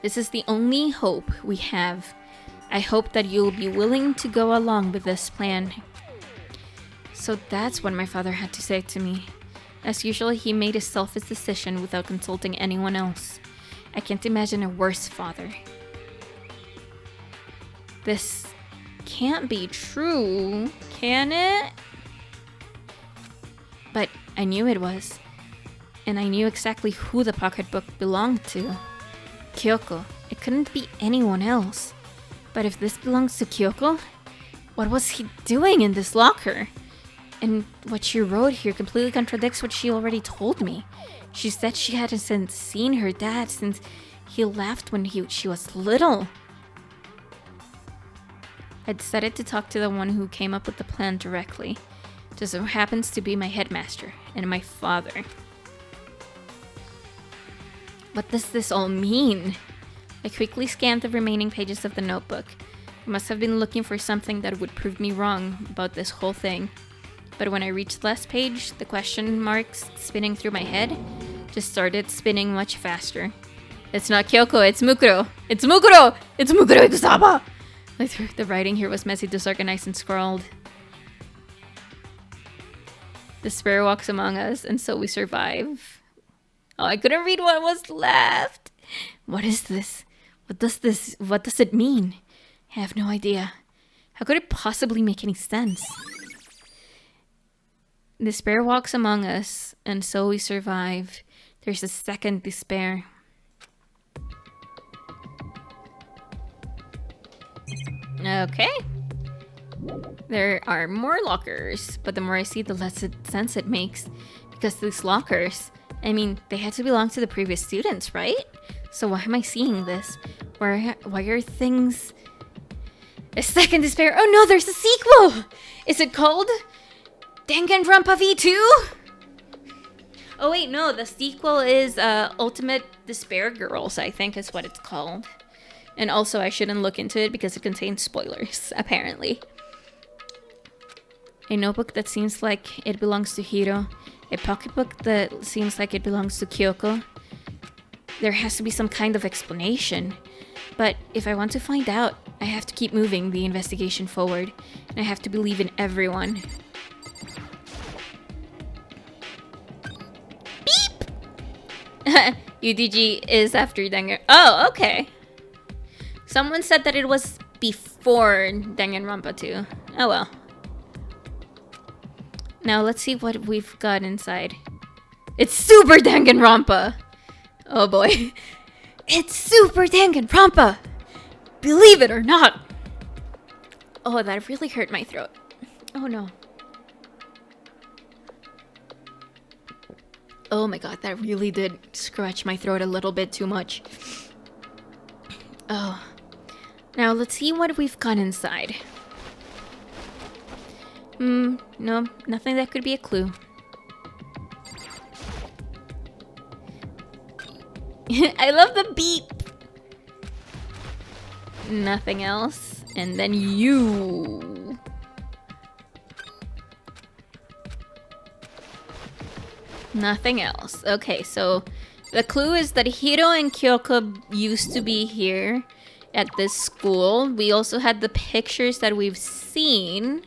This is the only hope we have. I hope that you'll be willing to go along with this plan. So that's what my father had to say to me. As usual, he made a selfish decision without consulting anyone else. I can't imagine a worse father. This can't be true, can it? But I knew it was. And I knew exactly who the pocketbook belonged to. Kyoko. It couldn't be anyone else. But if this belongs to Kyoko, what was he doing in this locker? And what she wrote here completely contradicts what she already told me. She said she hadn't seen her dad since he left when she was little. I decided to talk to the one who came up with the plan directly. Just so happens to be my headmaster and my father. What does this all mean? I quickly scanned the remaining pages of the notebook. I must have been looking for something that would prove me wrong about this whole thing. But when I reached the last page, the question marks spinning through my head just started spinning much faster. It's not Kyoko, it's Mukuro! It's Mukuro! It's Mukuro Ikusaba! The writing here was messy, disorganized, and scrawled. Despair walks among us, and so we survive. Oh, I couldn't read what was left! What is this? What does it mean? I have no idea. How could it possibly make any sense? Despair walks among us, and so we survive. There's a second despair. Okay. There are more lockers, but the more I see, the less sense it makes. Because these lockers, I mean, they had to belong to the previous students, right? So why am I seeing this? Why are things... A second despair. Oh no, there's a sequel! Is it called Danganronpa V2? Oh wait, no, the sequel is Ultimate Despair Girls, I think is what it's called. And also, I shouldn't look into it because it contains spoilers, apparently. A notebook that seems like it belongs to Hiro. A pocketbook that seems like it belongs to Kyoko. There has to be some kind of explanation. But if I want to find out, I have to keep moving the investigation forward. And I have to believe in everyone. Beep! UDG is after Danganronpa. Oh, okay. Someone said that it was before Danganronpa 2. Oh well. Now let's see what we've got inside. It's Super Danganronpa! Oh boy. It's Super Danganronpa! Believe it or not! Oh, that really hurt my throat. Oh no. Oh my god, that really did scratch my throat a little bit too much. Oh. Now let's see what we've got inside. No, nothing that could be a clue. I love the beep! Nothing else. And then you. Nothing else. Okay, so the clue is that Hiro and Kyoko used to be here at this school. We also had the pictures that we've seen.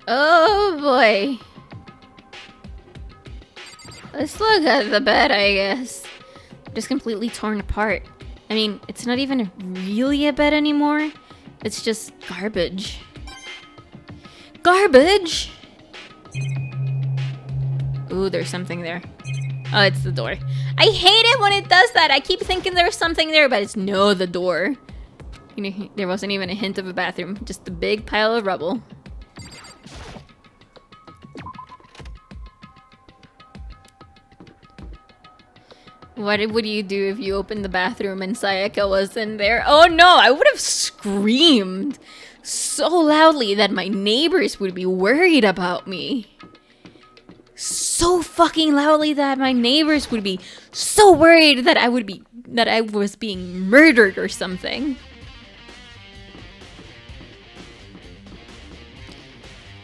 Oh boy. Let's look at the bed, I guess. Just completely torn apart. I mean, it's not even really a bed anymore. It's just garbage. Garbage! Ooh, there's something there. Oh, it's the door. I hate it when it does that. I keep thinking there's something there, but it's no, the door. You know, there wasn't even a hint of a bathroom. Just a big pile of rubble. What would you do if you opened the bathroom and Sayaka was in there? Oh no, I would have screamed so loudly that my neighbors would be worried about me. So fucking loudly that my neighbors would be so worried that I was being murdered or something.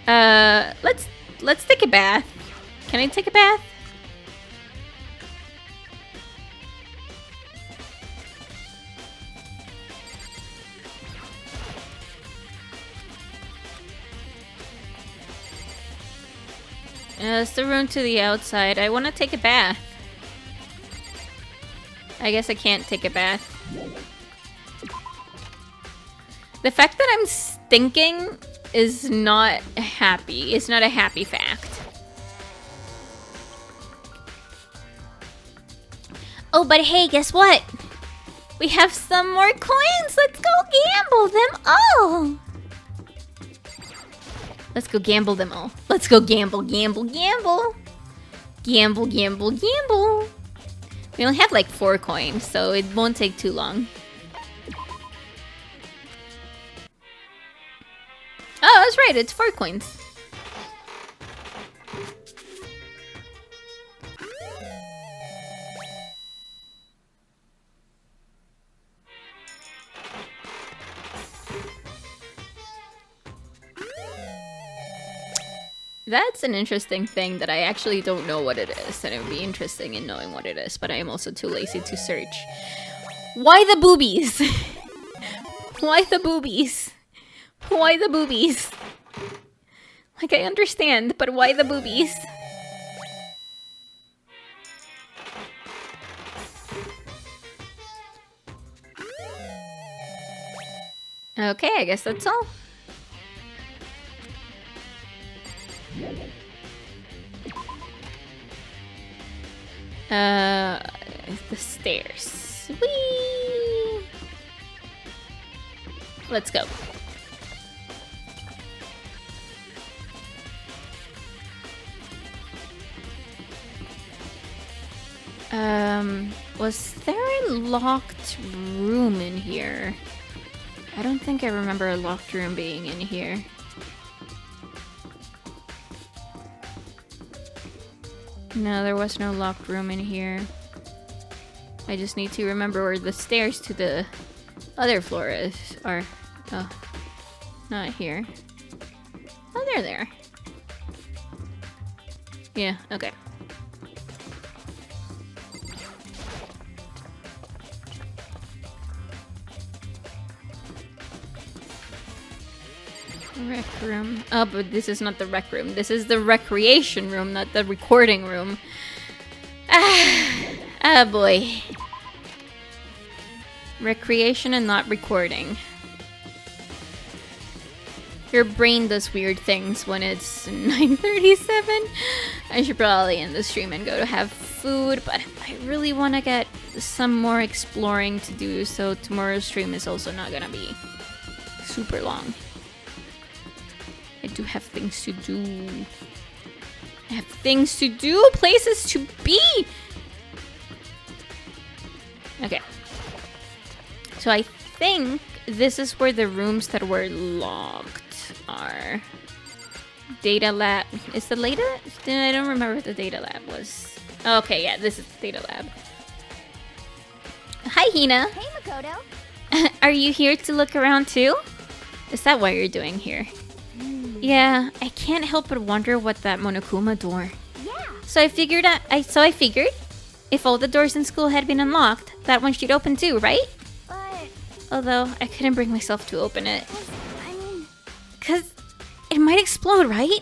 Let's take a bath. Can I take a bath? It's the room to the outside. I want to take a bath. I guess I can't take a bath. The fact that I'm stinking is not happy. It's not a happy fact. Oh, but hey, guess what? We have some more coins. Let's go gamble them all. Let's go gamble them all. Let's go gamble, gamble, gamble. Gamble, gamble, gamble. We only have like 4 coins, so it won't take too long. Oh, that's right. It's 4 coins. That's an interesting thing that I actually don't know what it is, and it would be interesting in knowing what it is, but I am also too lazy to search. Why the boobies? Why the boobies? Why the boobies? Like, I understand, but why the boobies? Okay, I guess that's all. The stairs. Whee! Let's go. Was there a locked room in here? I don't think I remember a locked room being in here. No, there was no locked room in here. I just need to remember where the stairs to the other floor are. Oh, not here. Oh, they're there. Yeah, okay. Rec room. Oh, but this is not the rec room. This is the recreation room, not the recording room. Ah, boy. Recreation and not recording. Your brain does weird things when it's 9:37. I should probably end the stream and go to have food, but I really want to get some more exploring to do, so tomorrow's stream is also not gonna be super long. I do have things to do. I have things to do, places to be. Okay. So I think this is where the rooms that were locked are. Data lab. Is the data? I don't remember what the data lab was. Okay, yeah, this is the data lab. Hi, Hina. Hey, Makoto. Are you here to look around too? Is that what you're doing here? Yeah, I can't help but wonder what that Monokuma door. Yeah. So I figured if all the doors in school had been unlocked, that one should open too, right? But Although I couldn't bring myself to open it. I mean, Cause it might explode, right?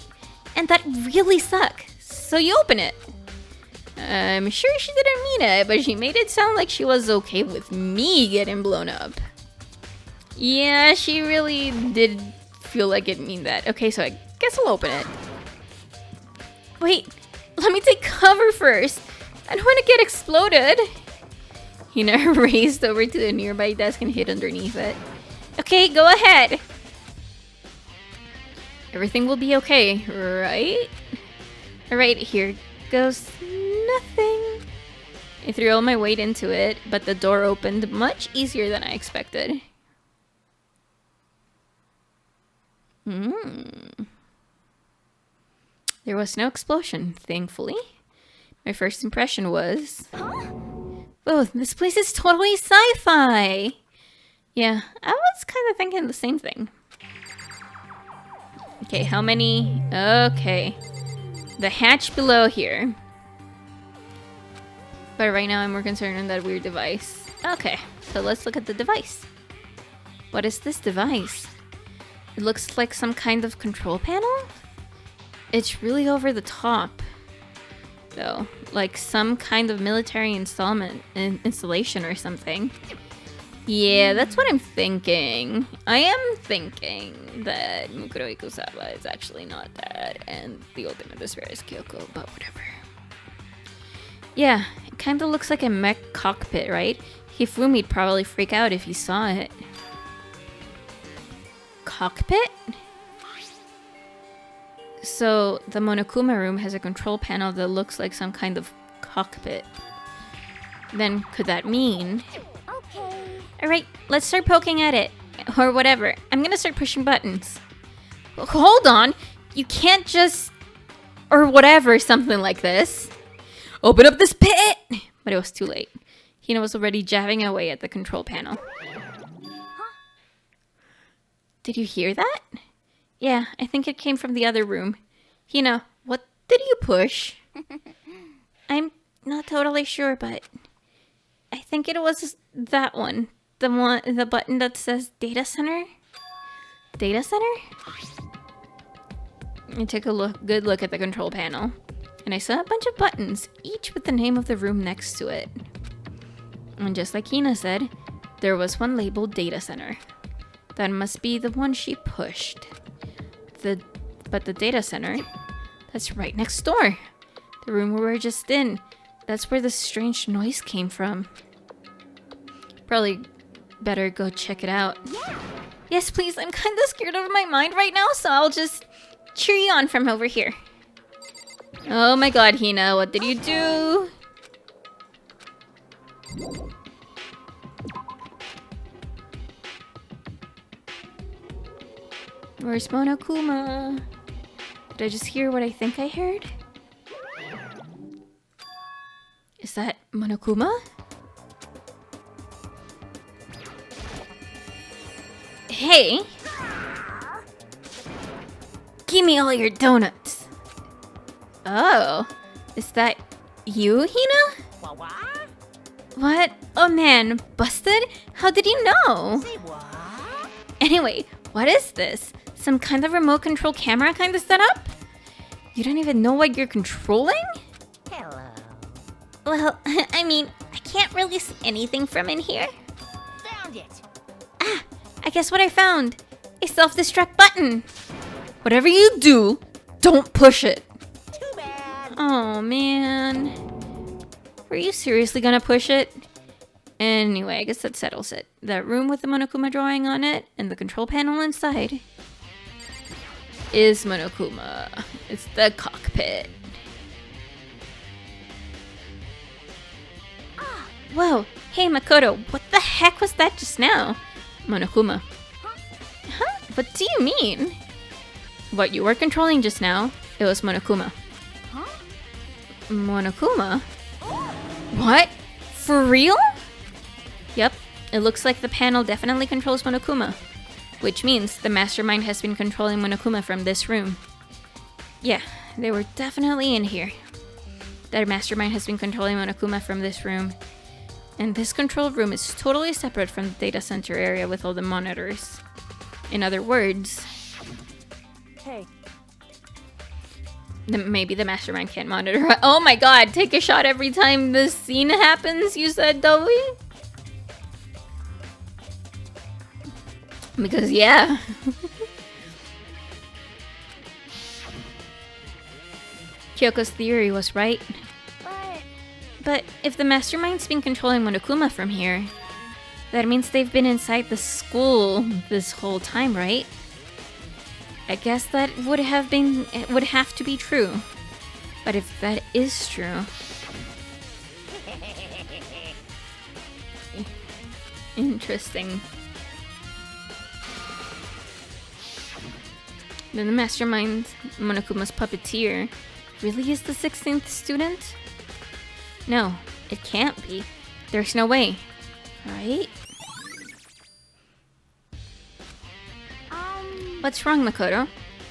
And that really suck. So you open it. I'm sure she didn't mean it, but she made it sound like she was okay with me getting blown up. Yeah, she really did feel like it mean that. Okay, so I guess I'll open it. Wait, let me take cover first. I don't want to get exploded. Hina raced over to the nearby desk and hid underneath it. Okay, go ahead. Everything will be okay, right? Alright, here goes nothing. I threw all my weight into it, but the door opened much easier than I expected. There was no explosion, thankfully. My first impression was... Oh, this place is totally sci-fi! Yeah, I was kind of thinking the same thing. Okay, how many? Okay. The hatch below here. But right now I'm more concerned on that weird device. Okay, so let's look at the device. What is this device? It looks like some kind of control panel? It's really over the top, though. Like some kind of military installation or something. Yeah, that's what I'm thinking. I am thinking that Mukuro Ikusawa is actually not that, and the ultimate despair is Kyoko, but whatever. Yeah, it kind of looks like a mech cockpit, right? Hifumi'd probably freak out if he saw it. Cockpit? So, the Monokuma room has a control panel that looks like some kind of cockpit. Then, could that mean... Okay. Alright, let's start poking at it. Or whatever. I'm gonna start pushing buttons. Hold on! You can't just... Or whatever, something like this. Open up this pit! But it was too late. Hina was already jabbing away at the control panel. Huh? Did you hear that? Yeah, I think it came from the other room. Hina, what did you push? I'm not totally sure, but I think it was that one. The button that says data center? Data center? I took a good look at the control panel, and I saw a bunch of buttons, each with the name of the room next to it. And just like Hina said, there was one labeled data center. That must be the one she pushed. But the data center, that's right next door. The room we were just in. That's where the strange noise came from. Probably better go check it out. Yeah. Yes, please. I'm kind of scared out of my mind right now, so I'll just cheer you on from over here. Oh my god, Hina, what did you do? Where's Monokuma? Did I just hear what I think I heard? Is that Monokuma? Hey! Give me all your donuts! Oh, is that you, Hina? What? Oh man, busted? How did you know? Anyway, what is this? Some kind of remote control camera kind of setup? You don't even know what you're controlling? Hello. Well, I mean, I can't really see anything from in here. Found it. Ah, I guess what I found. A self-destruct button. Whatever you do, don't push it. Too bad. Oh man. Were you seriously gonna push it? Anyway, I guess that settles it. That room with the Monokuma drawing on it and the control panel inside is Monokuma. It's the cockpit. Whoa, hey Makoto, what the heck was that just now? Monokuma. Huh? What do you mean? What you were controlling just now, it was Monokuma. Huh? Monokuma? What? For real? Yep, it looks like the panel definitely controls Monokuma. Which means the mastermind has been controlling Monokuma from this room. Yeah, they were definitely in here. That mastermind has been controlling Monokuma from this room. And this control room is totally separate from the data center area with all the monitors. In other words, Hey, maybe the mastermind can't monitor. Oh my god, take a shot every time this scene happens, you said, Dolly? Because, yeah. Kyoko's theory was right. But if the mastermind's been controlling Monokuma from here, that means they've been inside the school this whole time, right? I guess that would have to be true. But if that is true... Interesting. Then the mastermind, Monokuma's puppeteer, really is the 16th student? No, it can't be. There's no way. Right? What's wrong, Makoto?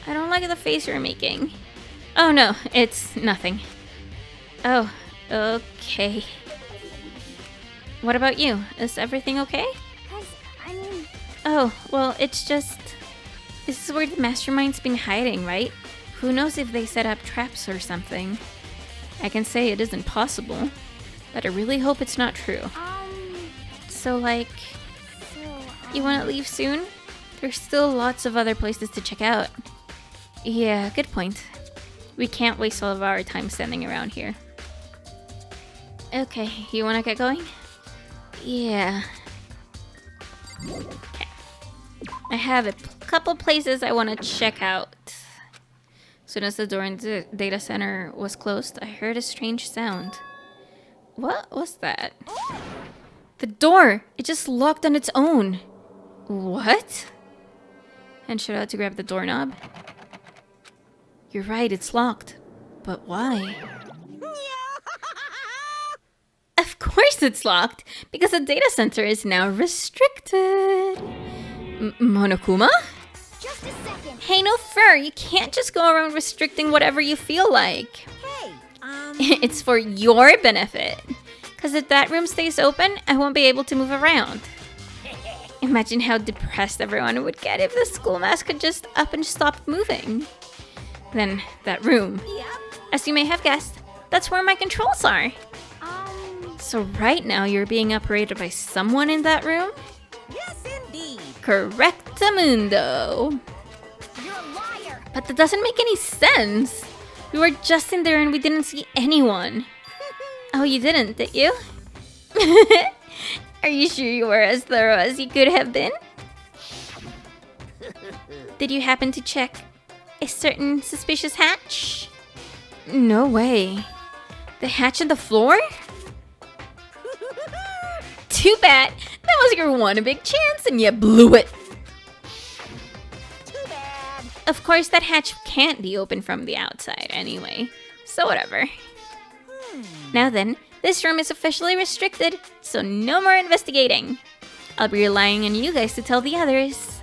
I don't like the face you're making. Oh no, it's nothing. Oh, okay. What about you? Is everything okay? Oh, well, it's just... This is where the mastermind's been hiding, right? Who knows if they set up traps or something? I can say it isn't possible, but I really hope it's not true. So, like, you want to leave soon? There's still lots of other places to check out. Yeah, good point. We can't waste all of our time standing around here. Okay, you want to get going? Yeah. Okay. I have a couple places I want to check out. Soon as the door in the data center was closed, I heard a strange sound. What was that? The door! It just locked on its own. What? And should I to grab the doorknob? You're right, it's locked. But why? Of course it's locked! Because the data center is now restricted! Monokuma? Just a second. Hey, no fur! You can't just go around restricting whatever you feel like. Hey, It's for your benefit. Because if that room stays open, I won't be able to move around. Imagine how depressed everyone would get if the school mask could just up and stop moving. Then, that room. Yep. As you may have guessed, that's where my controls are. So right now, you're being operated by someone in that room? Yes, indeed. Correctamundo. You're a liar. But that doesn't make any sense. We were just in there and we didn't see anyone. Oh, you didn't, did you? Are you sure you were as thorough as you could have been? Did you happen to check a certain suspicious hatch? No way. The hatch on the floor? Too bad. That was your one big chance and you blew it. Too bad. Of course, that hatch can't be open from the outside anyway. So whatever. Now then, this room is officially restricted, so no more investigating. I'll be relying on you guys to tell the others.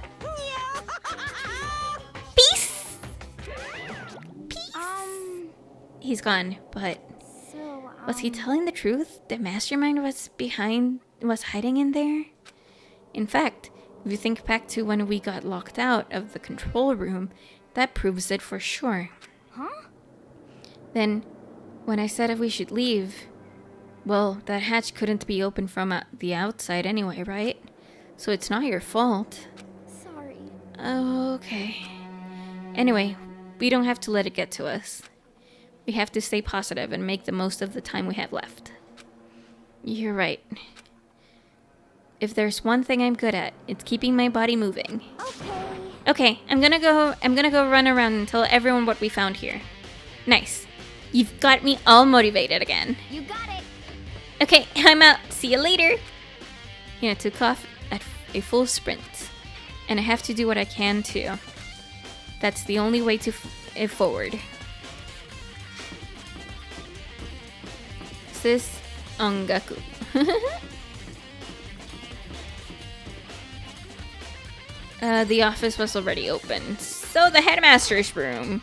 Peace! He's gone, but So, was he telling the truth? The mastermind was hiding in there? In fact, if you think back to when we got locked out of the control room, that proves it for sure. Huh? Then, when I said if we should leave, well, that hatch couldn't be opened from the outside anyway, right? So it's not your fault. Sorry. Okay. Anyway, we don't have to let it get to us. We have to stay positive and make the most of the time we have left. You're right. If there's one thing I'm good at, it's keeping my body moving. Okay. Okay, I'm gonna go run around and tell everyone what we found here. Nice. You've got me all motivated again. You got it. Okay, I'm out. See you later. Hina took off at a full sprint. And I have to do what I can too. That's the only way to forward. Sis Ongaku. The office was already open. So the headmaster's room.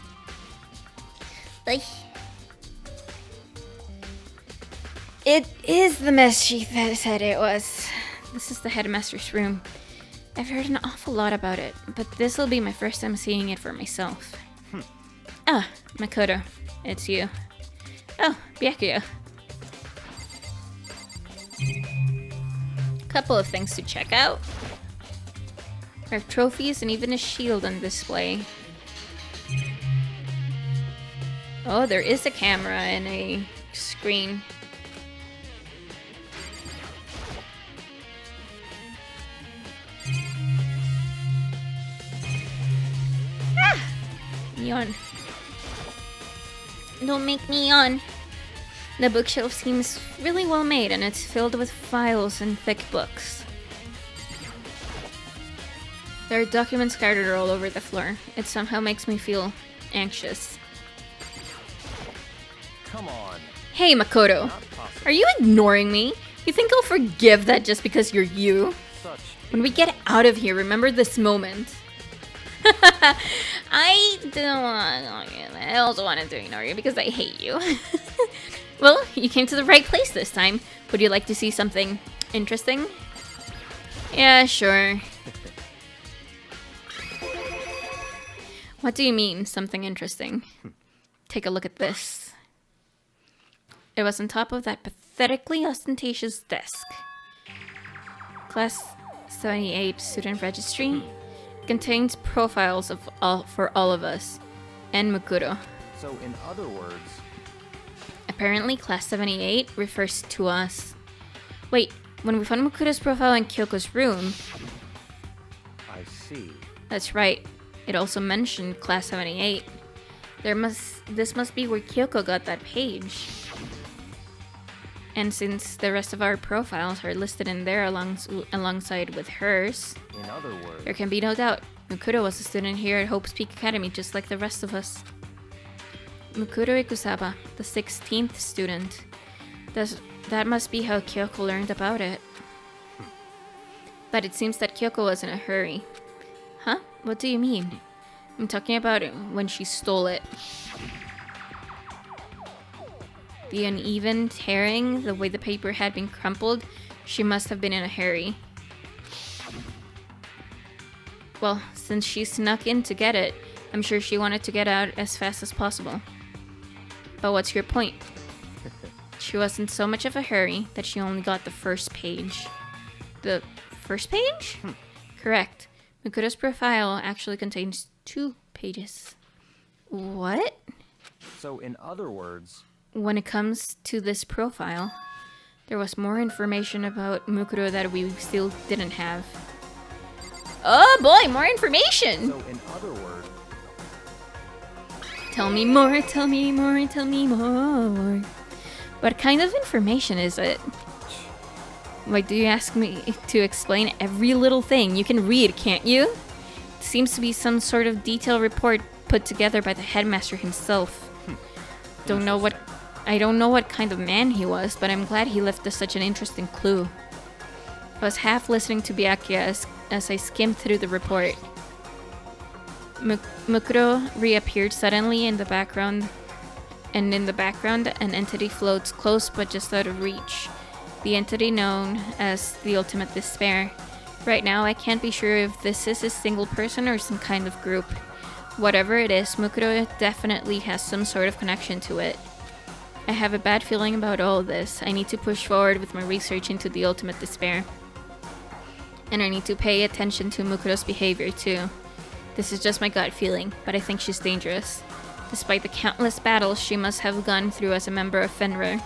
It is the mess she said it was. This is the headmaster's room. I've heard an awful lot about it, but this will be my first time seeing it for myself. Ah, Makoto. It's you. Oh, Byakuya. Couple of things to check out. There are trophies and even a shield on display. Oh, there is a camera and a screen. Ah! Yawn. Don't make me yawn. The bookshelf seems really well made and it's filled with files and thick books. There are documents scattered all over the floor. It somehow makes me feel anxious. Come on. Hey, Makoto. Not possible. Are you ignoring me? You think I'll forgive that just because you're you? Such. When we get out of here, remember this moment. I don't want to. I also wanted to ignore you because I hate you. Well, you came to the right place this time. Would you like to see something interesting? Yeah, sure. What do you mean, something interesting? Take a look at this. It was on top of that pathetically ostentatious desk. Class 78 student registry contains profiles of for all of us and Mukuro. So, in other words, Apparently, Class 78 refers to us. Wait, when we found Mukuro's profile in Kyoko's room, I see. that's right, it also mentioned Class 78. This must be where Kyoko got that page. And since the rest of our profiles are listed in there alongside with hers, In other words, there can be no doubt. Mukuro was a student here at Hope's Peak Academy just like the rest of us. Mukuro Ikusaba, the 16th student. That must be how Kyoko learned about it. But it seems that Kyoko was in a hurry. Huh? What do you mean? I'm talking about when she stole it. The uneven tearing, the way the paper had been crumpled, she must have been in a hurry. Well, since she snuck in to get it, I'm sure she wanted to get out as fast as possible. But what's your point? She was in so much of a hurry that she only got the first page. The first page? Correct. Mukuro's profile actually contains 2 pages. What? so in other words, When it comes to this profile, there was more information about Mukuro that we still didn't have. Oh boy, more information! so in other words, Tell me more, tell me more, tell me more. What kind of information is it? Wait, do you ask me to explain every little thing? You can read, can't you? It seems to be some sort of detailed report put together by the headmaster himself. I don't know what kind of man he was, but I'm glad he left us such an interesting clue. I was half listening to Byakuya as I skimmed through the report. Mukuro reappeared suddenly in the background, and in the background, an entity floats close but just out of reach. The entity known as the Ultimate Despair. Right now, I can't be sure if this is a single person or some kind of group. Whatever it is, Mukuro definitely has some sort of connection to it. I have a bad feeling about all of this. I need to push forward with my research into the Ultimate Despair. And I need to pay attention to Mukuro's behavior too. This is just my gut feeling, but I think she's dangerous. Despite the countless battles she must have gone through as a member of Fenrir,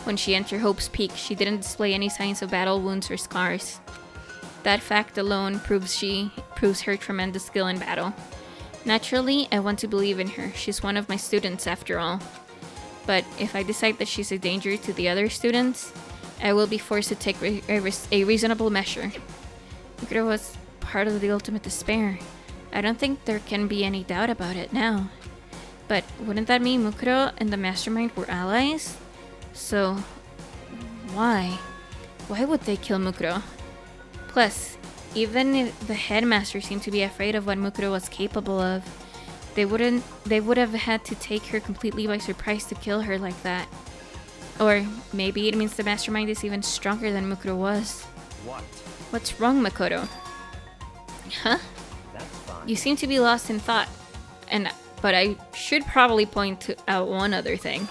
when she entered Hope's Peak, she didn't display any signs of battle wounds or scars. That fact alone proves her tremendous skill in battle. Naturally, I want to believe in her. She's one of my students after all. But if I decide that she's a danger to the other students, I will be forced to take a reasonable measure. Mukuro was part of the Ultimate Despair. I don't think there can be any doubt about it now. But wouldn't that mean Mukuro and the Mastermind were allies? So, why? Why would they kill Mukuro? Plus, even if the headmaster seemed to be afraid of what Mukuro was capable of, they would have had to take her completely by surprise to kill her like that. Or maybe it means the Mastermind is even stronger than Mukuro was. what? What's wrong, Makoto? Huh? That's fine. You seem to be lost in thought. But I should probably point out one other thing.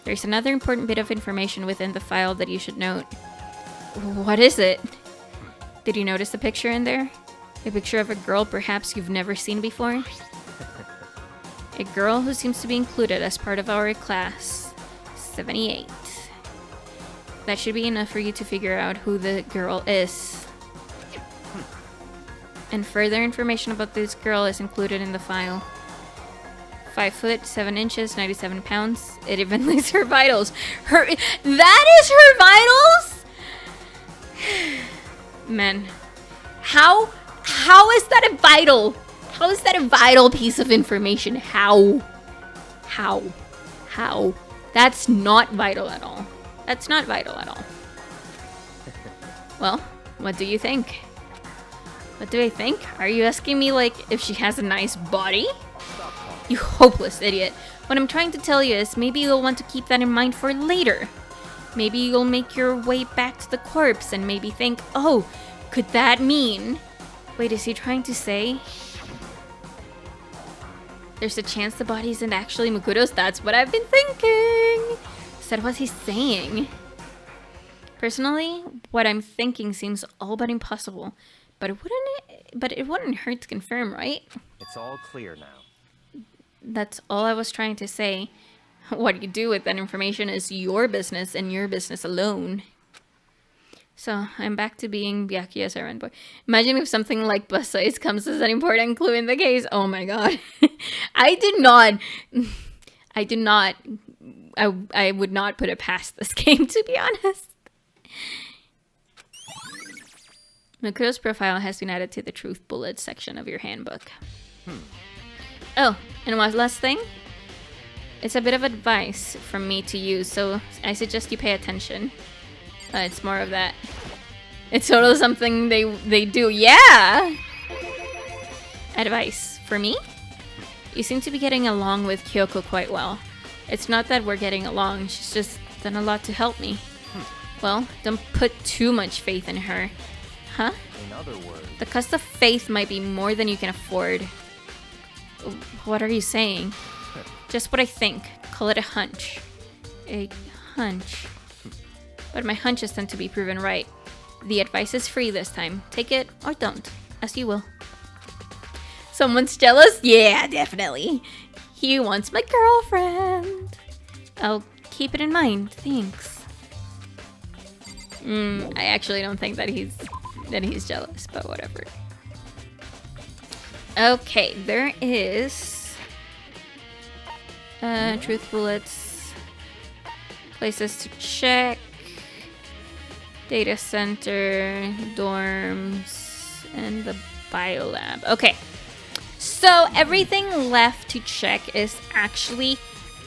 There's another important bit of information within the file that you should note. What is it? Did you notice the picture in there? A picture of a girl perhaps you've never seen before? A girl who seems to be included as part of our class 78. That should be enough for you to figure out who the girl is. And further information about this girl is included in the file. 5 foot, 7 inches, 97 pounds. It even lists her vitals. That is her vitals? Man. How is that a vital? How is that a vital piece of information? How? That's not vital at all. That's not vital at all. Well, what do you think? What do I think? Are you asking me, like, if she has a nice body? You hopeless idiot. What I'm trying to tell you is maybe you'll want to keep that in mind for later. Maybe you'll make your way back to the corpse and maybe think, oh, could that mean... Wait, is he trying to say... There's a chance the body isn't actually Makoto's. That's what I've been thinking. Said what's he saying? Personally, what I'm thinking seems all but impossible. But it wouldn't hurt to confirm, right? It's all clear now. That's all I was trying to say. What you do with that information is your business and your business alone. So, I'm back to being Byakuya's errand boy. Imagine if something like bus size comes as an important clue in the case. Oh my god. I would not put it past this game, to be honest. Makoto's profile has been added to the Truth Bullets section of your handbook. Oh, and one last thing. It's a bit of advice from me to you, so I suggest you pay attention. It's more of that. It's totally something they do. Yeah! Advice. For me? You seem to be getting along with Kyoko quite well. It's not that we're getting along, she's just done a lot to help me. Well, don't put too much faith in her. Huh? In other words... The cost of faith might be more than you can afford. What are you saying? Just what I think. Call it a hunch. A hunch. But my hunches tend to be proven right. The advice is free this time. Take it or don't, as you will. Someone's jealous? Yeah, definitely. He wants my girlfriend. I'll keep it in mind. Thanks. I actually don't think that he's jealous, but whatever. Okay, there is Truth Bullets, places to check, data center, dorms, and the biolab. Okay, so everything left to check is actually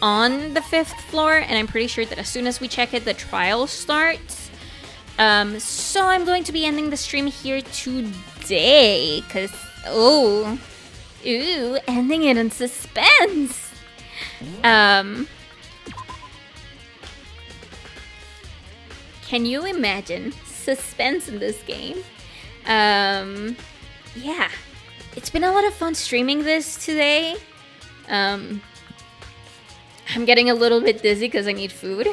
on the 5th floor, and I'm pretty sure that as soon as we check it, the trial starts. So I'm going to be ending the stream here today, because, ending it in suspense. Can you imagine suspense in this game? Yeah, it's been a lot of fun streaming this today. I'm getting a little bit dizzy because I need food.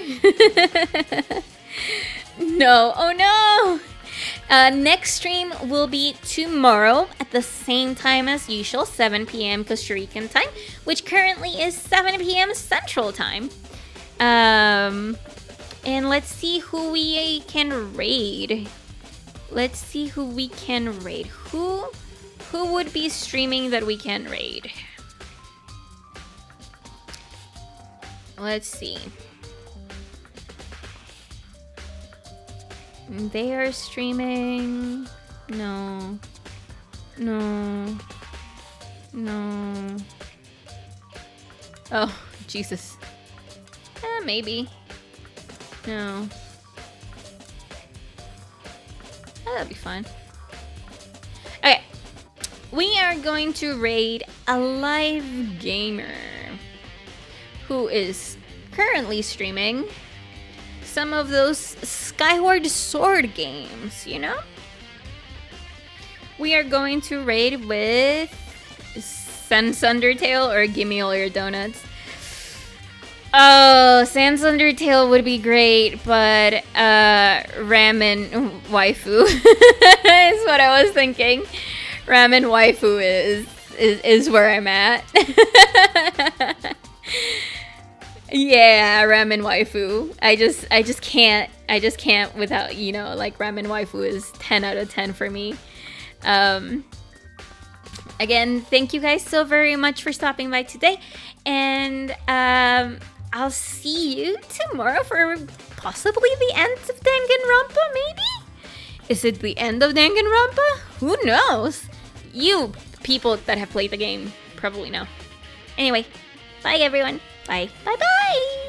No, oh no! Next stream will be tomorrow at the same time as usual, 7 p.m. Costa Rican time, which currently is 7 p.m. Central time. And let's see who we can raid. Who would be streaming that we can raid? Let's see. They are streaming. No. Oh, Jesus. Maybe. No. Oh, that'd be fun. Okay. We are going to raid a live gamer who is currently streaming some of those Skyward Sword games, you know? We are going to raid with Sans Undertale or Gimme All Your Donuts. Oh, Sans Undertale would be great, but Ramen Waifu is what I was thinking. Ramen Waifu is where I'm at. Yeah, Ramen Waifu. I just can't without, you know, like Ramen Waifu is 10 out of 10 for me. Again, thank you guys so very much for stopping by today, and I'll see you tomorrow for possibly the end of Danganronpa, maybe? Is it the end of Danganronpa? Who knows? You people that have played the game probably know. Anyway, bye everyone. Bye. Bye-bye.